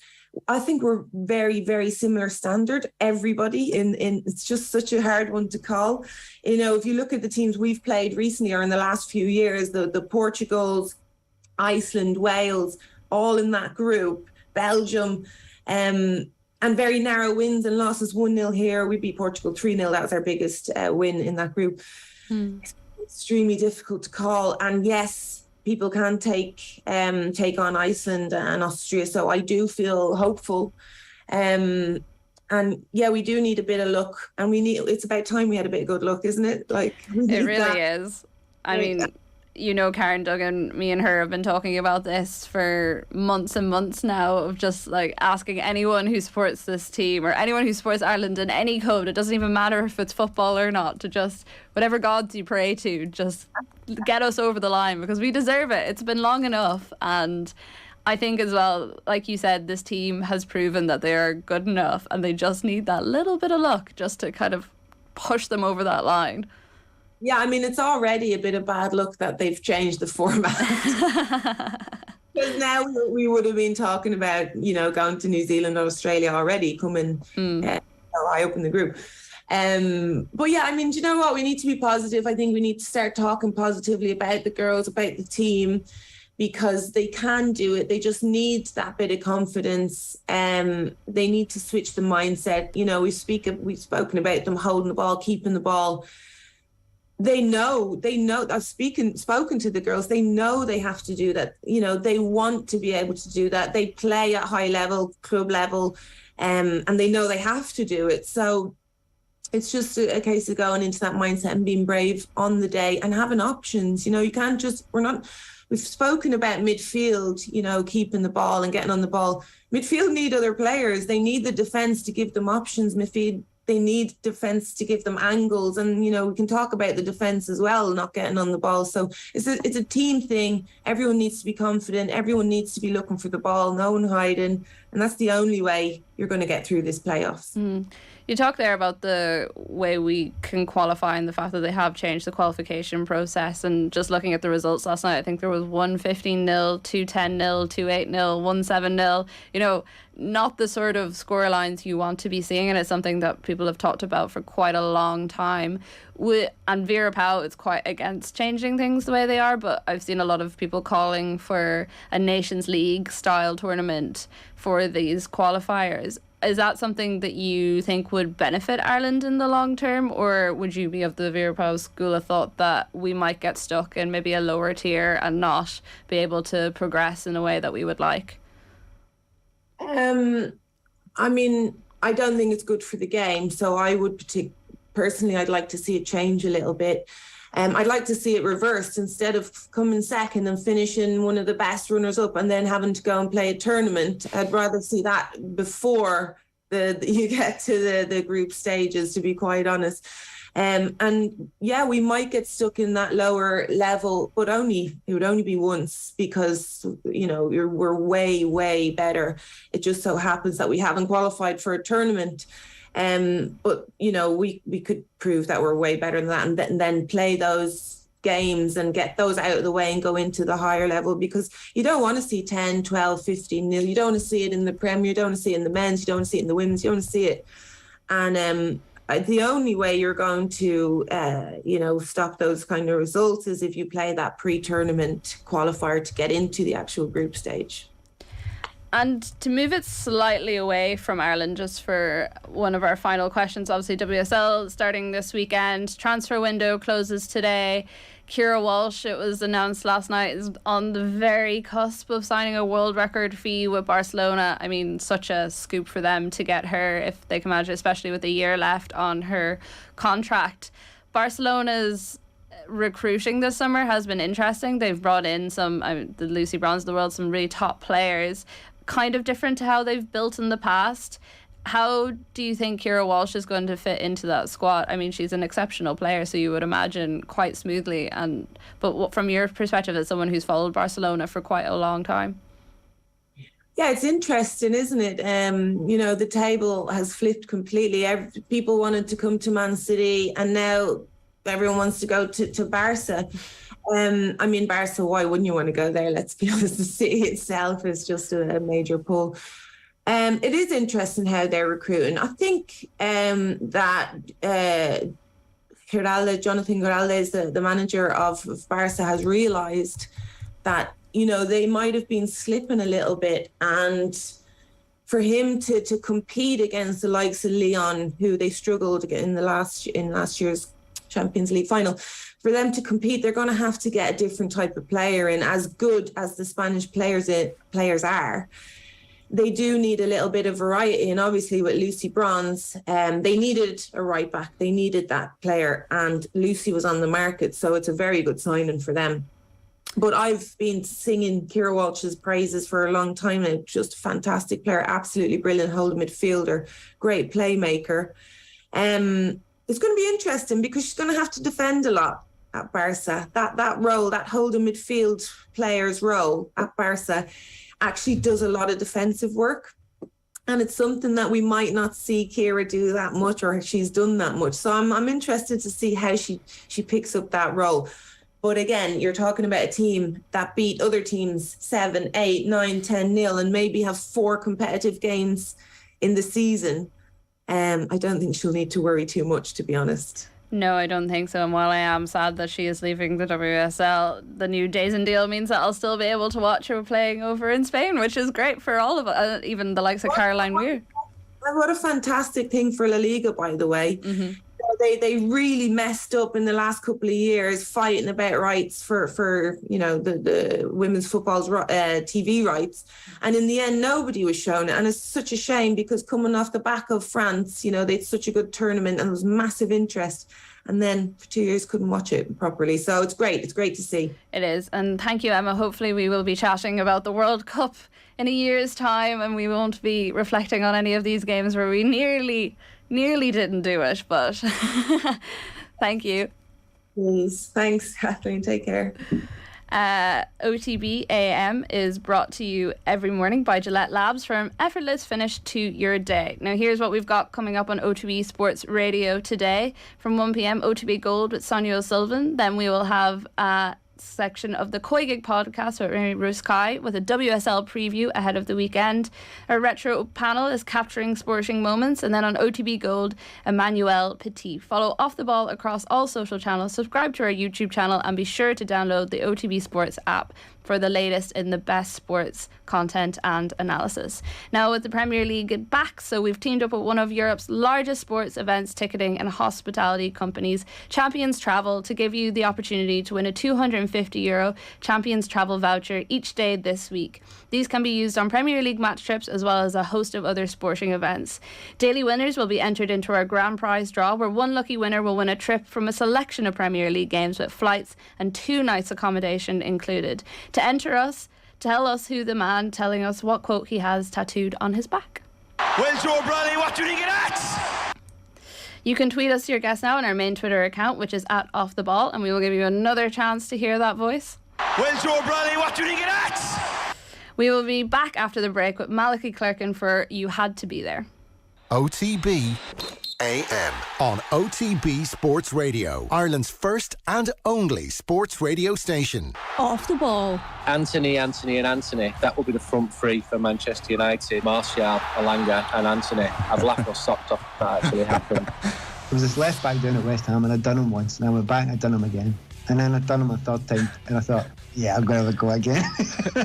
I think we're very, very similar standard. Everybody in it's just such a hard one to call. You know, if you look at the teams we've played recently or in the last few years, the Portugals, Iceland, Wales, all in that group, Belgium, and very narrow wins and losses. 1-0 here. We beat Portugal 3-0. That was our biggest win in that group. It's extremely difficult to call. And yes, people can take on Iceland and Austria. So I do feel hopeful. And yeah, we do need a bit of luck. And it's about time we had a bit of good luck, isn't it? Like it really is. I mean, you know, Karen Duggan, me and her have been talking about this for months and months now, of just like asking anyone who supports this team or anyone who supports Ireland in any code, it doesn't even matter if it's football or not, to just whatever gods you pray to, just get us over the line because we deserve it. It's been long enough. And I think as well, like you said, this team has proven that they are good enough and they just need that little bit of luck just to kind of push them over that line. Yeah, I mean, it's already a bit of bad luck that they've changed the format. Because now we would have been talking about, you know, going to New Zealand or Australia already, coming high up in the group. But yeah, I mean, do you know what? We need to be positive. I think we need to start talking positively about the girls, about the team, because they can do it. They just need that bit of confidence. They need to switch the mindset. You know, we've spoken about them holding the ball, keeping the ball. They know, I've spoken to the girls, they know they have to do that. You know, they want to be able to do that. They play at high level, club level, and they know they have to do it. So it's just a case of going into that mindset and being brave on the day and having options. You know, you can't just, we've spoken about midfield, you know, keeping the ball and getting on the ball. Midfield need other players. They need the defence to give them options. Midfield, they need defence to give them angles, and you know, we can talk about the defence as well, not getting on the ball. So it's a team thing. Everyone needs to be confident. Everyone needs to be looking for the ball, no one hiding, and that's the only way you're going to get through this playoffs. You talk there about the way we can qualify and the fact that they have changed the qualification process, and just looking at the results last night, I think there was 1-15-0, 2-10-0, 2-8-0, 1-7-0. You know, not the sort of scorelines you want to be seeing, and it's something that people have talked about for quite a long time. And Vera Pauw is quite against changing things the way they are, but I've seen a lot of people calling for a Nations League style tournament for these qualifiers. Is that something that you think would benefit Ireland in the long term, or would you be of the Vera Pauw school of thought that we might get stuck in maybe a lower tier and not be able to progress in a way that we would like? I mean, I don't think it's good for the game, so I would personally, I'd like to see it change a little bit. I'd like to see it reversed. Instead of coming second and finishing one of the best runners up and then having to go and play a tournament, I'd rather see that before you get to the group stages, to be quite honest. And yeah, we might get stuck in that lower level, but it would only be once, because we're way better. It just so happens that we haven't qualified for a tournament. But we could prove that we're way better than that, and then play those games and get those out of the way and go into the higher level, because you don't want to see 10, 12, 15 nil. You don't want to see it in the Premier, you don't want to see it in the men's, you don't want to see it in the women's, you don't want to see it. And the only way you're going to stop those kind of results is if you play that pre-tournament qualifier to get into the actual group stage. And to move it slightly away from Ireland, just for one of our final questions, obviously WSL starting this weekend, transfer window closes today. Ciara Walsh, it was announced last night, is on the very cusp of signing a world record fee with Barcelona. I mean, such a scoop for them to get her, if they can manage, especially with a year left on her contract. Barcelona's recruiting this summer has been interesting. They've brought in the Lucy Bronze of the world, some really top players, kind of different to how they've built in the past. How do you think Ciara Walsh is going to fit into that squad? I mean, she's an exceptional player, so you would imagine quite smoothly. But from your perspective, as someone who's followed Barcelona for quite a long time? Yeah, it's interesting, isn't it? The table has flipped completely. People wanted to come to Man City, and now everyone wants to go to Barca. I mean, Barca, why wouldn't you want to go there? Let's be honest, the city itself is just a major pull. It is interesting how they're recruiting. I think that Jonathan Giraldes, the manager of Barca, has realised that, they might have been slipping a little bit, and for him to compete against the likes of Lyon, who they struggled in last year's Champions League final, for them to compete, they're going to have to get a different type of player in. As good as the Spanish players are, they do need a little bit of variety. And obviously with Lucy Bronze, they needed a right back. They needed that player, and Lucy was on the market, so it's a very good signing for them. But I've been singing Ciara Walsh's praises for a long time now. Just a fantastic player, absolutely brilliant holding midfielder, great playmaker. It's going to be interesting because she's going to have to defend a lot at Barca. That role, that holding midfield player's role at Barca, actually does a lot of defensive work. And it's something that we might not see Ciara do that much, or she's done that much. So I'm interested to see how she picks up that role. But again, you're talking about a team that beat other teams 7, 8, 9, 10-0 and maybe have 4 competitive games in the season. I don't think she'll need to worry too much, to be honest. No, I don't think so. And while I am sad that she is leaving the WSL, the new days and deal means that I'll still be able to watch her playing over in Spain, which is great for all of us, even the likes of Caroline Weir. What a fantastic thing for La Liga, by the way. Mm-hmm. They really messed up in the last couple of years fighting about rights for the women's football's TV rights, and in the end nobody was shown it, and it's such a shame because coming off the back of France, they had such a good tournament and there was massive interest, and then for 2 years couldn't watch it properly. So it's great to see. It is, and thank you, Emma. Hopefully we will be chatting about the World Cup in a year's time, and we won't be reflecting on any of these games where we nearly didn't do it, but thank you. Please. Thanks, Kathleen. Take care. OTB AM is brought to you every morning by Gillette Labs, for an effortless finish to your day. Now here's what we've got coming up on OTB Sports Radio today. From 1 p.m, OTB Gold with Sonia O'Sullivan. Then we will have section of the Koi Gig podcast with Mary Ruskai with a WSL preview ahead of the weekend. Our retro panel is capturing sporting moments, and then on OTB Gold, Emmanuel Petit. Follow Off the Ball across all social channels, subscribe to our YouTube channel, and be sure to download the OTB Sports app. for the latest in the best sports content and analysis. Now, with the Premier League back, so we've teamed up with one of Europe's largest sports events, ticketing and hospitality companies, Champions Travel, to give you the opportunity to win a €250 Champions Travel voucher each day this week. These can be used on Premier League match trips as well as a host of other sporting events. Daily winners will be entered into our grand prize draw, where one lucky winner will win a trip from a selection of Premier League games with flights and 2 nights accommodation included. To enter us, tell us who the man telling us what quote he has tattooed on his back. Well, Joe Bradley, what do you think of that? You can tweet us your guess now on our main Twitter account, which is @offtheball, and we will give you another chance to hear that voice. Well, Joe Bradley, what do you think of that? We will be back after the break with Malachy Clerkin for You Had to Be There. OTB AM on OTB Sports Radio, Ireland's first and only sports radio station. Off the ball. Anthony, and Anthony. That will be the front three for Manchester United. Martial, Alanga and Anthony. I've laughed my socks off if that actually happened. There was this left back doing at West Ham, and I'd done him once, and I went back and I'd done him again. And then I'd done him a third time, and I thought, yeah, I'm going to have a go again.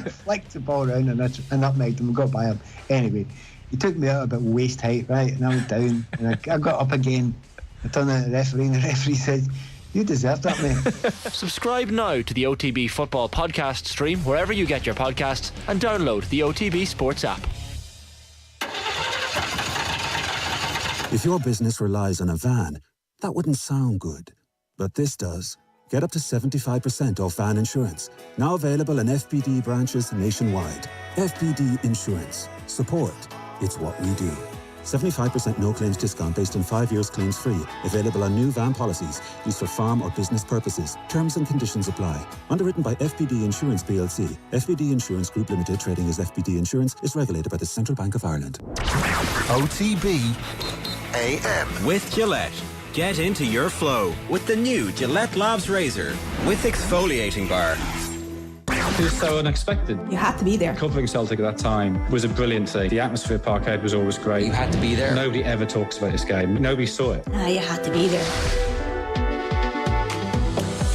Flicked the ball around and nutmegged him and got by him. Anyway, he took me out about waist height, right? And I went down, and I got up again. I turned to the referee, and the referee said, you deserved that, mate. Subscribe now to the OTB Football Podcast stream wherever you get your podcasts, and download the OTB Sports app. If your business relies on a van, that wouldn't sound good. But this does. Get up to 75% off van insurance. Now available in FBD branches nationwide. FBD Insurance. Support. It's what we do. 75% no claims discount based on 5 years claims free. Available on new van policies used for farm or business purposes. Terms and conditions apply. Underwritten by FBD Insurance plc. FBD Insurance Group Limited, trading as FBD Insurance, is regulated by the Central Bank of Ireland. OTB AM with Gillette. Get into your flow with the new Gillette Labs Razor with exfoliating bar. It was so unexpected. You had to be there. Covering Celtic at that time was a brilliant thing. The atmosphere at Parkhead was always great. You had to be there. Nobody ever talks about this game. Nobody saw it. You had to be there.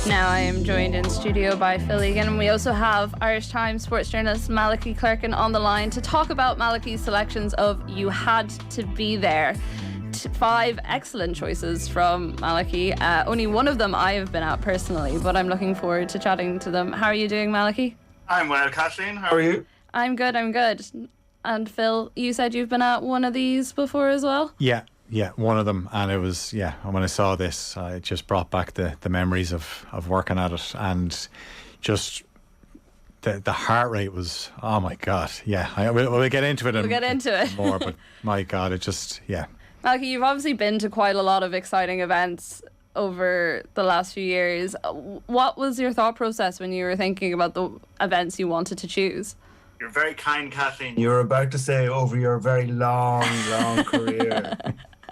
Now I am joined in studio by Phil Egan, and we also have Irish Times sports journalist Malachy Clerkin on the line to talk about Malachy's selections of You Had to Be There. 5 excellent choices from Malachy. Only one of them I have been at personally, but I'm looking forward to chatting to them. How are you doing, Malachy? I'm well, Kathleen. How are you? I'm good. And Phil, you said you've been at one of these before as well? Yeah, one of them. And it was, when I saw this, it just brought back the memories of working at it, and just the heart rate was, oh my God. Yeah, we'll get into it. We'll get into it. more, but my God, it just, Malachy, you've obviously been to quite a lot of exciting events over the last few years. What was your thought process when you were thinking about the events you wanted to choose? You're very kind, Kathleen. You were about to say over your very long career.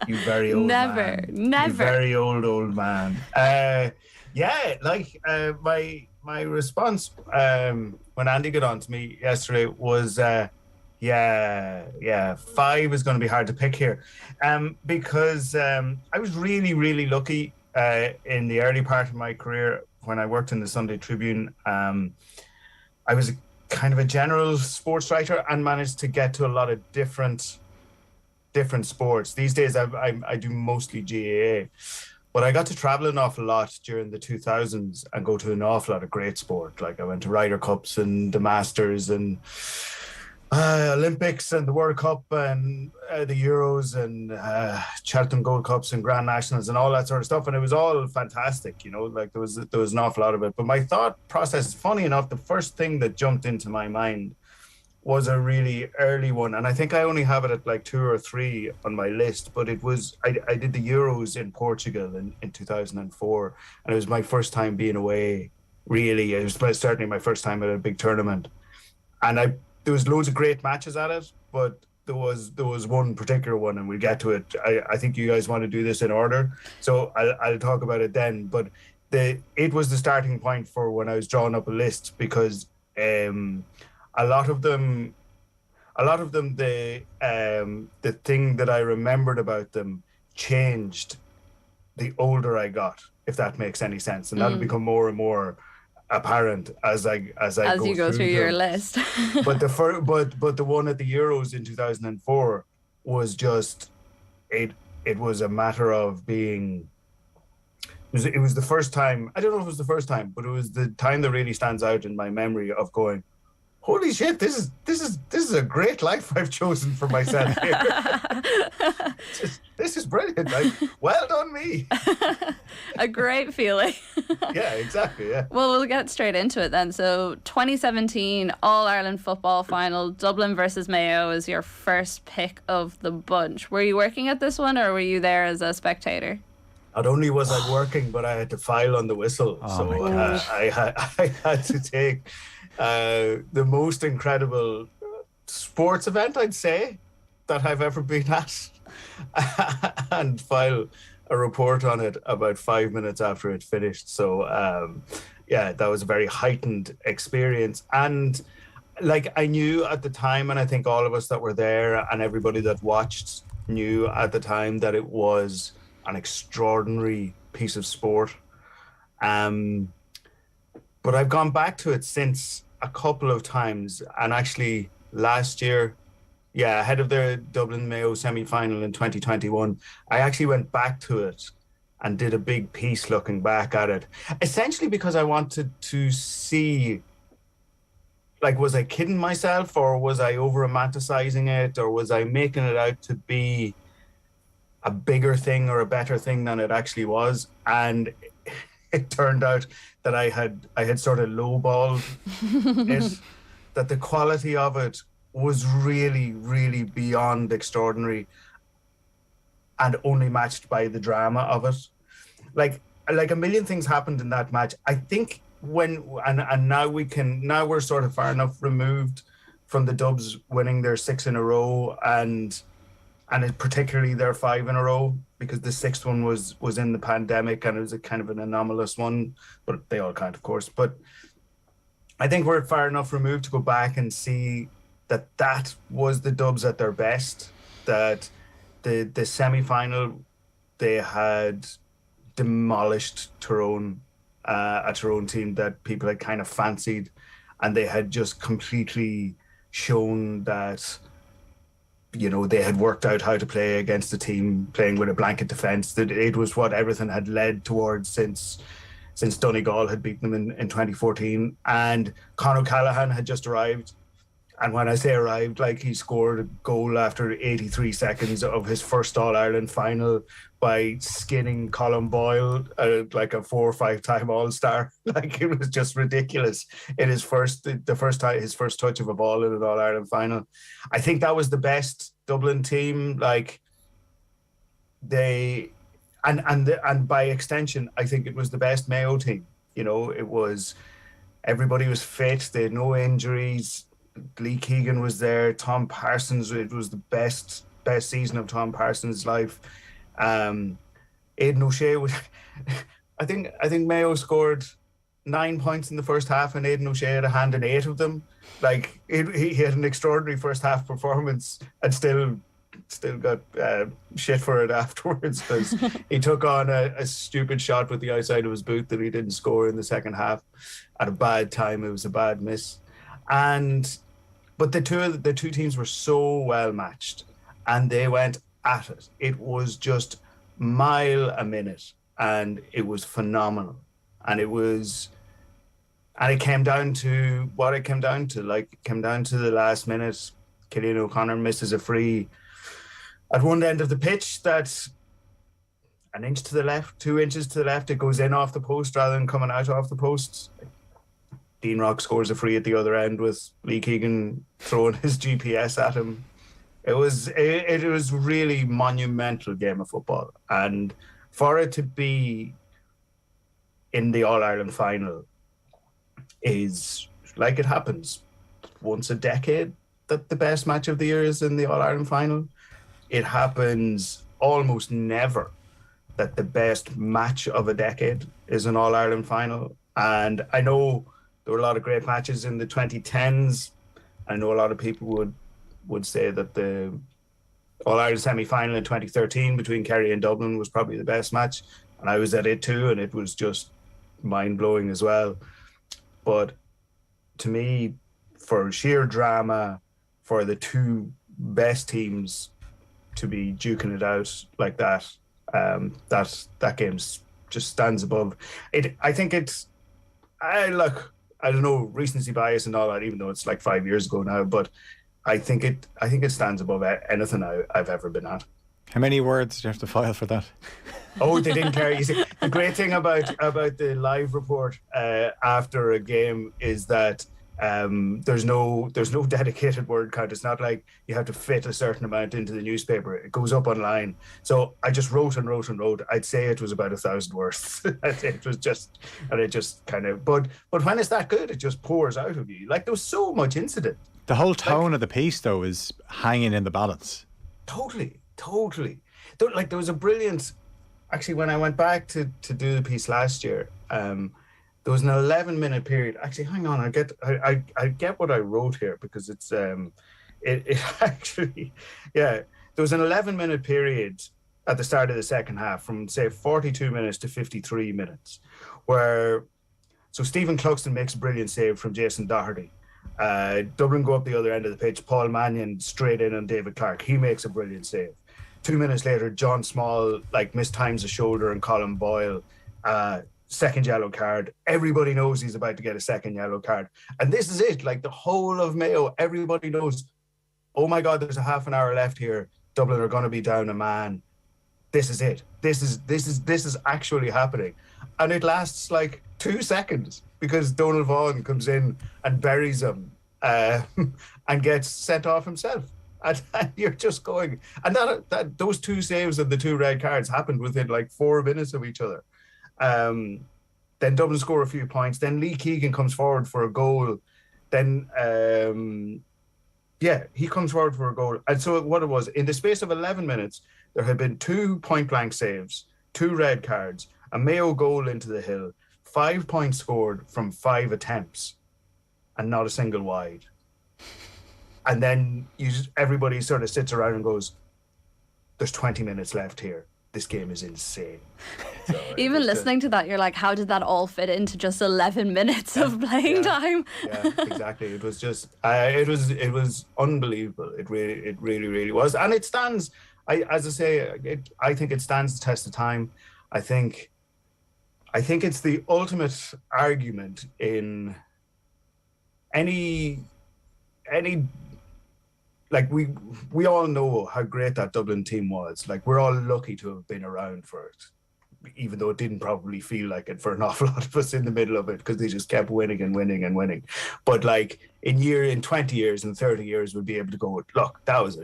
You very old man. Never. You very old man. My response when Andy got on to me yesterday was... 5 is going to be hard to pick here, because I was really, really lucky in the early part of my career when I worked in the Sunday Tribune. I was kind of a general sports writer and managed to get to a lot of different sports. These days I do mostly GAA, but I got to travel an awful lot during the 2000s and go to an awful lot of great sport. Like I went to Ryder Cups and the Masters and Olympics and the World Cup and the Euros and Cheltenham Gold Cups and Grand Nationals and all that sort of stuff, and it was all fantastic, like there was an awful lot of it. But my thought process, funny enough, the first thing that jumped into my mind was a really early one, and I think I only have it at like 2 or 3 on my list, but it was I did the Euros in Portugal in 2004, and it was my first time being away, really. It was certainly my first time at a big tournament, and there was loads of great matches at it, but there was one particular one, and we'll get to it. I think you guys want to do this in order, so I'll talk about it then. But it was the starting point for when I was drawing up a list, because a lot of them, the thing that I remembered about them changed the older I got, if that makes any sense, and that'll become more and more apparent as you go through your list. But the one at the Euros in 2004 was just it was a matter of being. It was the first time. I don't know if it was the first time, but it was the time that really stands out in my memory of going, holy shit, this is a great life I've chosen for myself here. This is brilliant. Like, well done me. A great feeling. Yeah, exactly. Yeah. Well, we'll get straight into it then. So 2017 All-Ireland football final, Dublin versus Mayo is your first pick of the bunch. Were you working at this one or were you there as a spectator? Not only was I working, but I had to file on the whistle. So I had to take the most incredible sports event, I'd say, that I've ever been at, and file a report on it about 5 minutes after it finished. So, that was a very heightened experience. And like, I knew at the time, and I think all of us that were there and everybody that watched knew at the time, that it was an extraordinary piece of sport. But I've gone back to it since a couple of times, and actually last year, ahead of the Dublin Mayo semi-final in 2021, I actually went back to it and did a big piece looking back at it, essentially because I wanted to see, like, was I kidding myself, or was I over-romanticizing it, or was I making it out to be a bigger thing or a better thing than it actually was? And it turned out that I had sort of lowballed it, that the quality of it was really, really beyond extraordinary and only matched by the drama of it. Like a million things happened in that match. I think now we're sort of far enough removed from the Dubs winning their 6 in a row and particularly their 5 in a row, because the 6th one was in the pandemic and it was a kind of an anomalous one, but they all count, of course. But I think we're far enough removed to go back and see that was the Dubs at their best, that the semi-final, they had demolished Tyrone, a Tyrone team that people had kind of fancied, and they had just completely shown that, you know, they had worked out how to play against a team playing with a blanket defence. That it was what everything had led towards since Donegal had beaten them in 2014. And Conor Callaghan had just arrived. And when I say arrived, like, he scored a goal after 83 seconds of his first All-Ireland final by skinning Colin Boyle, like a 4 or 5 time All-Star. Like, it was just ridiculous. In his first touch of a ball in an All-Ireland final. I think that was the best Dublin team. Like, they, and by extension, I think it was the best Mayo team. You know, it was, everybody was fit. They had no injuries. Lee Keegan was there. Tom Parsons, it was the best season of Tom Parsons' life. Aidan O'Shea was, I think Mayo scored 9 points in the first half, and Aidan O'Shea had a hand in 8 of them. Like, he had an extraordinary first half performance and still got shit for it afterwards, because he took on a stupid shot with the outside of his boot that he didn't score in the second half at a bad time. It was a bad miss. But the two teams were so well matched, and they went at it. It was just mile a minute, and it was phenomenal. And it came down to what it came down to. Like, it came down to the last minute. Cillian O'Connor misses a free at one end of the pitch that an inch to the left, 2 inches to the left, it goes in off the post rather than coming out off the post. Dean Rock scores a free at the other end with Lee Keegan throwing his GPS at him. It was really monumental game of football. And for it to be in the All-Ireland final is, like, it happens once a decade that the best match of the year is in the All-Ireland final. It happens almost never that the best match of a decade is an All-Ireland final. And I know there were a lot of great matches in the 2010s. I know a lot of people would say that the All-Ireland semi-final in 2013 between Kerry and Dublin was probably the best match. And I was at it too, and it was just mind-blowing as well. but to me, for sheer drama, for the two best teams to be duking it out like that, that game just stands above it. I think it's, I don't know, recency bias and all that, even though it's like 5 years ago now, but I think it stands above anything I've ever been at. How many words do you have to file for that? Oh, they didn't care. You see, the great thing about the live report after a game is that there's no dedicated word count. It's not like you have to fit a certain amount into the newspaper. It goes up online. So I just wrote and wrote and wrote. I'd say it was about 1,000 words. It was just, and it just kind of, but when it's that good, it just pours out of you. Like, there was so much incident. The whole tone of the piece, though, is hanging in the balance. Totally. Like, there was a brilliant, actually, when I went back to do the piece last year, there was an 11-minute period. Actually, hang on, I get what I wrote here, because it's it actually, yeah, there was an 11-minute period at the start of the second half, from say 42 minutes to 53 minutes, where Stephen Cluxton makes a brilliant save from Jason Doherty. Dublin go up the other end of the pitch. Paul Mannion straight in on David Clark. He makes a brilliant save. 2 minutes later, John Small mistimes a shoulder, and Colin Boyle, second yellow card. Everybody knows he's about to get a second yellow card. And this is it. Like, the whole of Mayo, everybody knows, oh my God, there's a half an hour left here. Dublin are going to be down a man. This is it. This is actually happening. And it lasts like 2 seconds, because Donal Vaughan comes in and buries him and gets sent off himself. And you're just going, and that those two saves and the two red cards happened within like 4 minutes of each other. Then Dublin score a few points. Then Lee Keegan comes forward for a goal. Then he comes forward for a goal. And so what it was, in the space of 11 minutes, there had been 2 point-blank saves, 2 red cards, a Mayo goal into the hill, 5 points scored from 5 attempts, and not a single wide. And then everybody sort of sits around and goes, there's 20 minutes left here. This game is insane. So even listening to that, you're like, how did that all fit into just 11 minutes of playing time? Yeah, exactly. It was just, it was unbelievable. It really was. And it stands, I think it stands the test of time. I think it's the ultimate argument in any like, we all know how great that Dublin team was. Like, we're all lucky to have been around for it, even though it didn't probably feel like it for an awful lot of us in the middle of it, because they just kept winning and winning and winning. But like, in 20 years and 30 years, we'll be able to go, look, that was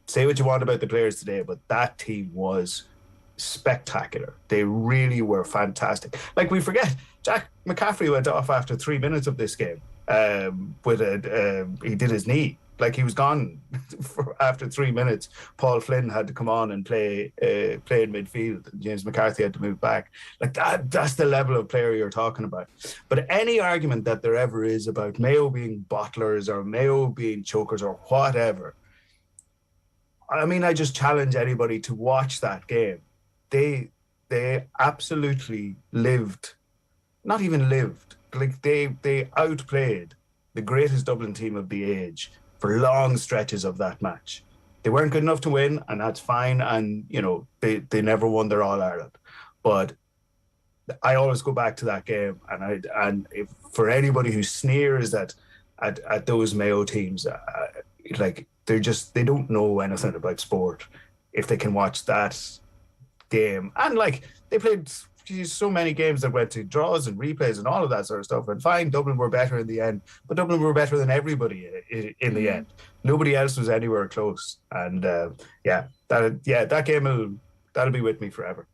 say what you want about the players today, but that team was spectacular. They really were fantastic. Like, we forget, Jack McCaffrey went off after 3 minutes of this game he did his knee. Like, he was gone after 3 minutes. Paul Flynn had to come on and play in midfield. James McCarthy had to move back. Like, that's the level of player you're talking about. But any argument that there ever is about Mayo being bottlers or Mayo being chokers or whatever, I mean, I just challenge anybody to watch that game. They absolutely lived, not even lived, like they outplayed the greatest Dublin team of the age for long stretches of that match. They weren't good enough to win, and that's fine. And, you know, they never won their All-Ireland. But I always go back to that game, and if, for anybody who sneers at those Mayo teams, like, they don't know anything about sport if they can watch that game. And like, they played so many games that went to draws and replays and all of that sort of stuff. And fine, Dublin were better in the end, but Dublin were better than everybody in the end. Nobody else was anywhere close. And that game that'll be with me forever.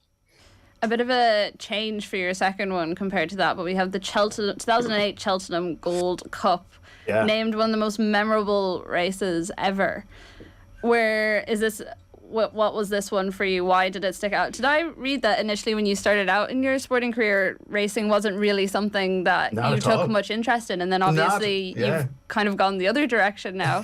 A bit of a change for your second one compared to that, but we have the 2008 Cheltenham Gold Cup, named one of the most memorable races ever. Where is this? What was this one for you? Why did it stick out? Did I read that initially when you started out in your sporting career, racing wasn't really something that you took much interest in, and then obviously you've kind of gone the other direction now?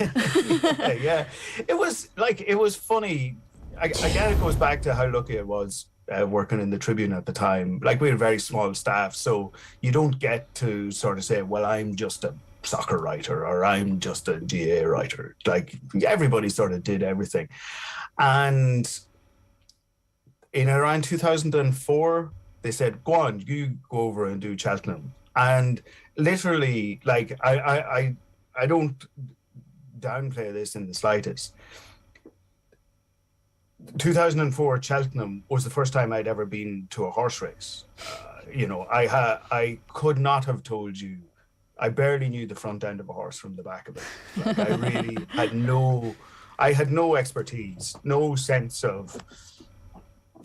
It was funny. Again, it goes back to how lucky I was working in the Tribune at the time. Like, we had a very small staff, so you don't get to sort of say, well, I'm just a soccer writer or I'm just a GA writer. Like, everybody sort of did everything. And in around 2004, they said, go on, you go over and do Cheltenham. And literally, like, I don't downplay this in the slightest. 2004 Cheltenham was the first time I'd ever been to a horse race. I could not have told you. I barely knew the front end of a horse from the back of it. Like, I really had no expertise, no sense of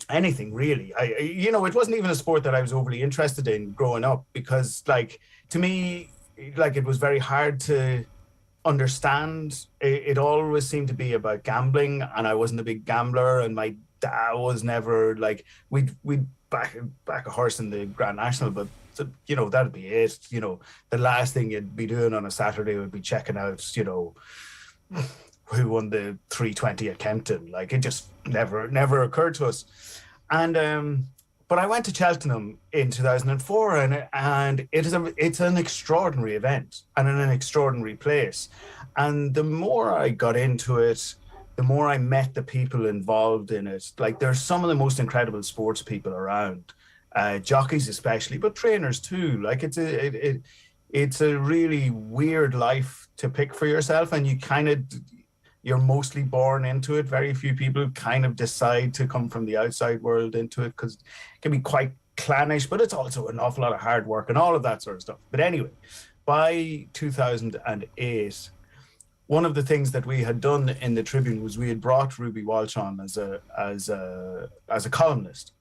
anything really. It wasn't even a sport that I was overly interested in growing up, because, like, to me, like, it was very hard to understand. It always seemed to be about gambling, and I wasn't a big gambler, and my dad was never like, we'd back a horse in the Grand National, but that'd be it. The last thing you'd be doing on a Saturday would be checking out who won the 320 at Kempton. Like, it just never occurred to us. And but I went to Cheltenham in 2004, and it's an extraordinary event and in an extraordinary place. And the more I got into it, the more I met the people involved in it. Like, there's some of the most incredible sports people around, jockeys especially, but trainers too. Like, it's a really weird life to pick for yourself, and you're mostly born into it. Very few people kind of decide to come from the outside world into it, because it can be quite clannish, but it's also an awful lot of hard work and all of that sort of stuff. But anyway, by 2008, one of the things that we had done in the Tribune was we had brought Ruby Walsh on as a columnist,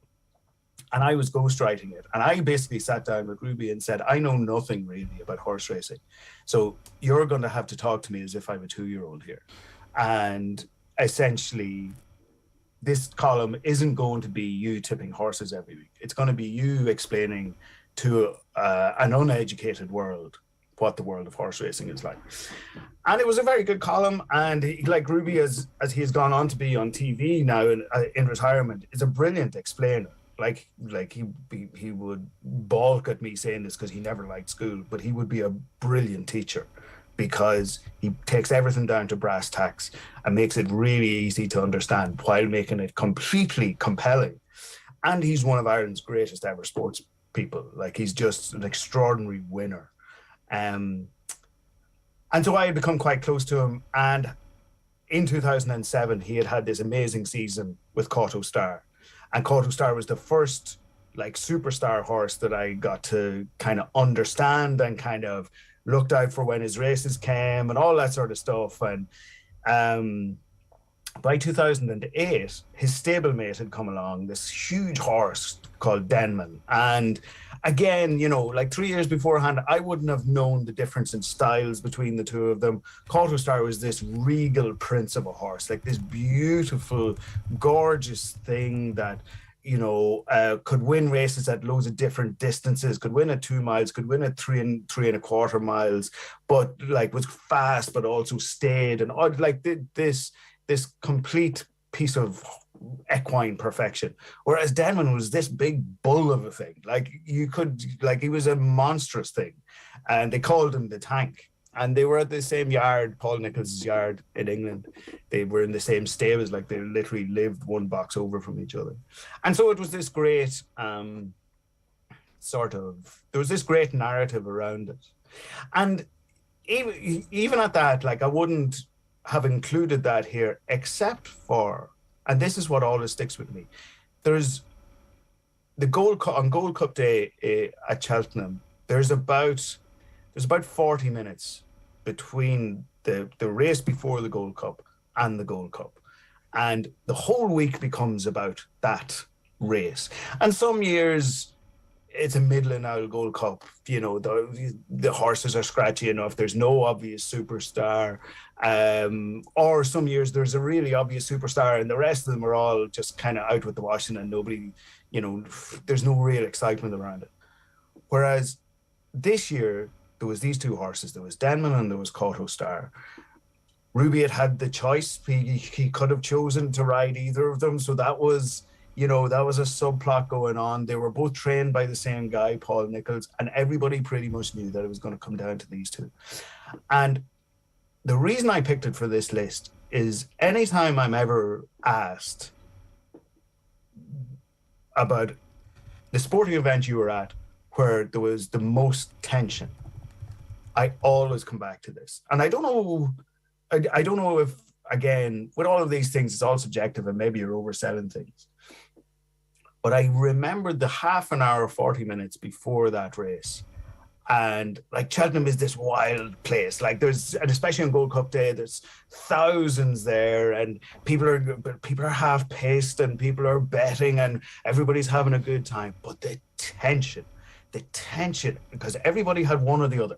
and I was ghostwriting it. And I basically sat down with Ruby and said, I know nothing really about horse racing, so you're going to have to talk to me as if I'm a 2-year-old here. And essentially, this column isn't going to be you tipping horses every week. It's going to be you explaining to an uneducated world what the world of horse racing is like. And it was a very good column. And like Ruby, as he has gone on to be on TV now in retirement, is a brilliant explainer. Like he would balk at me saying this because he never liked school, but he would be a brilliant teacher, because he takes everything down to brass tacks and makes it really easy to understand while making it completely compelling. And he's one of Ireland's greatest ever sports people. Like, he's just an extraordinary winner. And so I had become quite close to him. And in 2007, he had this amazing season with Kauto Star. And Kauto Star was the first, like, superstar horse that I got to kind of understand and kind of looked out for when his races came and all that sort of stuff. And by 2008, his stablemate had come along, this huge horse called Denman. And again, like 3 years beforehand, I wouldn't have known the difference in styles between the two of them. Kauto Star was this regal prince of a horse, like this beautiful, gorgeous thing that could win races at loads of different distances, could win at 2 miles, could win at 3.25 miles, but like was fast, but also stayed, and like this complete piece of equine perfection. Whereas Denman was this big bull of a thing. Like, he was a monstrous thing, and they called him the Tank. And they were at the same yard, Paul Nicholls' yard in England. They were in the same stables, like they literally lived one box over from each other. And so it was this great there was this great narrative around it. And even at that, like, I wouldn't have included that here, except for, and this is what always sticks with me, there's the Gold Cup, on Gold Cup Day at Cheltenham, there's about 40 minutes between the race before the Gold Cup and the Gold Cup. And the whole week becomes about that race. And some years it's a middling out Gold Cup. The horses are scratchy enough. There's no obvious superstar. Or some years there's a really obvious superstar and the rest of them are all just kind of out with the washing and nobody, there's no real excitement around it. Whereas this year, there was these two horses. There was Denman and there was Kauto Star. Ruby had the choice. He could have chosen to ride either of them. So that was, You know, that was a subplot going on. They were both trained by the same guy, Paul Nicholls, and everybody pretty much knew that it was going to come down to these two. And the reason I picked it for this list is anytime I'm ever asked about the sporting event you were at where there was the most tension, I always come back to this. And I don't know if, again, with all of these things, it's all subjective and maybe you're overselling things. But I remembered the half an hour, 40 minutes before that race. And like Cheltenham is this wild place. Like there's, and especially on Gold Cup Day, there's thousands there, and people are half paced, and people are betting, and everybody's having a good time. But the tension, because everybody had one or the other.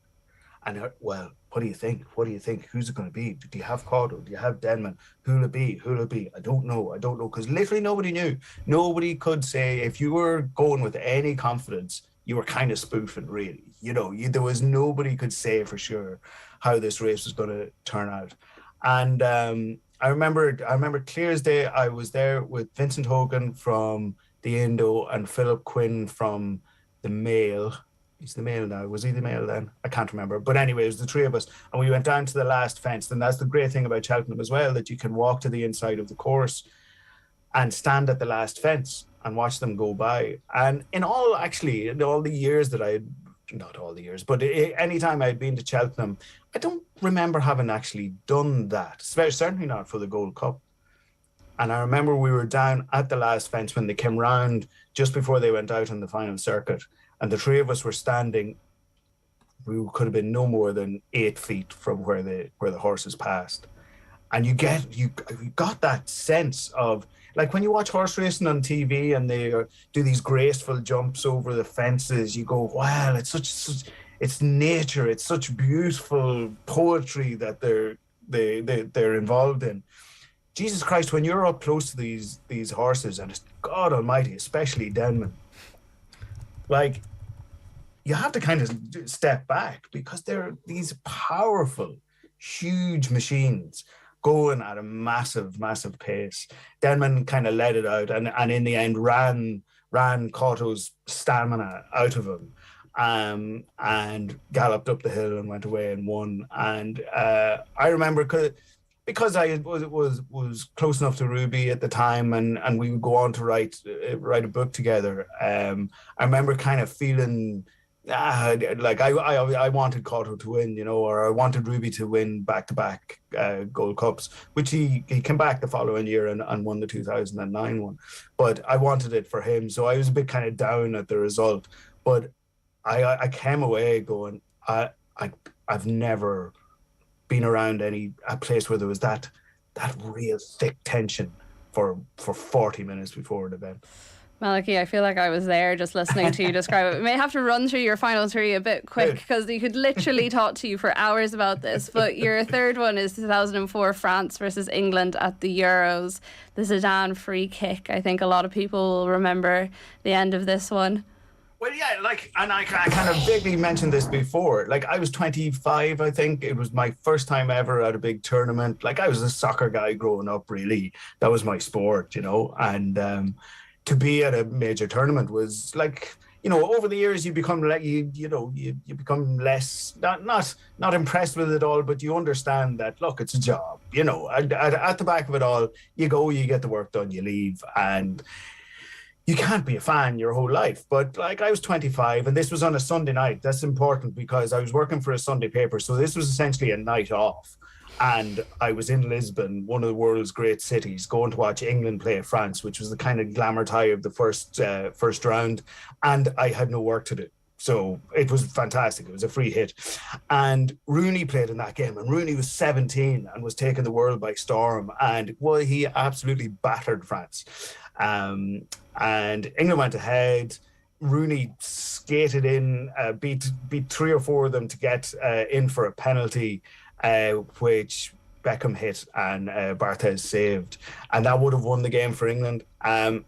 And well, what do you think? What do you think? Who's it going to be? Do you have Caudill? Do you have Denman? Who'll it be? Who'll it be? I don't know. Because literally nobody knew. Nobody could say, if you were going with any confidence, you were kind of spoofing, really. You know, there was nobody could say for sure how this race was going to turn out. And I remember clear as day, I was there with Vincent Hogan from the Indo and Philip Quinn from the Mail. He's the Mail now. Was he the Mail then? I can't remember. But anyway, it was the three of us. And we went down to the last fence. And that's the great thing about Cheltenham as well, that you can walk to the inside of the course and stand at the last fence and watch them go by. And in all the years that not all the years, but anytime I'd been to Cheltenham, I don't remember having actually done that, certainly not for the Gold Cup. And I remember we were down at the last fence when they came round just before they went out on the final circuit. And the three of us were standing, we could have been no more than 8 feet from where the horses passed. And you got that sense of, like when you watch horse racing on TV and they do these graceful jumps over the fences, you go, wow, it's nature, it's such beautiful poetry that they're involved in. Jesus Christ, when you're up close to these horses, and it's God Almighty, especially Denman, like you have to kind of step back because they're these powerful, huge machines going at a massive, massive pace. Denman kind of let it out and in the end ran Caudill's stamina out of him and galloped up the hill and went away and won. And I remember because I was close enough to Ruby at the time and we would go on to write a book together. I remember kind of feeling like I wanted Caudill to win, you know, or I wanted Ruby to win back-to-back Gold Cups, which he came back the following year and won the 2009 one. But I wanted it for him, so I was a bit kind of down at the result. But I came away going, I've never been around a place where there was that real thick tension for 40 minutes before an event. Malachy, I feel like I was there just listening to you describe it. We may have to run through your final three a bit quick because you could literally talk to you for hours about this. But your third one is 2004 France versus England at the Euros. The Zidane free kick. I think a lot of people will remember the end of this one. Well, yeah, and I kind of vaguely mentioned this before. Like, I was 25, I think. It was my first time ever at a big tournament. Like, I was a soccer guy growing up, really. That was my sport, you know. And to be at a major tournament was like, you know, over the years you become like you become less not impressed with it all, but you understand that look, it's a job, you know. At the back of it all, you go, you get the work done, you leave, and you can't be a fan your whole life. But like, I was 25 and this was on a Sunday night. That's important because I was working for a Sunday paper, so this was essentially a night off. And I was in Lisbon, one of the world's great cities, going to watch England play France, which was the kind of glamour tie of the first round. And I had no work to do. So it was fantastic. It was a free hit. And Rooney played in that game. And Rooney was 17 and was taking the world by storm. And well, he absolutely battered France. And England went ahead. Rooney skated in, beat 3 or 4 of them to get in for a penalty, which Beckham hit and Barthez saved, and that would have won the game for England. And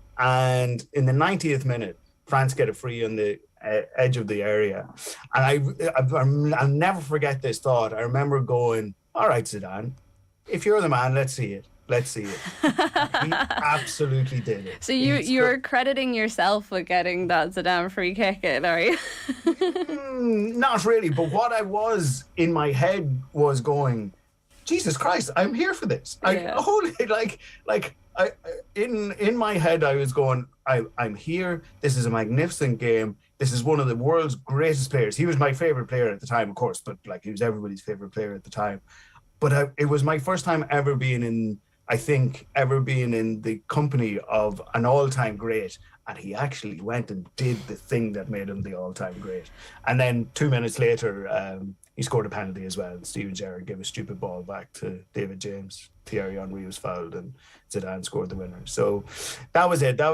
in the 90th minute, France get a free on the edge of the area, and I'll never forget this thought. I remember going, "All right, Zidane, if you're the man, let's see it." Let's see it. He absolutely did it. So you're crediting yourself with getting that Zidane free kick in, are you? Not really, but what I was in my head was going, Jesus Christ, I'm here for this. In my head I was going, I'm here. This is a magnificent game. This is one of the world's greatest players. He was my favorite player at the time, of course, but like he was everybody's favorite player at the time. But it was my first time ever being in the company of an all-time great, and he actually went and did the thing that made him the all-time great. And then 2 minutes later, he scored a penalty as well. Steven Gerrard gave a stupid ball back to David James. Thierry Henry was fouled, and Zidane scored the winner. So that was it. That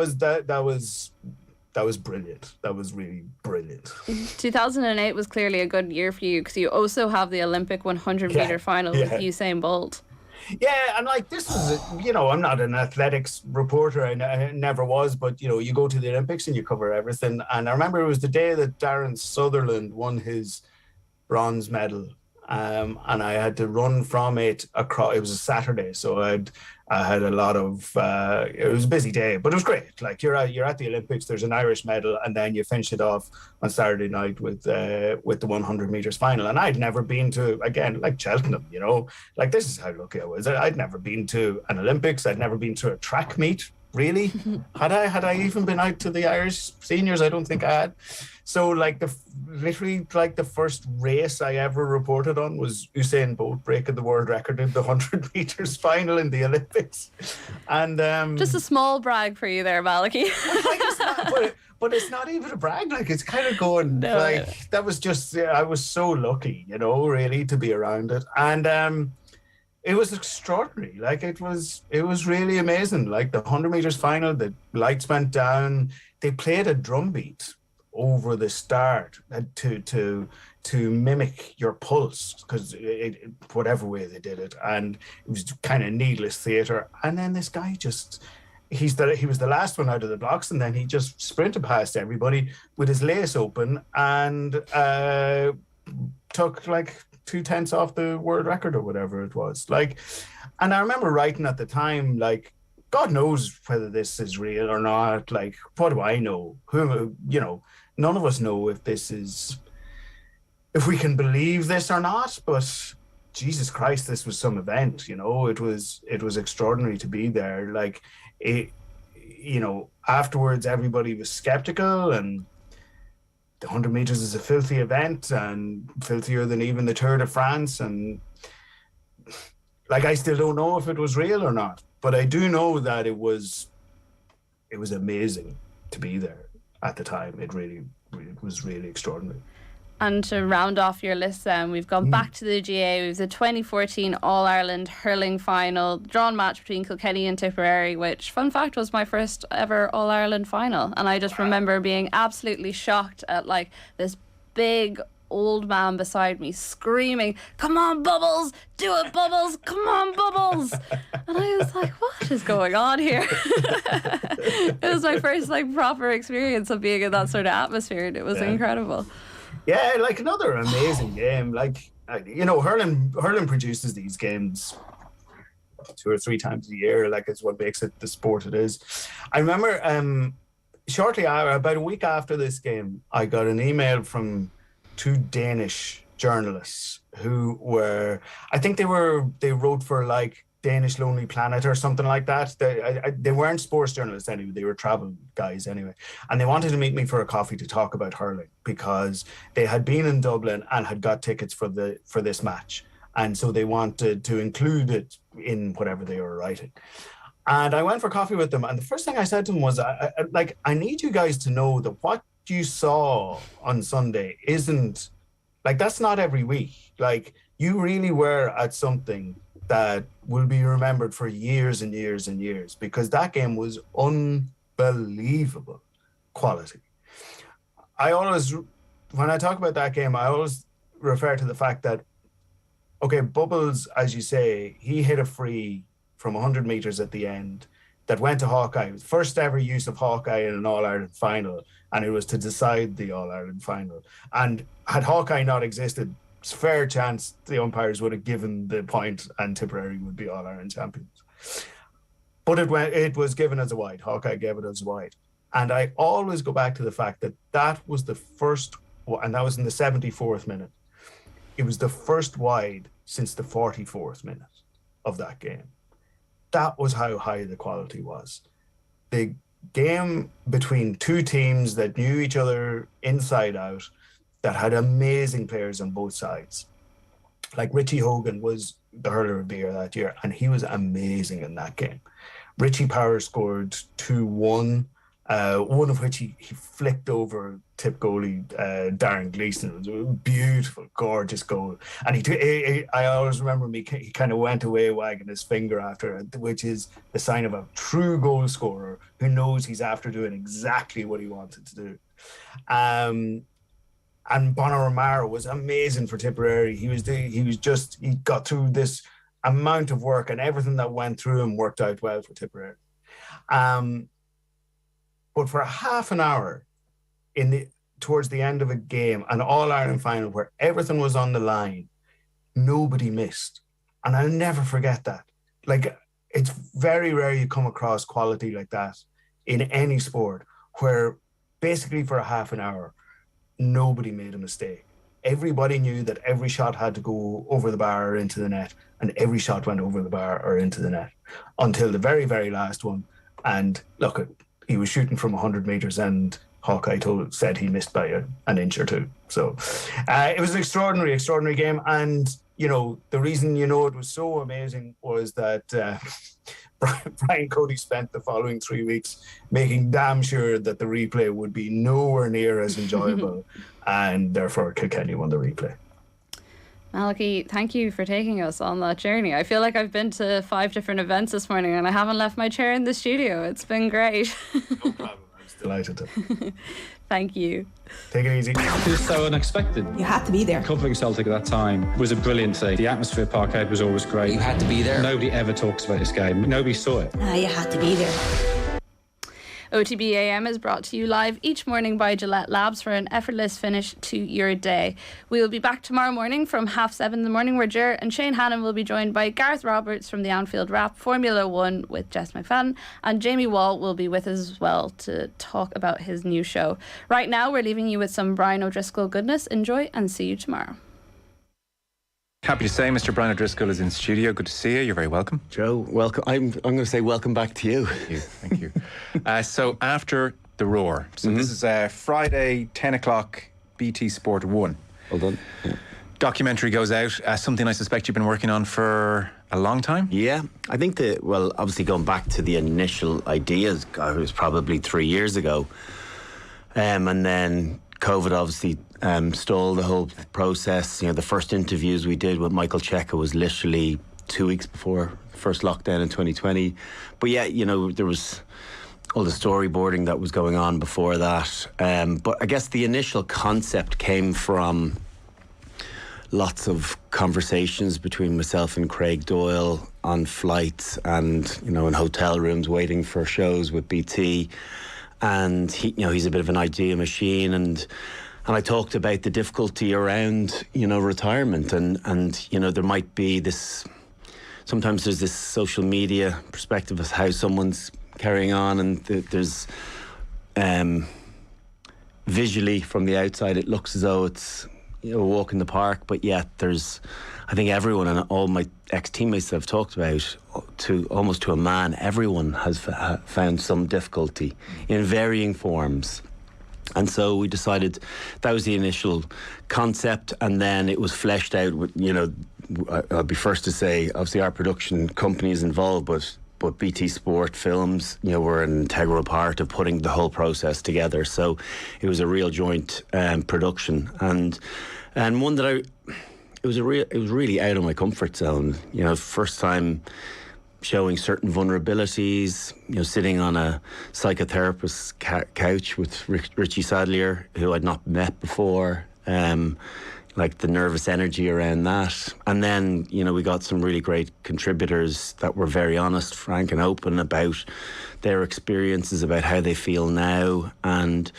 was brilliant. That was really brilliant. 2008 was clearly a good year for you because you also have the Olympic 100-meter final with Usain Bolt. Yeah, and like this was, I'm not an athletics reporter. I never was, but you go to the Olympics and you cover everything. And I remember it was the day that Darren Sutherland won his bronze medal, and I had to run from it across. It was a Saturday, so I had a lot of. It was a busy day, but it was great. Like you're at the Olympics. There's an Irish medal, and then you finish it off on Saturday night with the 100 meters final. And I'd never been to, again, like Cheltenham. Like this is how lucky I was. I'd never been to an Olympics. I'd never been to a track meet. Really? Had I even been out to the Irish seniors? I don't think I had. So like the first race I ever reported on was Usain Bolt breaking the world record in the 100 meters final in the Olympics. And just a small brag for you there, Malachy. But it's not even a brag. Like it's kind of going that was just I was so lucky, really to be around it. And it was extraordinary. Like it was really amazing. Like the 100 meters final, the lights went down. They played a drum beat over the start to mimic your pulse, because whatever way they did it, and it was kind of needless theatre. And then this guy he was the last one out of the blocks, and then he just sprinted past everybody with his lace open and took like 2/10 off the world record or whatever it was. And I remember writing at the time, like, God knows whether this is real or not. Like, what do I know? None of us know if we can believe this or not. But Jesus Christ, this was some event. It was extraordinary to be there. Like, afterwards everybody was skeptical, and the 100 meters is a filthy event, and filthier than even the Tour de France. And like, I still don't know if it was real or not, but I do know that it was amazing to be there at the time. It was really extraordinary. And to round off your list then, we've gone back to the GA. We've the 2014 All-Ireland hurling final, drawn match between Kilkenny and Tipperary, which, fun fact, was my first ever All-Ireland final. And I just remember being absolutely shocked at like this big old man beside me screaming, "Come on, Bubbles! Do it, Bubbles! Come on, Bubbles!" And I was like, what is going on here? It was my first like proper experience of being in that sort of atmosphere, and it was incredible. Yeah, like another amazing game. Like, hurling produces these games 2 or 3 times a year. Like, it's what makes it the sport it is. I remember shortly after, about a week after this game, I got an email from 2 Danish journalists who were, I think they wrote for like Danish Lonely Planet or something like that. They weren't sports journalists anyway, they were travel guys anyway. And they wanted to meet me for a coffee to talk about hurling, because they had been in Dublin and had got tickets for this match. And so they wanted to include it in whatever they were writing. And I went for coffee with them. And the first thing I said to them was, I need you guys to know that what you saw on Sunday isn't, like, that's not every week. Like, you really were at something that will be remembered for years and years and years, because that game was unbelievable quality. When I talk about that game, I always refer to the fact that, okay, Bubbles, as you say, he hit a free from 100 meters at the end that went to Hawkeye. First ever use of Hawkeye in an All-Ireland final, and it was to decide the All-Ireland final. And had Hawkeye not existed, it's a fair chance the umpires would have given the point and Tipperary would be All-Ireland champions. But it was given as a wide. Hawkeye gave it as a wide. And I always go back to the fact that that was the first, and that was in the 74th minute. It was the first wide since the 44th minute of that game. That was how high the quality was. The game between two teams that knew each other inside out, that had amazing players on both sides. Like Richie Hogan was the hurler of the year that year, and he was amazing in that game. Richie Power scored 2-1, one of which he flicked over tip goalie Darren Gleeson. It was a beautiful, gorgeous goal. And I always remember he kind of went away wagging his finger after it, which is the sign of a true goal scorer who knows he's after doing exactly what he wanted to do. And Bonaramara was amazing for Tipperary. He got through this amount of work, and everything that went through him worked out well for Tipperary. But for a half an hour towards the end of a game, an All-Ireland final where everything was on the line, nobody missed. And I'll never forget that. Like, it's very rare you come across quality like that in any sport, where basically for a half an hour, nobody made a mistake. Everybody knew that every shot had to go over the bar or into the net, and every shot went over the bar or into the net until the very, very last one. And look, he was shooting from 100 metres and Hawkeye said he missed by an inch or two. So it was an extraordinary, extraordinary game. And, the reason it was so amazing was that Brian Cody spent the following 3 weeks making damn sure that the replay would be nowhere near as enjoyable, and therefore Kilkenny won the replay. Malachy, thank you for taking us on that journey. I feel like I've been to 5 different events this morning and I haven't left my chair in the studio. It's been great. No problem. I was delighted to. Thank you. Take it easy. It was so unexpected. You had to be there. Covering Celtic at that time was a brilliant day. The atmosphere at Parkhead was always great. You had to be there. Nobody ever talks about this game. Nobody saw it. You had to be there. OTB AM is brought to you live each morning by Gillette Labs for an effortless finish to your day. We will be back tomorrow morning from 7:30 in the morning, where Ger and Shane Hannon will be joined by Gareth Roberts from the Anfield Wrap, Formula 1 with Jess McFadden, and Jamie Wall will be with us as well to talk about his new show. Right now, we're leaving you with some Brian O'Driscoll goodness. Enjoy and see you tomorrow. Happy to say Mr. Brian O'Driscoll is in studio. Good to see you. You're very welcome. Joe, welcome. I'm going to say welcome back to you. Thank you. So after the Roar. So this is Friday, 10 o'clock, BT Sport 1. Well done. Yeah. Documentary goes out. Something I suspect you've been working on for a long time? Yeah. I think obviously going back to the initial ideas, it was probably 3 years ago. And then COVID obviously stalled the whole process. The first interviews we did with Michael Cheika was literally 2 weeks before the first lockdown in 2020. But yeah, there was all the storyboarding that was going on before that. But I guess the initial concept came from lots of conversations between myself and Craig Doyle on flights and, in hotel rooms waiting for shows with BT. And he's a bit of an idea machine, and I talked about the difficulty around retirement, and there might be this, sometimes there's this social media perspective of how someone's carrying on, and there's visually from the outside it looks as though it's a walk in the park, but yet I think everyone and all my ex-teammates that I've talked about, almost to a man, everyone has found some difficulty in varying forms. And so we decided that was the initial concept, and then it was fleshed out with, I'll be first to say, obviously our production company is involved, but BT Sport Films, were an integral part of putting the whole process together. So it was a real joint production, and one that it was really out of my comfort zone. First time showing certain vulnerabilities, sitting on a psychotherapist's couch with Richie Sadlier, who I'd not met before, like the nervous energy around that. And then, we got some really great contributors that were very honest, frank and open about their experiences, about how they feel now. And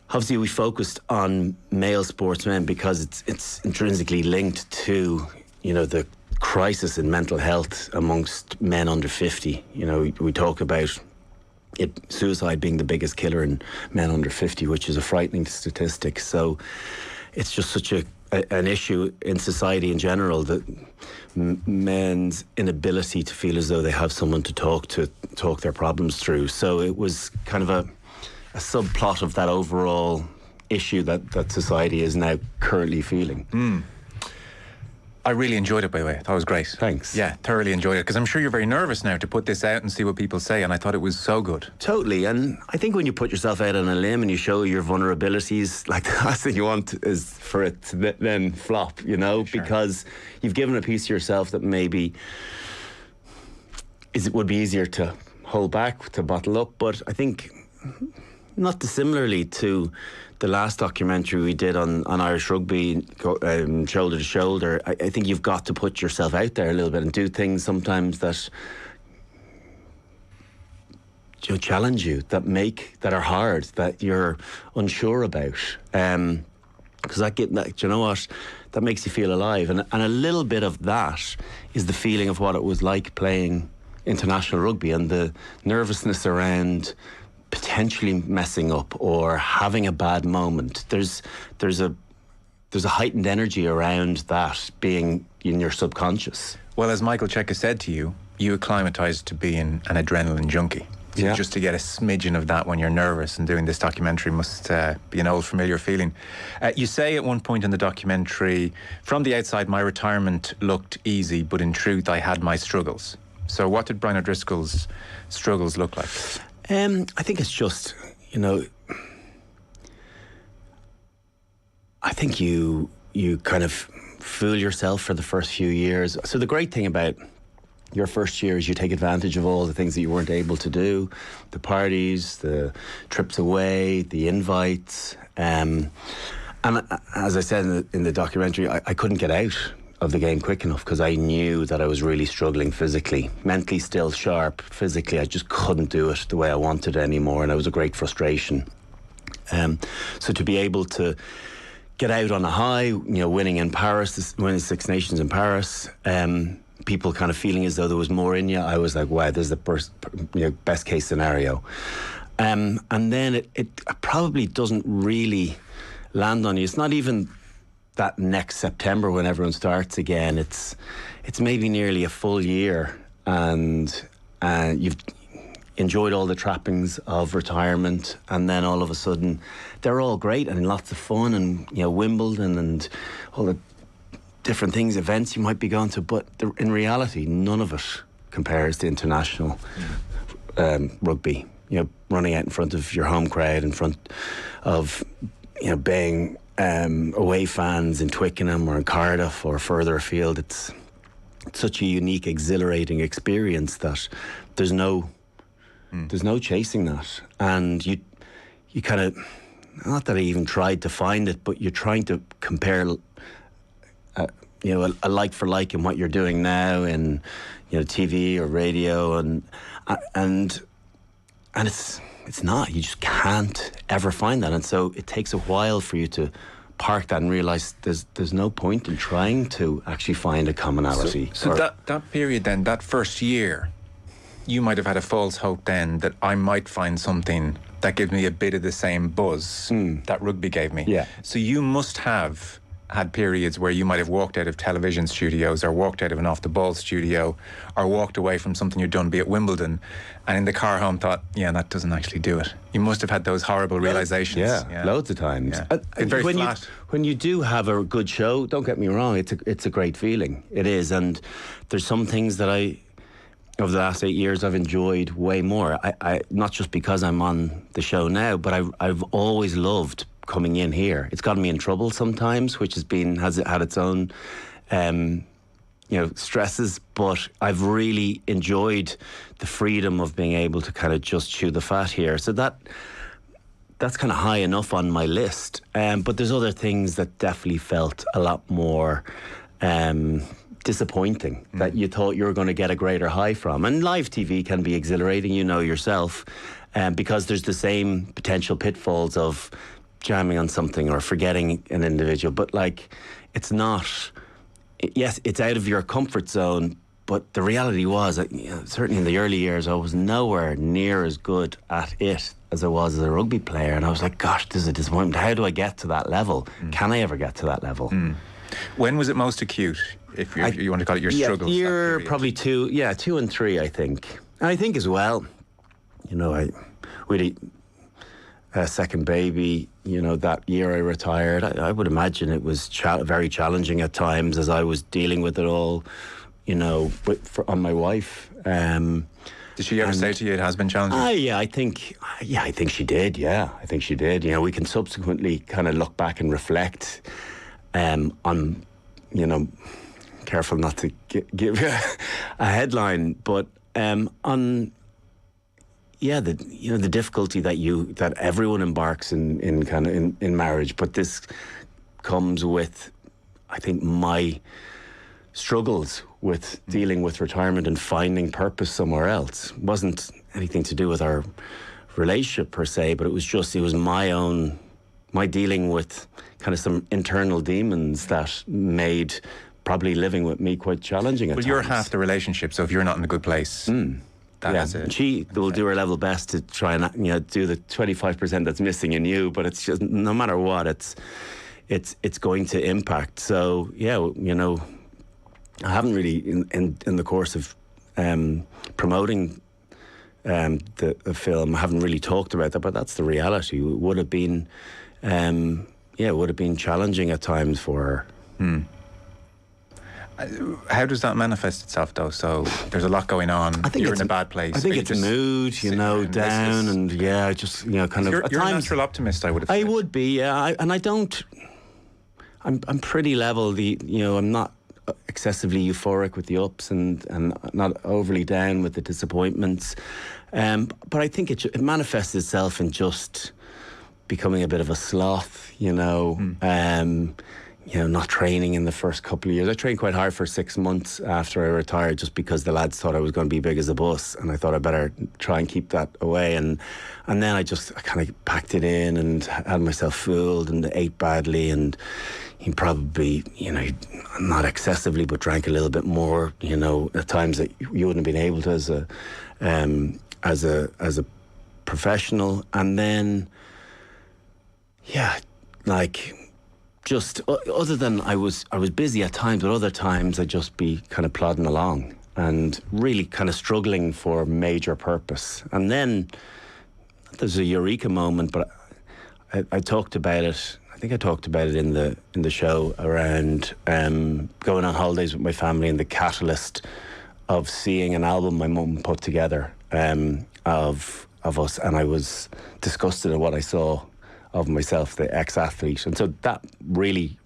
obviously we focused on male sportsmen because it's intrinsically linked to, you know, the crisis in mental health amongst men under 50. You know, we talk about suicide being the biggest killer in men under 50, which is a frightening statistic. So it's just such an issue in society in general, that men's inability to feel as though they have someone to talk their problems through. So it was kind of a subplot of that overall issue that society is now currently feeling. I really enjoyed it, by the way. I thought it was great. Thanks. Yeah, thoroughly enjoyed it, because I'm sure you're very nervous now to put this out and see what people say, and I thought it was so good. Totally, and I think when you put yourself out on a limb and you show your vulnerabilities, like, the last thing you want is for it to then flop, you know, because you've given a piece of yourself that maybe it would be easier to hold back, to bottle up. But I think, not dissimilarly to the last documentary we did on Irish rugby, shoulder to shoulder, I think you've got to put yourself out there a little bit and do things sometimes that challenge you, that are hard, that you're unsure about. Because you know what, that makes you feel alive. And a little bit of that is the feeling of what it was like playing international rugby, and the nervousness around potentially messing up or having a bad moment. There's a heightened energy around that being in your subconscious. Well, as Michael Cheika said to you, you acclimatised to being an adrenaline junkie. So just to get a smidgen of that when you're nervous and doing this documentary must be an old familiar feeling. You say at one point in the documentary, from the outside my retirement looked easy, but in truth I had my struggles. So what did Brian O'Driscoll's struggles look like? I think it's just, you know, I think you kind of fool yourself for the first few years. So the great thing about your first year is you take advantage of all the things that you weren't able to do, the parties, the trips away, the invites. And as I said in the documentary, I couldn't get out of the game quick enough because I knew that I was really struggling physically, mentally still sharp, physically I just couldn't do it the way I wanted anymore, and it was a great frustration. So to be able to get out on a high, you know, winning in Paris, winning Six Nations in Paris, people kind of feeling as though there was more in you, I was like, wow, this is the best case scenario. And then it probably doesn't really land on you. It's not even that next September when everyone starts again. It's maybe nearly a full year, and you've enjoyed all the trappings of retirement, and then all of a sudden they're all great and lots of fun, and you know, Wimbledon and all the different things, events you might be going to, but in reality none of it compares to international rugby. You know, running out in front of your home crowd, in front of, you know, being away fans in Twickenham or in Cardiff or further afield. It's such a unique, exhilarating experience that there's no chasing that. And you kind of, not that I even tried to find it, but you're trying to compare a like for like in what you're doing now in, you know, TV or radio, and it's not. You just can't ever find that, and so it takes a while for you to park that and realise there's no point in trying to actually find a commonality. So that period then, that first year, you might have had a false hope then that I might find something that gives me a bit of the same buzz that rugby gave me. Yeah. So you must have had periods where you might have walked out of television studios or walked out of an off-the-ball studio or walked away from something you'd done, be it Wimbledon, and in the car home thought, yeah, that doesn't actually do it. You must have had those horrible realisations. Yeah, loads of times. Yeah. It's very flat. When you do have a good show, don't get me wrong, it's a great feeling. It is, and there's some things that over the last 8 years, I've enjoyed way more. I not just because I'm on the show now, but I've always loved coming in here. It's gotten me in trouble sometimes, which has had its own stresses, but I've really enjoyed the freedom of being able to kind of just chew the fat here. So that's kind of high enough on my list. But there's other things that definitely felt a lot more disappointing, that you thought you were going to get a greater high from. And live TV can be exhilarating, you know yourself, because there's the same potential pitfalls of jamming on something or forgetting an individual, but like, it's not. Yes, it's out of your comfort zone, but the reality was that, certainly in the early years, I was nowhere near as good at it as I was as a rugby player, and I was like, gosh, this is a disappointment. How do I get to that level? Can I ever get to that level? When was it most acute, if you want to call it your struggles? Year probably 2 and 3, I think. And I think as well, we had a second baby, that year I retired. I would imagine it was very challenging at times as I was dealing with it all, on my wife. Did she ever say to you it has been challenging? I think she did. Yeah, I think she did. We can subsequently kind of look back and reflect on, careful not to give a headline, but on. Yeah, the difficulty that everyone embarks in marriage, but this comes with, I think, my struggles with dealing with retirement and finding purpose somewhere else. It wasn't anything to do with our relationship per se, but it was my dealing with kind of some internal demons that made probably living with me quite challenging at times. Well, you're half the relationship, so if you're not in a good place. She will do her level best to try and do the 25% that's missing in you, but it's just, no matter what, it's going to impact. So I haven't really in the course of promoting the film, I haven't really talked about that, but that's the reality. It would have been challenging at times for her. How does that manifest itself, though? So there's a lot going on. I think you're in a bad place. I think it's mood, down, and just kind of. You're a natural optimist, I would have said. I would be, yeah. And I don't. I'm pretty level. I'm not excessively euphoric with the ups and not overly down with the disappointments. But I think it manifests itself in just becoming a bit of a sloth, not training in the first couple of years. I trained quite hard for 6 months after I retired, just because the lads thought I was going to be big as a bus, and I thought I better try and keep that away. And then I kind of packed it in and had myself fooled and ate badly, and he probably, not excessively, but drank a little bit more, at times that you wouldn't have been able to as a professional. And then, just other than I was busy at times, but other times I'd just be kind of plodding along and really kind of struggling for major purpose. And then there's a eureka moment, but I talked about it. I think I talked about it in the show around going on holidays with my family and the catalyst of seeing an album my mum put together of us, and I was disgusted at what I saw of myself, the ex-athlete. And so that really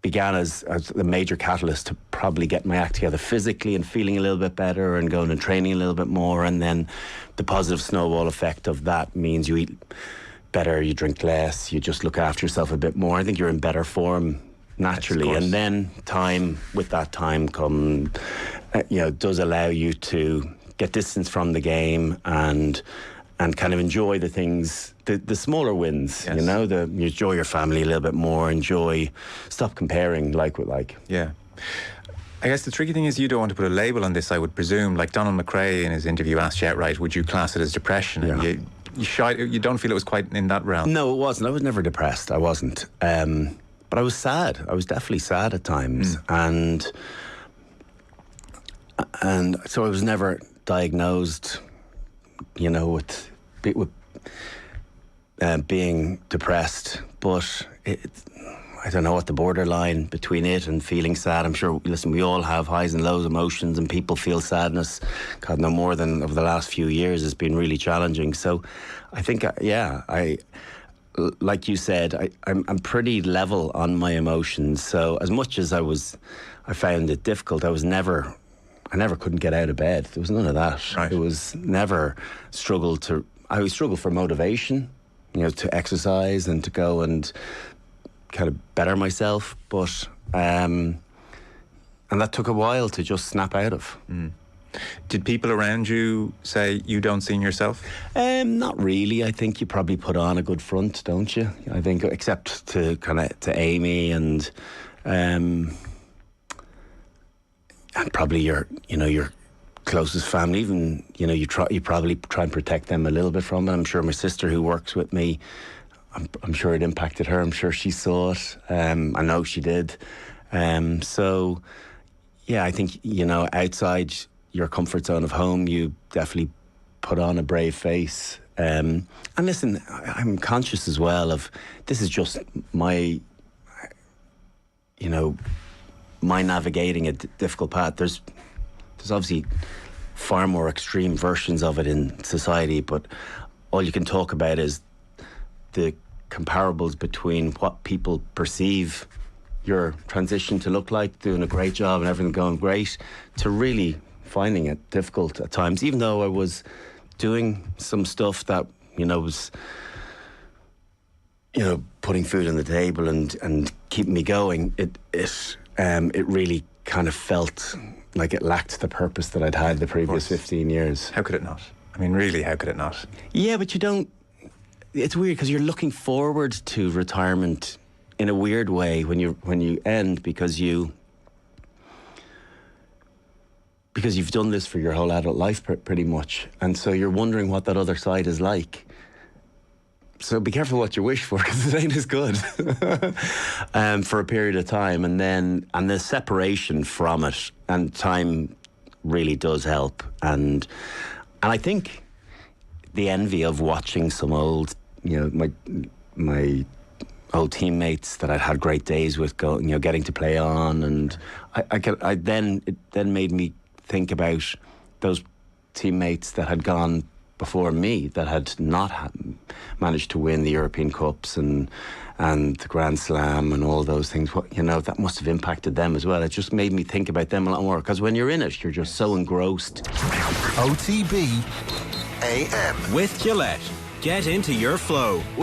began as the major catalyst to probably get my act together physically and feeling a little bit better and going and training a little bit more. And then the positive snowball effect of that means you eat better, you drink less, you just look after yourself a bit more. I think you're in better form naturally. Yes, and then does allow you to get distance from the game and kind of enjoy the things, the smaller wins, yes. You enjoy your family a little bit more, stop comparing like with like. Yeah. I guess the tricky thing is you don't want to put a label on this, I would presume. Like Donald McRae in his interview asked you outright, would you class it as depression? Yeah. And you don't feel it was quite in that realm? No, it wasn't. I was never depressed. I wasn't. But I was sad. I was definitely sad at times. And so I was never diagnosed, with being depressed, but I don't know what the borderline between it and feeling sad. I'm sure, we all have highs and lows emotions, and people feel sadness. God, no more than over the last few years has been really challenging. So I think, like you said, I'm pretty level on my emotions. So as much as I found it difficult, I never couldn't get out of bed. There was none of that. Right. It was never I always struggled for motivation, to exercise and to go and kind of better myself. But, and that took a while to just snap out of. Did people around you say you don't see yourself? Not really. I think you probably put on a good front, don't you? I think, except to to Amy and probably your closest family. Even you probably try and protect them a little bit from it. I'm sure my sister, who works with me, I'm sure it impacted her. I'm sure she saw it. I know she did. So yeah, I think outside your comfort zone of home, you definitely put on a brave face. And listen, I'm conscious as well of this is just my, my navigating a difficult path. There's obviously far more extreme versions of it in society, but all you can talk about is the comparables between what people perceive your transition to look like, doing a great job and everything going great, to really finding it difficult at times. Even though I was doing some stuff that was putting food on the table and keeping me going, it really kind of felt like it lacked the purpose that I'd had the previous 15 years. How could it not? I mean, really, how could it not? Yeah, but you don't. It's weird because you're looking forward to retirement in a weird way when you end, because you've done this for your whole adult life pretty much, and so you're wondering what that other side is like. So be careful what you wish for, because it ain't as good for a period of time, and the separation from it and time really does help, and I think the envy of watching some old, my old teammates that I'd had great days with, getting to play on, and it then made me think about those teammates that had gone before me, that had not managed to win the European Cups and the Grand Slam and all those things. That must have impacted them as well. It just made me think about them a lot more, because when you're in it, you're just so engrossed. OTB AM. With Gillette, get into your flow.